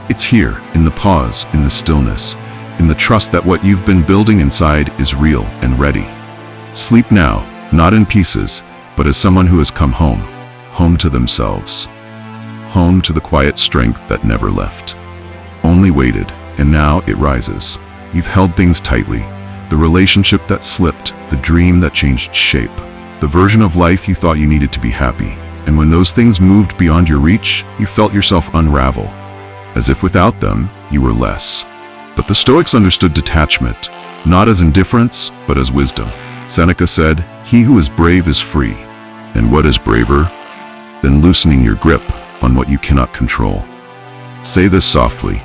It's here, in the pause, in the stillness, in the trust that what you've been building inside is real and ready. Sleep now, not in pieces, but as someone who has come home, home to themselves, home to the quiet strength that never left. Only waited, and now it rises. You've held things tightly, the relationship that slipped, the dream that changed shape, the version of life you thought you needed to be happy. And when those things moved beyond your reach, you felt yourself unravel, as if without them, you were less. But the Stoics understood detachment, not as indifference, but as wisdom. Seneca said, "He who is brave is free." And what is braver than loosening your grip on what you cannot control? Say this softly: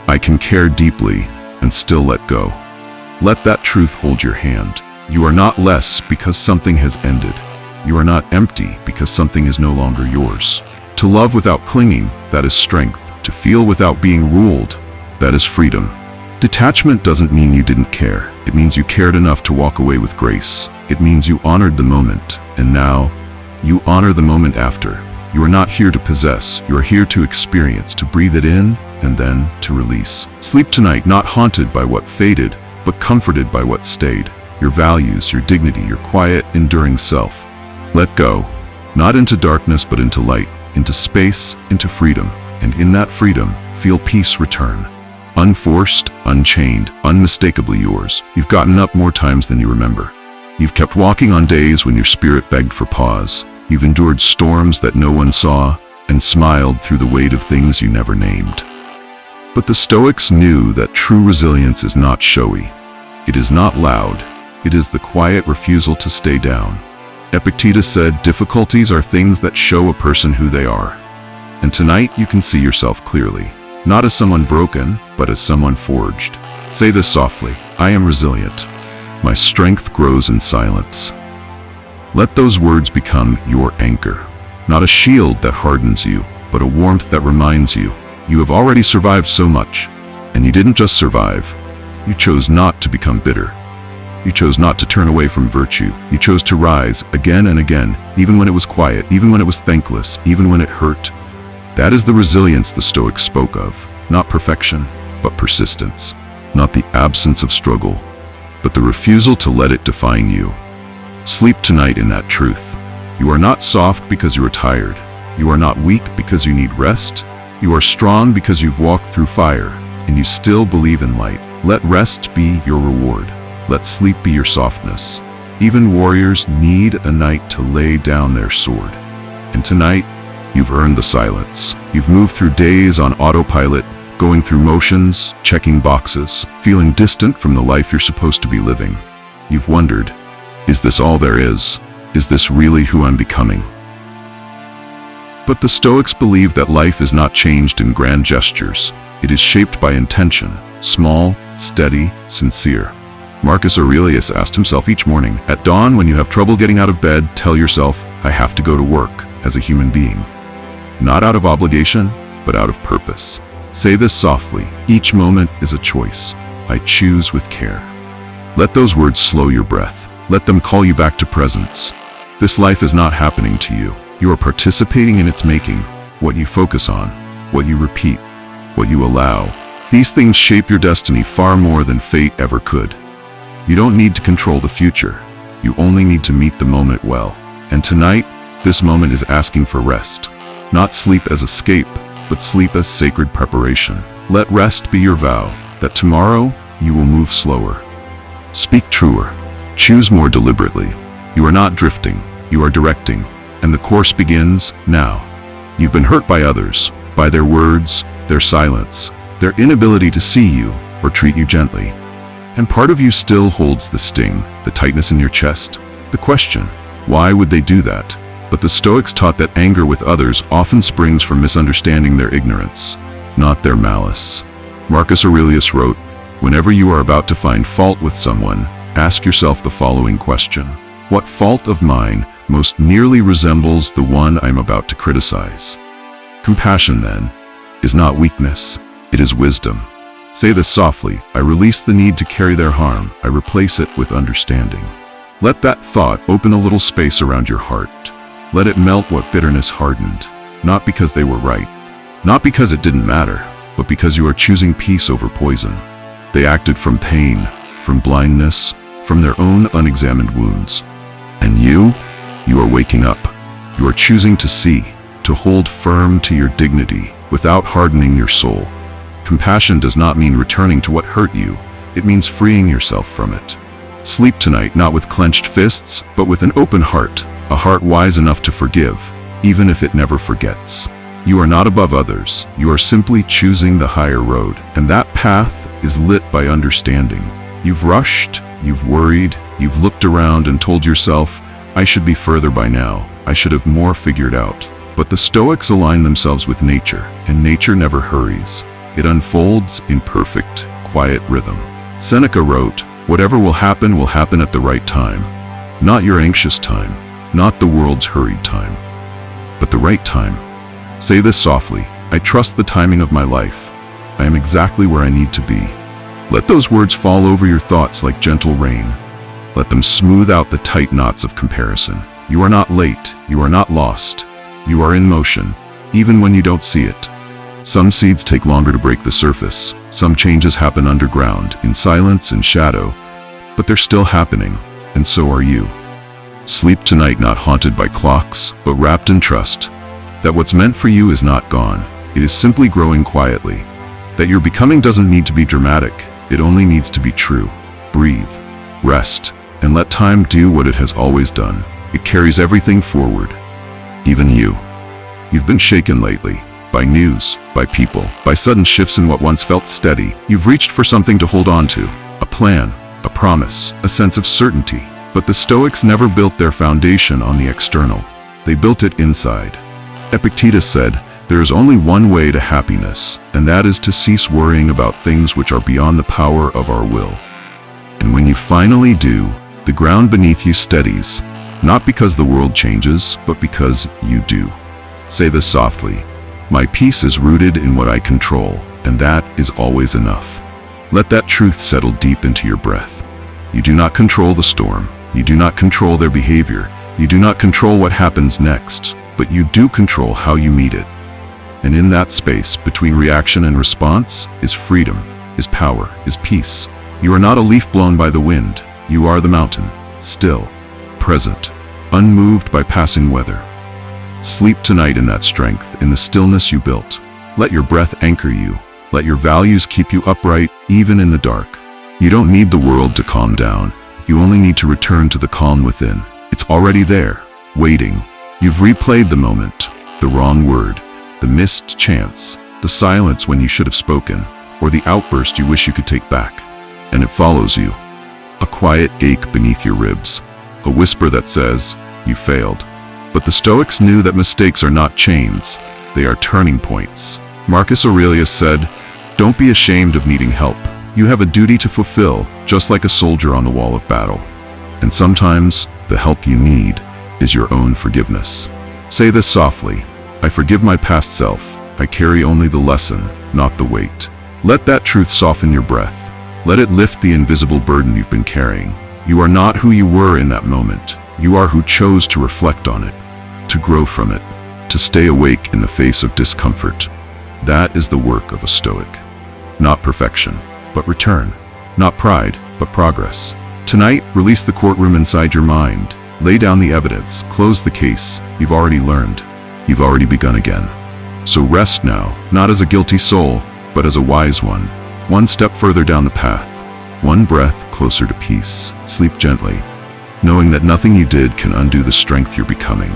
I can care deeply and still let go. Let that truth hold your hand. You are not less because something has ended. You are not empty because something is no longer yours. To love without clinging, that is strength. To feel without being ruled, that is freedom. Detachment doesn't mean you didn't care. It means you cared enough to walk away with grace. It means you honored the moment, and now you honor the moment after. You are not here to possess. You are here to experience, to breathe it in, and then to release. Sleep tonight, not haunted by what faded, but comforted by what stayed. Your values, your dignity, your quiet, enduring self. Let go, not into darkness, but into light, into space, into freedom. And in that freedom, feel peace return. Unforced, unchained, unmistakably yours. You've gotten up more times than you remember. You've kept walking on days when your spirit begged for pause. You've endured storms that no one saw, and smiled through the weight of things you never named. But the Stoics knew that true resilience is not showy. It is not loud. It is the quiet refusal to stay down. Epictetus said, "Difficulties are things that show a person who they are." And tonight you can see yourself clearly, not as someone broken, but as someone forged. Say this softly: I am resilient. My strength grows in silence. Let those words become your anchor, not a shield that hardens you, but a warmth that reminds you, you have already survived so much. And you didn't just survive. You chose not to become bitter. You chose not to turn away from virtue. You chose to rise again and again, even when it was quiet, even when it was thankless, even when it hurt. That is the resilience the Stoics spoke of. Not perfection, but persistence. Not the absence of struggle, but the refusal to let it define you. Sleep tonight in that truth. You are not soft because you are tired. You are not weak because you need rest. You are strong because you've walked through fire, and you still believe in light. Let rest be your reward. Let sleep be your softness. Even warriors need a night to lay down their sword. And tonight, you've earned the silence. You've moved through days on autopilot, going through motions, checking boxes, feeling distant from the life you're supposed to be living. You've wondered, is this all there is? Is this really who I'm becoming? But the Stoics believe that life is not changed in grand gestures. It is shaped by intention, small, steady, sincere. Marcus Aurelius asked himself each morning, at dawn when you have trouble getting out of bed, tell yourself, I have to go to work as a human being. Not out of obligation, but out of purpose. Say this softly: each moment is a choice. I choose with care. Let those words slow your breath. Let them call you back to presence. This life is not happening to you. You are participating in its making. What you focus on, what you repeat, what you allow. These things shape your destiny far more than fate ever could. You don't need to control the future. You only need to meet the moment well. And tonight, this moment is asking for rest. Not sleep as escape, but sleep as sacred preparation. Let rest be your vow, that tomorrow you will move slower. Speak truer. Choose more deliberately. You are not drifting, you are directing, and the course begins now. You've been hurt by others, by their words, their silence, their inability to see you or treat you gently. And part of you still holds the sting, the tightness in your chest, the question, why would they do that? But the Stoics taught that anger with others often springs from misunderstanding their ignorance, not their malice. Marcus Aurelius wrote, "Whenever you are about to find fault with someone, ask yourself the following question: what fault of mine most nearly resembles the one I'm about to criticize?" Compassion, then, is not weakness, it is wisdom. Say this softly: I release the need to carry their harm, I replace it with understanding. Let that thought open a little space around your heart. Let it melt what bitterness hardened, not because they were right, not because it didn't matter, but because you are choosing peace over poison. They acted from pain, from blindness, from their own unexamined wounds. And you are waking up. You are choosing to see, to hold firm to your dignity without hardening your soul. Compassion does not mean returning to what hurt you. It means freeing yourself from it. Sleep tonight not with clenched fists, but with an open heart, a heart wise enough to forgive, even if it never forgets. You are not above others. You are simply choosing the higher road, and that path is lit by understanding. You've rushed, you've worried, you've looked around and told yourself, I should be further by now. I should have more figured out. But the Stoics align themselves with nature, and nature never hurries. It unfolds in perfect, quiet rhythm. Seneca wrote, "Whatever will happen at the right time. Not your anxious time, not the world's hurried time, but the right time." Say this softly: I trust the timing of my life. I am exactly where I need to be. Let those words fall over your thoughts like gentle rain. Let them smooth out the tight knots of comparison. You are not late, you are not lost. You are in motion, even when you don't see it. Some seeds take longer to break the surface. Some changes happen underground, in silence and shadow, but they're still happening, and so are you. Sleep tonight not haunted by clocks, but wrapped in trust that what's meant for you is not gone. It is simply growing quietly. That your becoming doesn't need to be dramatic. It only needs to be true. Breathe, rest, and let time do what it has always done. It carries everything forward. Even you. You've been shaken lately. By news, by people, by sudden shifts in what once felt steady. You've reached for something to hold on to. A plan, a promise, a sense of certainty. But the Stoics never built their foundation on the external. They built it inside. Epictetus said, "There is only one way to happiness, and that is to cease worrying about things which are beyond the power of our will." And when you finally do, the ground beneath you steadies, not because the world changes, but because you do. Say this softly: my peace is rooted in what I control, and that is always enough. Let that truth settle deep into your breath. You do not control the storm. You do not control their behavior. You do not control what happens next, but you do control how you meet it. And in that space between reaction and response is freedom, is power, is peace. You are not a leaf blown by the wind. You are the mountain, still, present, unmoved by passing weather. Sleep tonight in that strength, in the stillness you built. Let your breath anchor you. Let your values keep you upright, even in the dark. You don't need the world to calm down. You only need to return to the calm within. It's already there, waiting. You've replayed the moment, the wrong word, the missed chance, the silence when you should have spoken, or the outburst you wish you could take back. And it follows you. A quiet ache beneath your ribs. A whisper that says, you failed. But the Stoics knew that mistakes are not chains. They are turning points. Marcus Aurelius said, "Don't be ashamed of needing help. You have a duty to fulfill, just like a soldier on the wall of battle." And sometimes, the help you need is your own forgiveness. Say this softly: I forgive my past self. I carry only the lesson, not the weight. Let that truth soften your breath. Let it lift the invisible burden you've been carrying. You are not who you were in that moment. You are who chose to reflect on it, to grow from it, to stay awake in the face of discomfort. That is the work of a Stoic. Not perfection, but return. Not pride, but progress. Tonight, release the courtroom inside your mind. Lay down the evidence. Close the case. You've already learned. You've already begun again. So rest now, not as a guilty soul, but as a wise one. One step further down the path. One breath closer to peace. Sleep gently, knowing that nothing you did can undo the strength you're becoming.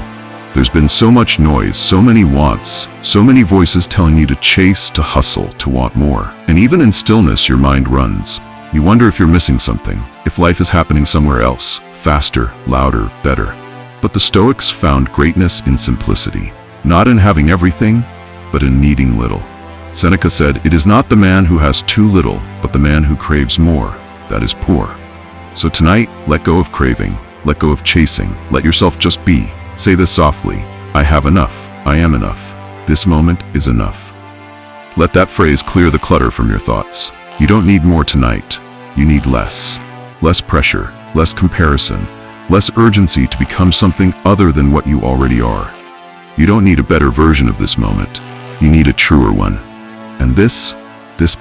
There's been so much noise, so many wants, so many voices telling you to chase, to hustle, to want more. And even in stillness, your mind runs. You wonder if you're missing something, if life is happening somewhere else, faster, louder, better. But the Stoics found greatness in simplicity, not in having everything, but in needing little. Seneca said, "It is not the man who has too little, but the man who craves more, that is poor." So tonight, let go of craving, let go of chasing, let yourself just be. Say this softly: I have enough, I am enough, this moment is enough. Let that phrase clear the clutter from your thoughts. You don't need more tonight, you need less. Less pressure, less comparison, less urgency to become something other than what you already are. You don't need a better version of this moment, you need a truer one. And this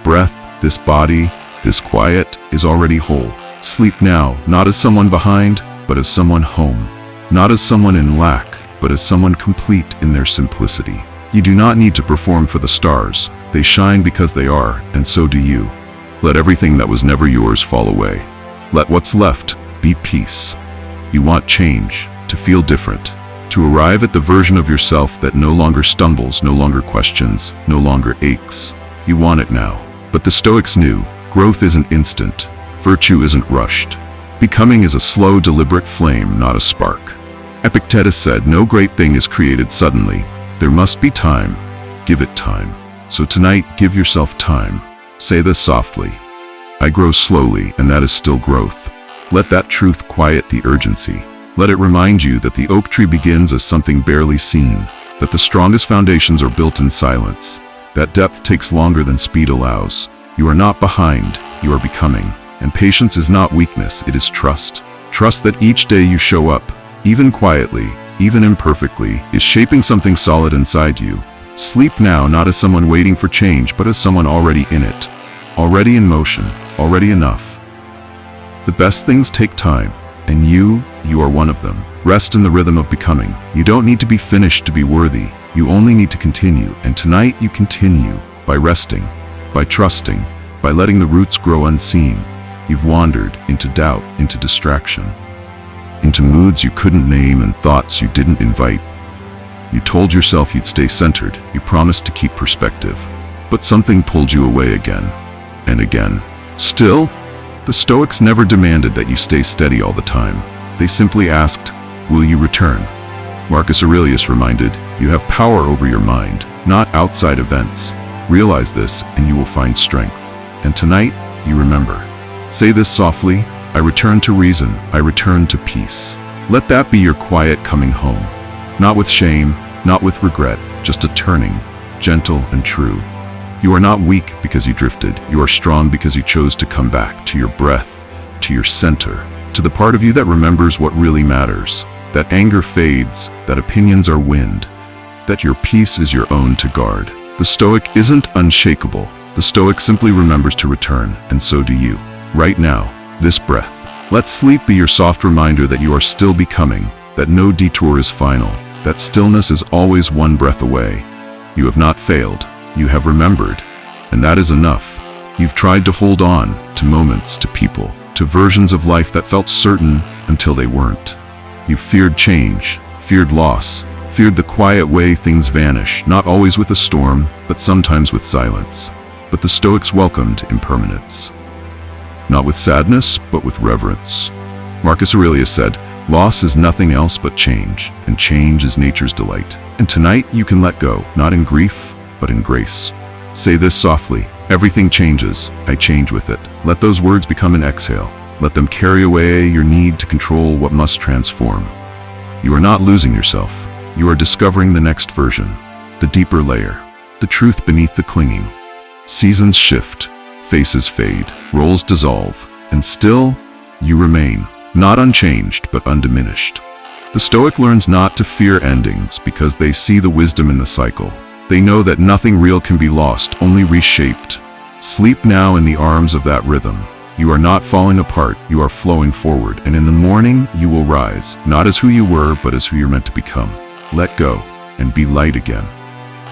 breath, this body, this quiet is already whole. Sleep now, not as someone behind, but as someone home. Not as someone in lack, but as someone complete in their simplicity. You do not need to perform for the stars. They shine because they are, and so do you. Let everything that was never yours fall away. Let what's left be peace. You want change, to feel different, to arrive at the version of yourself that no longer stumbles, no longer questions, no longer aches. You want it now. But the Stoics knew, growth isn't instant, virtue isn't rushed. Becoming is a slow, deliberate flame, not a spark. Epictetus said, "No great thing is created suddenly. There must be time. Give it time." So tonight, give yourself time. Say this softly: I grow slowly, and that is still growth. Let that truth quiet the urgency. Let it remind you that the oak tree begins as something barely seen, that the strongest foundations are built in silence, that depth takes longer than speed allows. You are not behind, you are becoming. And patience is not weakness, it is trust. Trust that each day you show up, even quietly, even imperfectly, is shaping something solid inside you. Sleep now, not as someone waiting for change, but as someone already in it, already in motion, already enough. The best things take time, and you are one of them. Rest in the rhythm of becoming. You don't need to be finished to be worthy. You only need to continue, and tonight you continue by resting, by trusting, by letting the roots grow unseen. You've wandered into doubt, into distraction, into moods you couldn't name and thoughts you didn't invite. You told yourself you'd stay centered, you promised to keep perspective, but something pulled you away again and again. Still, the Stoics never demanded that you stay steady all the time. They simply asked, will you return? Marcus Aurelius reminded, you have power over your mind, not outside events. Realize this and you will find strength. And tonight, you remember. Say this softly: I return to reason, I return to peace. Let that be your quiet coming home. Not with shame, not with regret, just a turning, gentle and true. You are not weak because you drifted. You are strong because you chose to come back to your breath, to your center, to the part of you that remembers what really matters, that anger fades, that opinions are wind, that your peace is your own to guard. The Stoic isn't unshakable. The Stoic simply remembers to return, and so do you. Right now, this breath. Let sleep be your soft reminder that you are still becoming, that no detour is final, that stillness is always one breath away. You have not failed. You have remembered, and that is enough. You've tried to hold on to moments, to people, to versions of life that felt certain until they weren't. You feared change, feared loss, feared the quiet way things vanish, not always with a storm, but sometimes with silence. But the Stoics welcomed impermanence. Not with sadness, but with reverence. Marcus Aurelius said, loss is nothing else but change, and change is nature's delight. And tonight you can let go, not in grief, but in grace. Say this softly: everything changes, I change with it. Let those words become an exhale. Let them carry away your need to control what must transform. You are not losing yourself. You are discovering the next version, the deeper layer, the truth beneath the clinging. Seasons shift, faces fade, roles dissolve, and still, you remain, not unchanged but undiminished. The Stoic learns not to fear endings because they see the wisdom in the cycle. They know that nothing real can be lost, only reshaped. Sleep now in the arms of that rhythm. You are not falling apart, you are flowing forward, and in the morning you will rise, not as who you were, but as who you're meant to become. Let go, and be light again.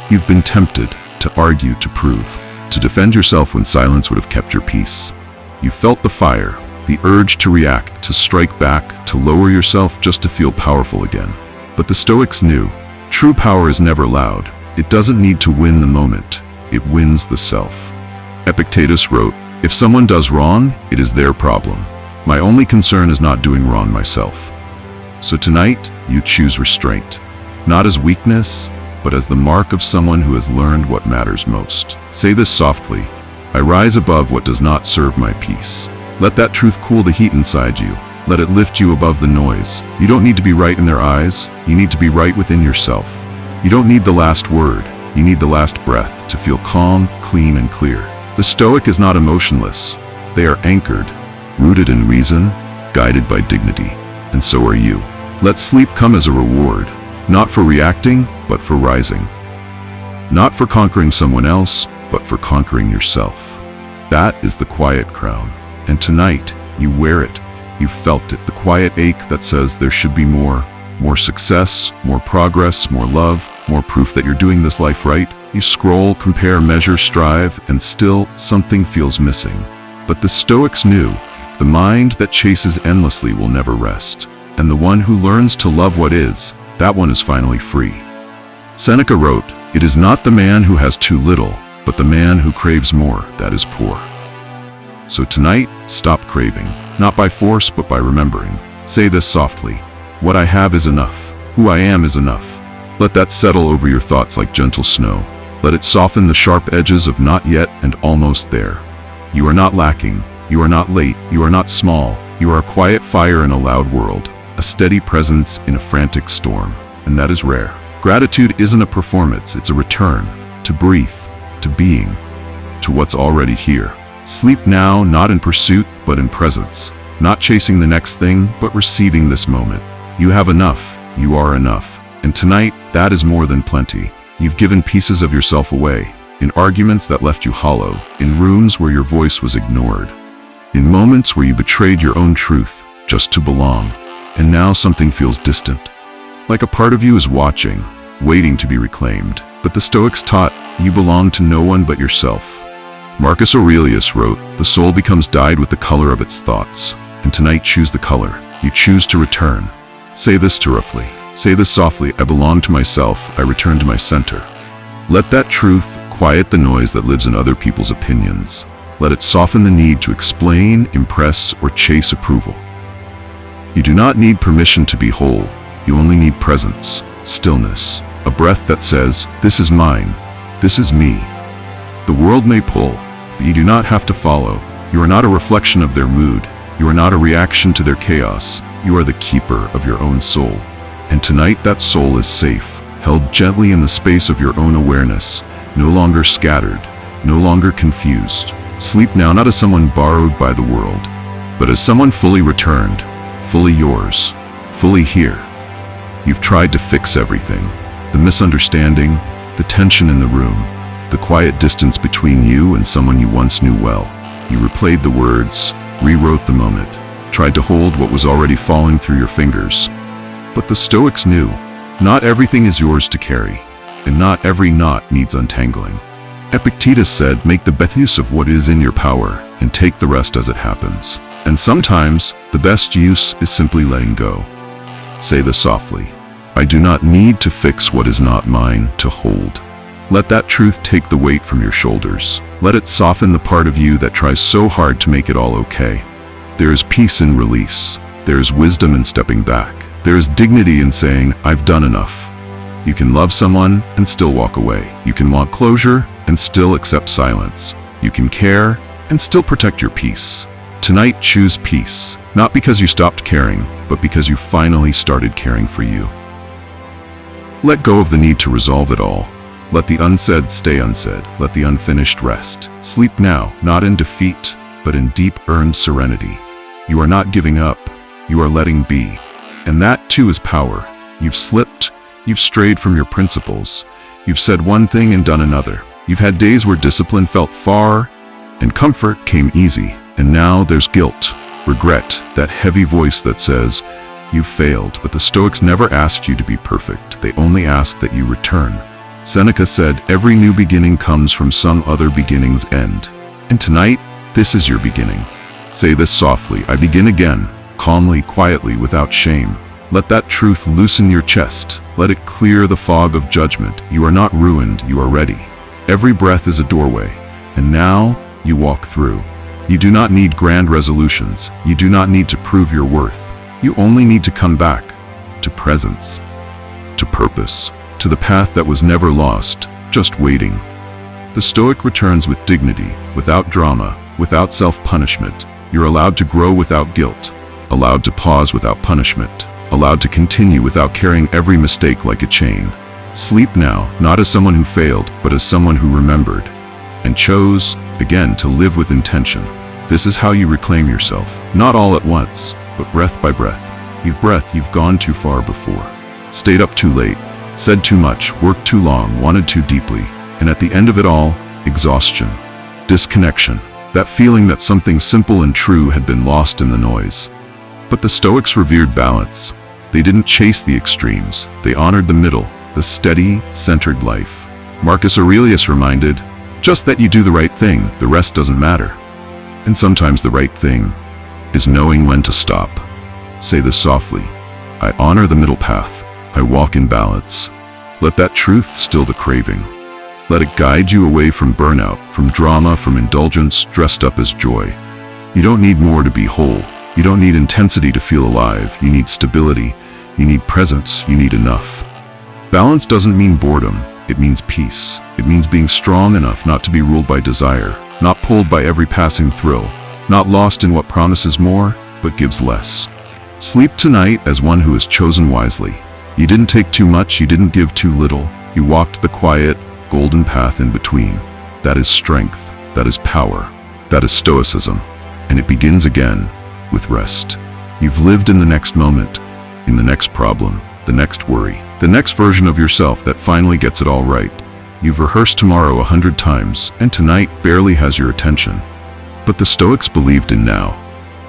You've been tempted to argue, to prove, to defend yourself when silence would have kept your peace. You felt the fire, the urge to react, to strike back, to lower yourself just to feel powerful again. But the Stoics knew, true power is never loud. It doesn't need to win the moment, it wins the self. Epictetus wrote, if someone does wrong, it is their problem. My only concern is not doing wrong myself. So tonight, you choose restraint. Not as weakness, but as the mark of someone who has learned what matters most. Say this softly: I rise above what does not serve my peace. Let that truth cool the heat inside you. Let it lift you above the noise. You don't need to be right in their eyes. You need to be right within yourself. You don't need the last word. You need the last breath to feel calm, clean, and clear. The Stoic is not emotionless. They are anchored, rooted in reason, guided by dignity. And so are you. Let sleep come as a reward, not for reacting, but for rising. Not for conquering someone else, but for conquering yourself. That is the quiet crown. And tonight, you wear it. You felt it, the quiet ache that says there should be more success, more progress, more love, more proof that you're doing this life right. You scroll, compare, measure, strive, and still something feels missing. But the Stoics knew, the mind that chases endlessly will never rest. And the one who learns to love what is, that one is finally free. Seneca wrote, "It is not the man who has too little, but the man who craves more that is poor." So tonight, stop craving, not by force, but by remembering. Say this softly: what I have is enough. Who I am is enough. Let that settle over your thoughts like gentle snow. Let it soften the sharp edges of not yet and almost there. You are not lacking. You are not late. You are not small. You are a quiet fire in a loud world, a steady presence in a frantic storm, and that is rare. Gratitude isn't a performance, it's a return to breathe, to being, to what's already here. Sleep now, not in pursuit, but in presence. Not chasing the next thing, but receiving this moment. You have enough. You are enough. And tonight, that is more than plenty. You've given pieces of yourself away, in arguments that left you hollow, in rooms where your voice was ignored, in moments where you betrayed your own truth just to belong. And now something feels distant. Like a part of you is watching, waiting to be reclaimed. But the Stoics taught, you belong to no one but yourself. Marcus Aurelius wrote, "The soul becomes dyed with the color of its thoughts." And tonight, choose the color. You choose to return. Say this roughly. Say this softly: I belong to myself. I return to my center. Let that truth quiet the noise that lives in other people's opinions. Let it soften the need to explain, impress, or chase approval. You do not need permission to be whole. You only need presence, stillness, a breath that says, "This is mine. This is me." The world may pull, but you do not have to follow. You are not a reflection of their mood. You are not a reaction to their chaos. You are the keeper of your own soul. And tonight that soul is safe, held gently in the space of your own awareness, no longer scattered, no longer confused. Sleep now, not as someone borrowed by the world, but as someone fully returned, fully yours, fully here. You've tried to fix everything: the misunderstanding, the tension in the room, the quiet distance between you and someone you once knew well. You replayed the words, rewrote the moment, tried to hold what was already falling through your fingers. But the Stoics knew, not everything is yours to carry, and not every knot needs untangling. Epictetus said, "Make the best use of what is in your power, and take the rest as it happens." And sometimes, the best use is simply letting go. Say this softly: I do not need to fix what is not mine to hold. Let that truth take the weight from your shoulders. Let it soften the part of you that tries so hard to make it all okay. There is peace in release. There is wisdom in stepping back. There is dignity in saying, "I've done enough." You can love someone and still walk away. You can want closure and still accept silence. You can care and still protect your peace. Tonight, choose peace, not because you stopped caring, but because you finally started caring for you. Let go of the need to resolve it all. Let the unsaid stay unsaid. Let the unfinished rest. Sleep now, not in defeat, but in deep earned serenity. You are not giving up. You are letting be. And that too is power. You've slipped. You've strayed from your principles. You've said one thing and done another. You've had days where discipline felt far and comfort came easy. And now there's guilt, regret, that heavy voice that says, "You failed." But the Stoics never asked you to be perfect. They only asked that you return. Seneca said, "Every new beginning comes from some other beginning's end." And tonight, this is your beginning. Say this softly: I begin again, calmly, quietly, without shame. Let that truth loosen your chest. Let it clear the fog of judgment. You are not ruined, you are ready. Every breath is a doorway, and now you walk through. You do not need grand resolutions. You do not need to prove your worth. You only need to come back to presence, to purpose, to the path that was never lost, just waiting. The Stoic returns with dignity, without drama, without self-punishment. You're allowed to grow without guilt, allowed to pause without punishment, allowed to continue without carrying every mistake like a chain. Sleep now, not as someone who failed, but as someone who remembered, and chose, again, to live with intention. This is how you reclaim yourself, not all at once, but breath by breath. You've gone too far before. Stayed up too late, said too much, worked too long, wanted too deeply, and at the end of it all, exhaustion, disconnection, that feeling that something simple and true had been lost in the noise. But the Stoics revered balance. They didn't chase the extremes, they honored the middle, the steady, centered life. Marcus Aurelius reminded, just that you do the right thing, the rest doesn't matter. And sometimes the right thing is knowing when to stop. Say this softly, I honor the middle path, I walk in balance. Let that truth still the craving. Let it guide you away from burnout, from drama, from indulgence dressed up as joy. You don't need more to be whole. You don't need intensity to feel alive. You need stability. You need presence. You need enough. Balance doesn't mean boredom. It means peace. It means being strong enough not to be ruled by desire, not pulled by every passing thrill, not lost in what promises more, but gives less. Sleep tonight as one who has chosen wisely. You didn't take too much. You didn't give too little. You walked the quiet, golden path in between. That is strength. That is power. That is Stoicism. And it begins again with rest. You've lived in the next moment, in the next problem, the next worry, the next version of yourself that finally gets it all right. You've rehearsed tomorrow 100 times, and tonight barely has your attention. But the Stoics believed in now,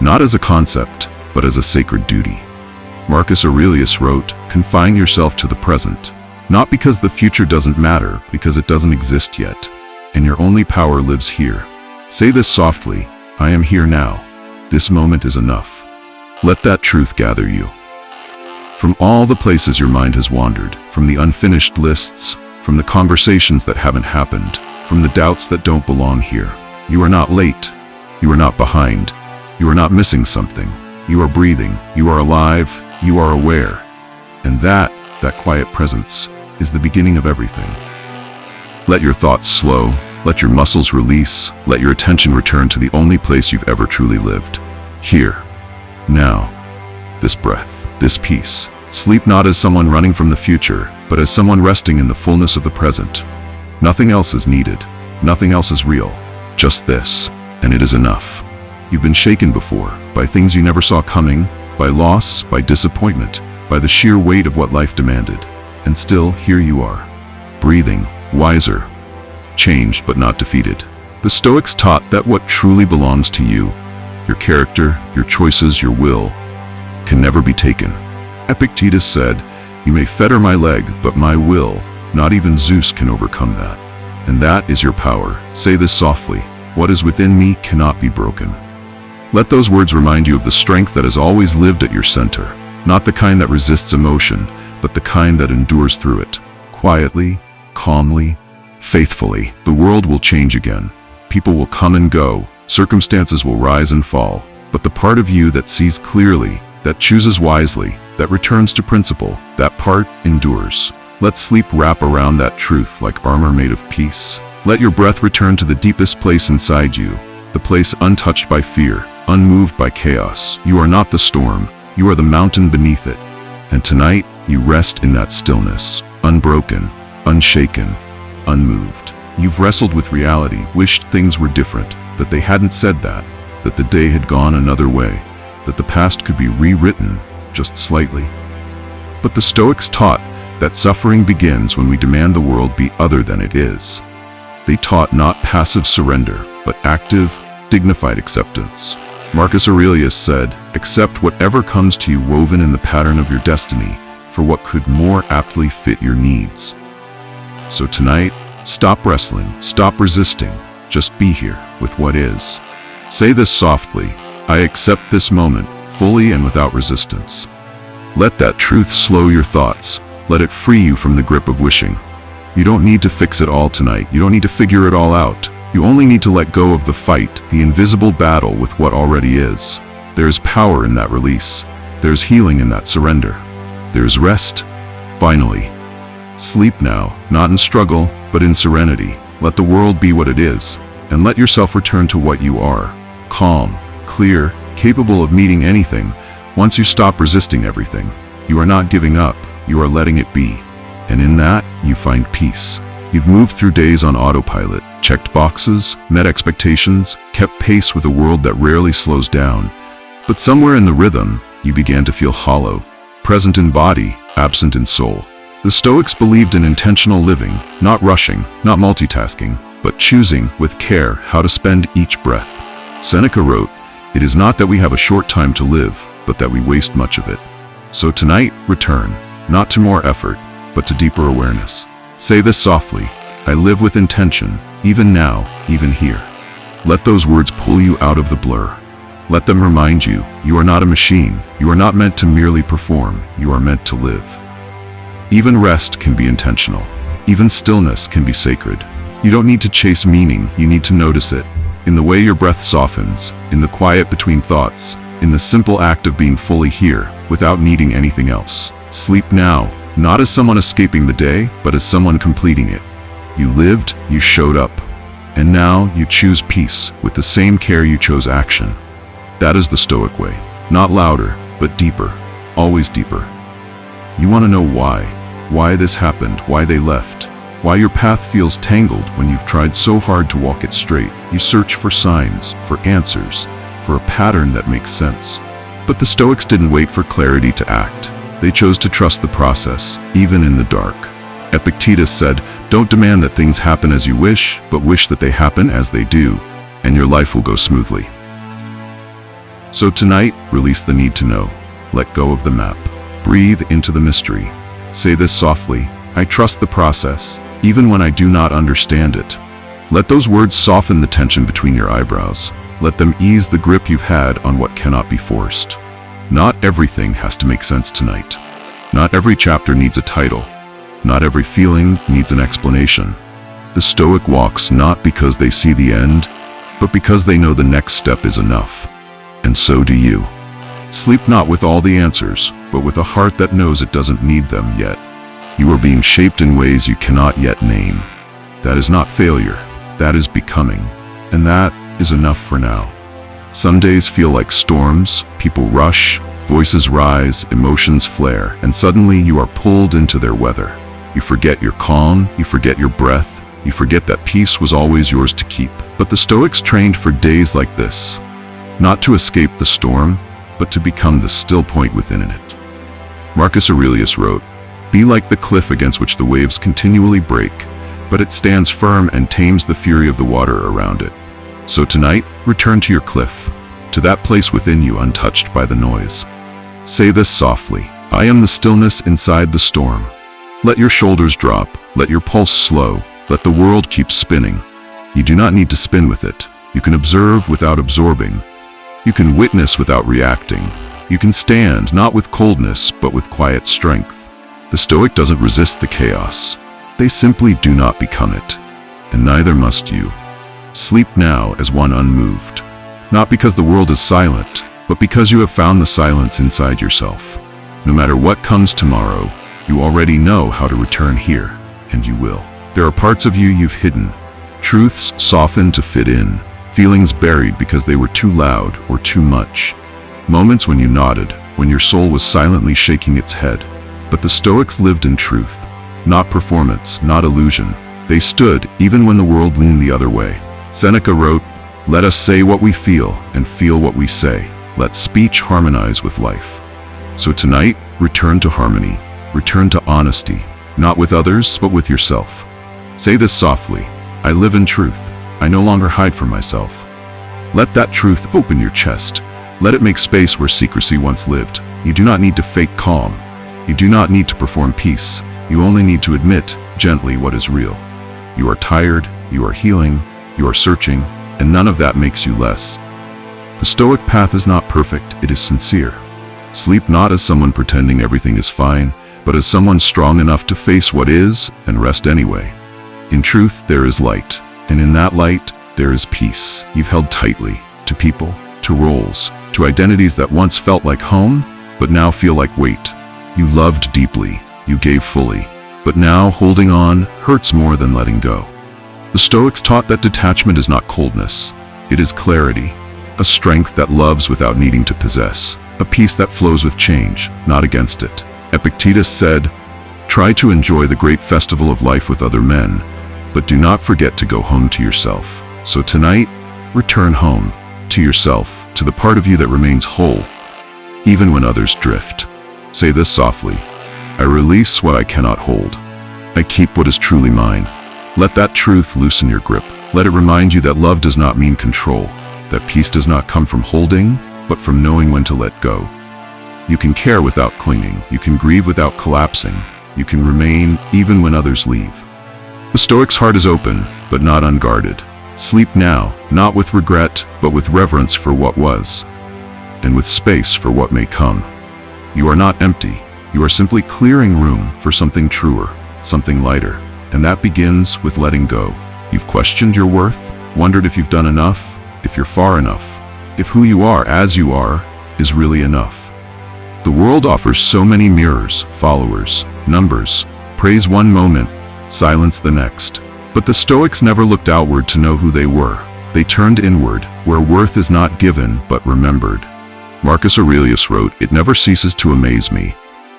not as a concept, but as a sacred duty. Marcus Aurelius wrote, confine yourself to the present, not because the future doesn't matter, because it doesn't exist yet, and your only power lives here. Say this softly, I am here now. This moment is enough. Let that truth gather you. From all the places your mind has wandered, from the unfinished lists, from the conversations that haven't happened, from the doubts that don't belong here, you are not late. You are not behind. You are not missing something. You are breathing. You are alive. You are aware. And that quiet presence, is the beginning of everything. Let your thoughts slow. Let your muscles release. Let your attention return to the only place you've ever truly lived. Here. Now. This breath. This peace. Sleep not as someone running from the future, but as someone resting in the fullness of the present. Nothing else is needed. Nothing else is real. Just this. And it is enough. You've been shaken before, by things you never saw coming, by loss, by disappointment, by the sheer weight of what life demanded. And still, here you are. Breathing, wiser. Changed but not defeated. The Stoics taught that what truly belongs to you, your character, your choices, your will, can never be taken. Epictetus said, you may fetter my leg, but my will, not even Zeus can overcome that. And that is your power. Say this softly, what is within me cannot be broken. Let those words remind you of the strength that has always lived at your center, not the kind that resists emotion, but the kind that endures through it. Quietly, calmly, faithfully. The world will change again. People will come and go. Circumstances will rise and fall. But the part of you that sees clearly, that chooses wisely, that returns to principle, that part endures. Let sleep wrap around that truth like armor made of peace. Let your breath return to the deepest place inside you, the place untouched by fear, unmoved by chaos. You are not the storm. You are the mountain beneath it. And tonight, you rest in that stillness, unbroken, unshaken, unmoved. You've wrestled with reality, wished things were different, that they hadn't said that the day had gone another way, that the past could be rewritten, just slightly. But the Stoics taught that suffering begins when we demand the world be other than it is. They taught not passive surrender, but active, dignified acceptance. Marcus Aurelius said, accept whatever comes to you woven in the pattern of your destiny for what could more aptly fit your needs. So tonight, stop wrestling, stop resisting, just be here with what is. Say this softly, I accept this moment fully and without resistance. Let that truth slow your thoughts. Let it free you from the grip of wishing. You don't need to fix it all tonight. You don't need to figure it all out. You only need to let go of the fight, the invisible battle with what already is. There's power in that release. There's healing in that surrender. There's rest, finally. Sleep now, not in struggle, but in serenity. Let the world be what it is, and let yourself return to what you are. Calm, clear, capable of meeting anything. Once you stop resisting everything, you are not giving up, you are letting it be. And in that, you find peace. You've moved through days on autopilot, checked boxes, met expectations, kept pace with a world that rarely slows down. But somewhere in the rhythm, you began to feel hollow, present in body, absent in soul. The Stoics believed in intentional living, not rushing, not multitasking, but choosing, with care, how to spend each breath. Seneca wrote, "It is not that we have a short time to live, but that we waste much of it." So tonight, return, not to more effort, but to deeper awareness. Say this softly, "I live with intention, even now, even here." Let those words pull you out of the blur. Let them remind you, you are not a machine, you are not meant to merely perform, you are meant to live. Even rest can be intentional. Even stillness can be sacred. You don't need to chase meaning, you need to notice it. In the way your breath softens, in the quiet between thoughts, in the simple act of being fully here, without needing anything else. Sleep now, not as someone escaping the day, but as someone completing it. You lived, you showed up. And now you choose peace with the same care you chose action. That is the Stoic way. Not louder, but deeper. Always deeper. You want to know why? Why this happened, why they left. Why your path feels tangled when you've tried so hard to walk it straight. You search for signs, for answers, for a pattern that makes sense. But the Stoics didn't wait for clarity to act. They chose to trust the process, even in the dark. Epictetus said, "Don't demand that things happen as you wish, but wish that they happen as they do, and your life will go smoothly." So tonight, release the need to know. Let go of the map. Breathe into the mystery. Say this softly, "I trust the process, even when I do not understand it." Let those words soften the tension between your eyebrows. Let them ease the grip you've had on what cannot be forced. Not everything has to make sense tonight. Not every chapter needs a title. Not every feeling needs an explanation. The Stoic walks not because they see the end, but because they know the next step is enough. And so do you. Sleep not with all the answers, but with a heart that knows it doesn't need them yet. You are being shaped in ways you cannot yet name. That is not failure, that is becoming. And that is enough for now. Some days feel like storms, people rush, voices rise, emotions flare, and suddenly you are pulled into their weather. You forget your calm, you forget your breath, you forget that peace was always yours to keep. But the Stoics trained for days like this, not to escape the storm, but to become the still point within it. Marcus Aurelius wrote, "Be like the cliff against which the waves continually break, but it stands firm and tames the fury of the water around it." So tonight, return to your cliff, to that place within you untouched by the noise. Say this softly, "I am the stillness inside the storm." Let your shoulders drop, let your pulse slow, let the world keep spinning. You do not need to spin with it. You can observe without absorbing. You can witness without reacting. You can stand, not with coldness, but with quiet strength. The Stoic doesn't resist the chaos. They simply do not become it. And neither must you. Sleep now as one unmoved. Not because the world is silent, but because you have found the silence inside yourself. No matter what comes tomorrow, you already know how to return here, and you will. There are parts of you you've hidden. Truths softened to fit in. Feelings buried because they were too loud or too much. Moments when you nodded, when your soul was silently shaking its head. But the Stoics lived in truth, not performance, not illusion. They stood even when the world leaned the other way. Seneca wrote, "Let us say what we feel and feel what we say. Let speech harmonize with life." So tonight, return to harmony, return to honesty, not with others, but with yourself. Say this softly, "I live in truth. I no longer hide from myself." Let that truth open your chest. Let it make space where secrecy once lived. You do not need to fake calm. You do not need to perform peace. You only need to admit, gently, what is real. You are tired, you are healing, you are searching, and none of that makes you less. The Stoic path is not perfect, it is sincere. Sleep not as someone pretending everything is fine, but as someone strong enough to face what is and rest anyway. In truth, there is light. And in that light, there is peace. You've held tightly to people, to roles, to identities that once felt like home, but now feel like weight. You loved deeply, you gave fully, But now holding on hurts more than letting go. The Stoics taught that detachment is not coldness, it is clarity, a strength that loves without needing to possess, a peace that flows with change, not against it. Epictetus said, "Try to enjoy the great festival of life with other men, but do not forget to go home to yourself." So tonight, return home, to yourself, to the part of you that remains whole, even when others drift. Say this softly: I release what I cannot hold. I keep what is truly mine. Let that truth loosen your grip. Let it remind you that love does not mean control, that peace does not come from holding, but from knowing when to let go. You can care without clinging. You can grieve without collapsing. You can remain even when others leave. The Stoic's heart is open, but not unguarded. Sleep now, not with regret, but with reverence for what was, and with space for what may come. You are not empty. You are simply clearing room for something truer, something lighter, and that begins with letting go. You've questioned your worth, wondered if you've done enough, if you're far enough, if who you are as you are is really enough. The world offers so many mirrors, followers, numbers, praise one moment, silence the next. But the Stoics never looked outward to know who they were. They turned inward, where worth is not given but remembered. Marcus Aurelius wrote, "It never ceases to amaze me.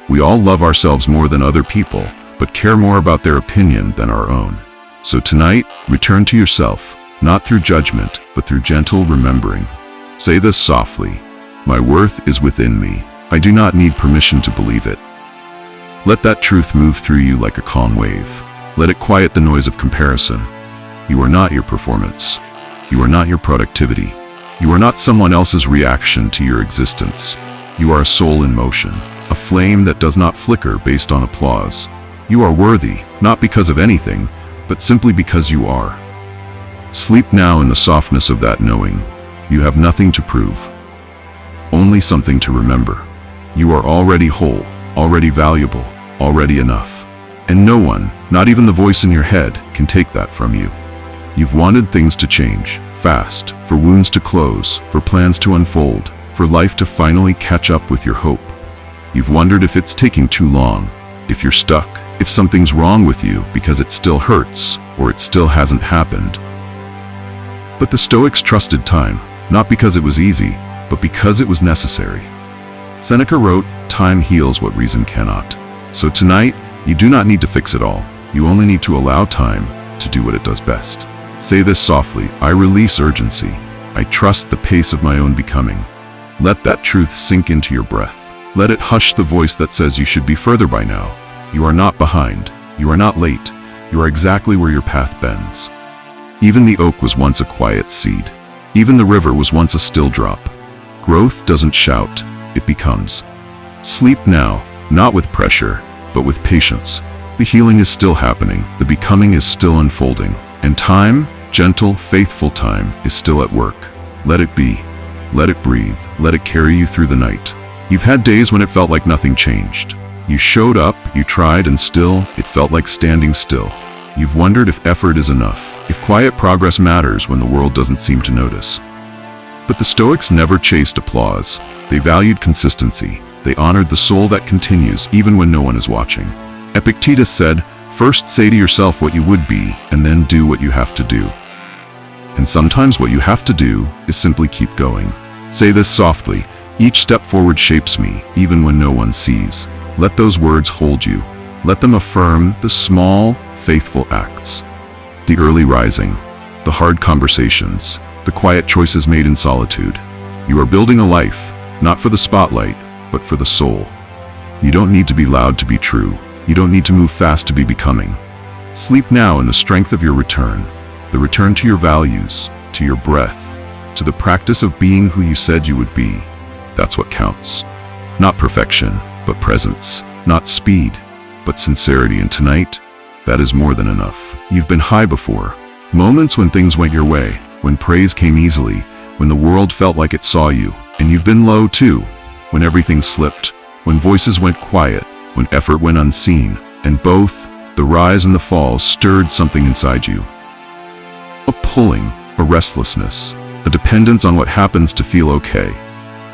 We all love ourselves more than other people, but care more about their opinion than our own." So tonight, return to yourself, not through judgment, but through gentle remembering. Say this softly: my worth is within me. I do not need permission to believe it. Let that truth move through you like a calm wave. Let it quiet the noise of comparison. You are not your performance. You are not your productivity. You are not someone else's reaction to your existence. You are a soul in motion, a flame that does not flicker based on applause. You are worthy, not because of anything, but simply because you are. Sleep now in the softness of that knowing. You have nothing to prove, only something to remember. You are already whole, already valuable, already enough. And no one, not even the voice in your head, can take that from you. You've wanted things to change, fast, for wounds to close, for plans to unfold, for life to finally catch up with your hope. You've wondered if it's taking too long, if you're stuck, if something's wrong with you because it still hurts, or it still hasn't happened. But the Stoics trusted time, not because it was easy, but because it was necessary. Seneca wrote, "Time heals what reason cannot." So tonight, you do not need to fix it all. You only need to allow time to do what it does best. Say this softly: I release urgency. I trust the pace of my own becoming. Let that truth sink into your breath. Let it hush the voice that says you should be further by now. You are not behind. You are not late. You are exactly where your path bends. Even the oak was once a quiet seed. Even the river was once a still drop. Growth doesn't shout, it becomes. Sleep now, not with pressure, but with patience. The healing is still happening, the becoming is still unfolding, and time, gentle, faithful time, is still at work. Let it be. Let it breathe. Let it carry you through the night. You've had days when it felt like nothing changed. You showed up, you tried, and still, it felt like standing still. You've wondered if effort is enough, if quiet progress matters when the world doesn't seem to notice. But the Stoics never chased applause. They valued consistency. They honored the soul that continues even when no one is watching. Epictetus said, "First say to yourself what you would be, and then do what you have to do." And sometimes what you have to do is simply keep going. Say this softly: each step forward shapes me, even when no one sees. Let those words hold you. Let them affirm the small, faithful acts. The early rising, the hard conversations, the quiet choices made in solitude. You are building a life, not for the spotlight, but for the soul. You don't need to be loud to be true. You don't need to move fast to be becoming. Sleep now in the strength of your return, the return to your values, to your breath, to the practice of being who you said you would be. That's what counts. Not perfection, but presence. Not speed, but sincerity. And tonight, that is more than enough. You've been high before. Moments when things went your way, when praise came easily, when the world felt like it saw you. And you've been low too, when everything slipped, when voices went quiet, when effort went unseen. And both, the rise and the fall, stirred something inside you. A pulling, a restlessness, a dependence on what happens to feel okay.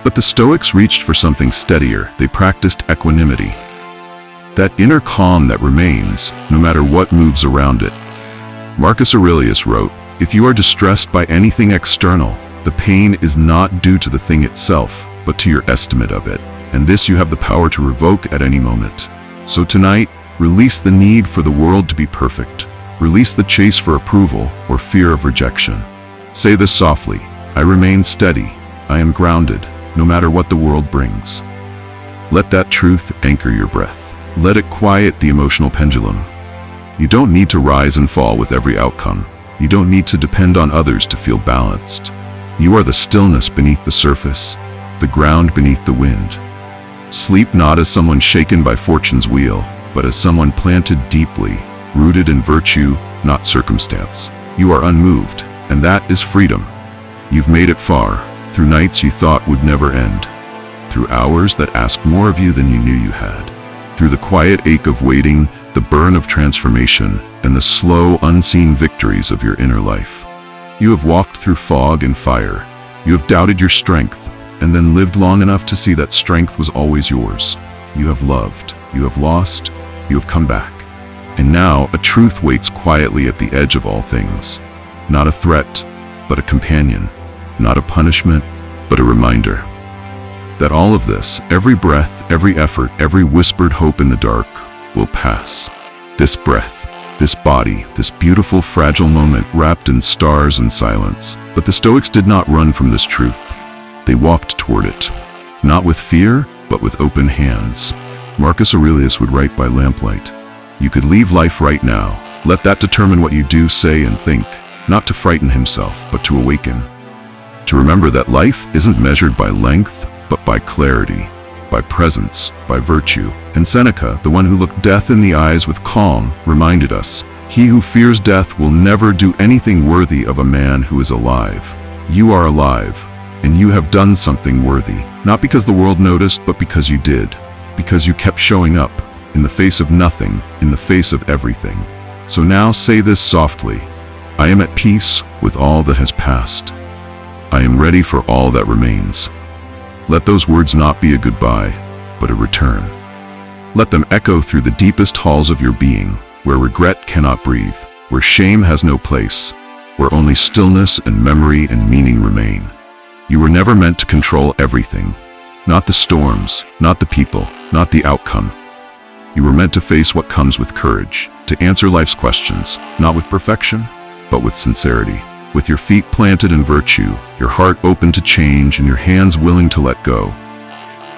But the Stoics reached for something steadier. They practiced equanimity. that inner calm that remains no matter what moves around it. Marcus Aurelius wrote, "If you are distressed by anything external, the pain is not due to the thing itself, but to your estimate of it, and this you have the power to revoke at any moment." So tonight, release the need for the world to be perfect. Release the chase for approval or fear of rejection. Say this softly: I remain steady. I am grounded, no matter what the world brings. Let that truth anchor your breath. Let it quiet the emotional pendulum. You don't need to rise and fall with every outcome. You don't need to depend on others to feel balanced. You are the stillness beneath the surface, the ground beneath the wind. Sleep not as someone shaken by fortune's wheel, but as someone planted deeply, rooted in virtue, not circumstance. You are unmoved, and that is freedom. You've made it far, through nights you thought would never end, through hours that asked more of you than you knew you had, through the quiet ache of waiting, the burn of transformation, and the slow, unseen victories of your inner life. You have walked through fog and fire. You have doubted your strength, and then lived long enough to see that strength was always yours. You have loved, you have lost, you have come back. And now a truth waits quietly at the edge of all things. Not a threat, but a companion. Not a punishment, but a reminder. That all of this, every breath, every effort, every whispered hope in the dark, will pass. This breath, this body, this beautiful, fragile moment wrapped in stars and silence. But the Stoics did not run from this truth. They walked toward it. Not with fear, but with open hands. Marcus Aurelius would write by lamplight. You could leave life right now. Let that determine what you do, say, and think. Not to frighten himself, but to awaken. To remember that life isn't measured by length, but by clarity, by presence, by virtue. And Seneca, the one who looked death in the eyes with calm, reminded us, "He who fears death will never do anything worthy of a man who is alive." You are alive, and you have done something worthy, not because the world noticed, but because you did, because you kept showing up, in the face of nothing, in the face of everything. So now say this softly: I am at peace with all that has passed. I am ready for all that remains. Let those words not be a goodbye, but a return. Let them echo through the deepest halls of your being, where regret cannot breathe, where shame has no place, where only stillness and memory and meaning remain. You were never meant to control everything, not the storms, not the people, not the outcome. You were meant to face what comes with courage, to answer life's questions, not with perfection, but with sincerity. With your feet planted in virtue, your heart open to change, and your hands willing to let go.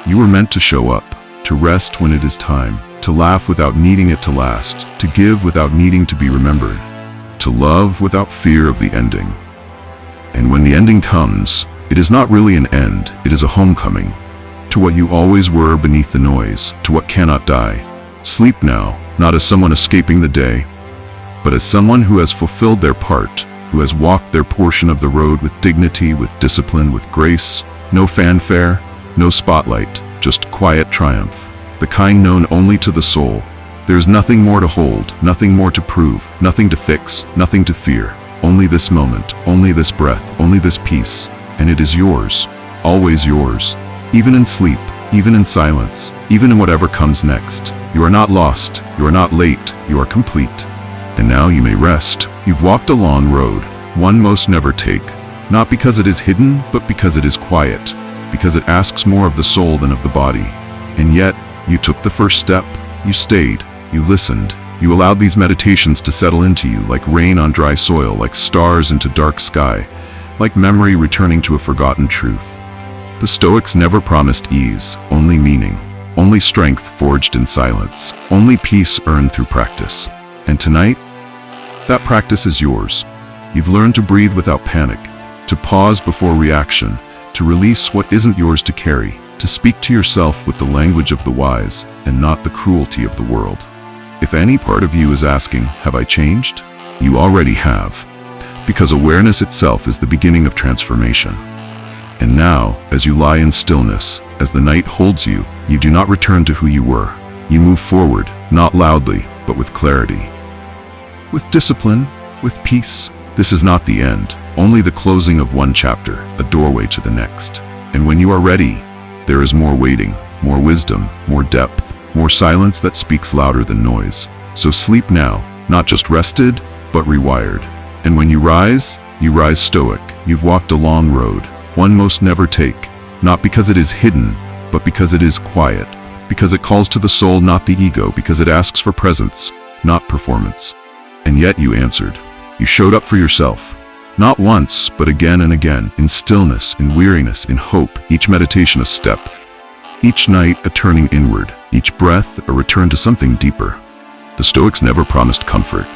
You were meant to show up, to rest when it is time, to laugh without needing it to last, to give without needing to be remembered, to love without fear of the ending. And when the ending comes, it is not really an end, it is a homecoming, to what you always were beneath the noise, to what cannot die. Sleep now, not as someone escaping the day, but as someone who has fulfilled their part, who has walked their portion of the road with dignity, with discipline, with grace. No fanfare, no spotlight, just quiet triumph, the kind known only to the soul. There is nothing more to hold, nothing more to prove, nothing to fix, nothing to fear. Only this moment, only this breath, only this peace, and it is yours, always yours. Even in sleep, even in silence, even in whatever comes next. You are not lost, you are not late, you are complete. And now you may rest. You've walked a long road, one most never take, not because it is hidden, but because it is quiet, because it asks more of the soul than of the body. And yet, you took the first step, you stayed, you listened, you allowed these meditations to settle into you like rain on dry soil, like stars into dark sky, like memory returning to a forgotten truth. The Stoics never promised ease, only meaning, only strength forged in silence, only peace earned through practice. And tonight, that practice is yours. You've learned to breathe without panic, to pause before reaction, to release what isn't yours to carry, to speak to yourself with the language of the wise and not the cruelty of the world. If any part of you is asking, have I changed? You already have, because awareness itself is the beginning of transformation. And now, as you lie in stillness, as the night holds you, you do not return to who you were. You move forward, not loudly, but with clarity. With discipline, with peace. This is not the end, only the closing of one chapter, a doorway to the next. And when you are ready, there is more waiting, more wisdom, more depth, more silence that speaks louder than noise. So sleep now, not just rested, but rewired. And when you rise stoic. You've walked a long road, one most never take, not because it is hidden, but because it is quiet, because it calls to the soul, not the ego, because it asks for presence, not performance. And yet you answered. You showed up for yourself. Not once, but again and again, in stillness, in weariness, in hope, each meditation a step. Each night a turning inward, each breath a return to something deeper. The Stoics never promised comfort.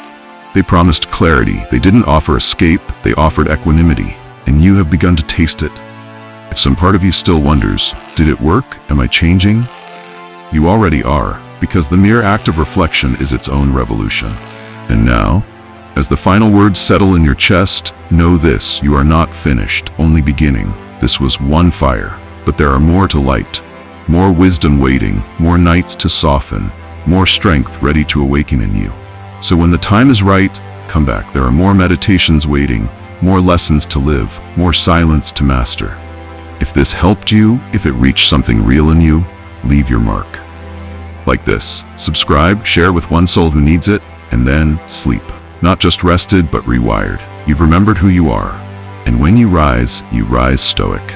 They promised clarity. They didn't offer escape, they offered equanimity, and you have begun to taste it. If some part of you still wonders, did it work? Am I changing? You already are, because the mere act of reflection is its own revolution. And now, as the final words settle in your chest, know this: you are not finished, only beginning. This was one fire, but there are more to light, more wisdom waiting, more nights to soften, more strength ready to awaken in you. So when the time is right, come back. There are more meditations waiting, more lessons to live, more silence to master. If this helped you, if it reached something real in you, leave your mark. Like this, subscribe, share with one soul who needs it, and then sleep. Not just rested, but rewired. You've remembered who you are. And when you rise stoic.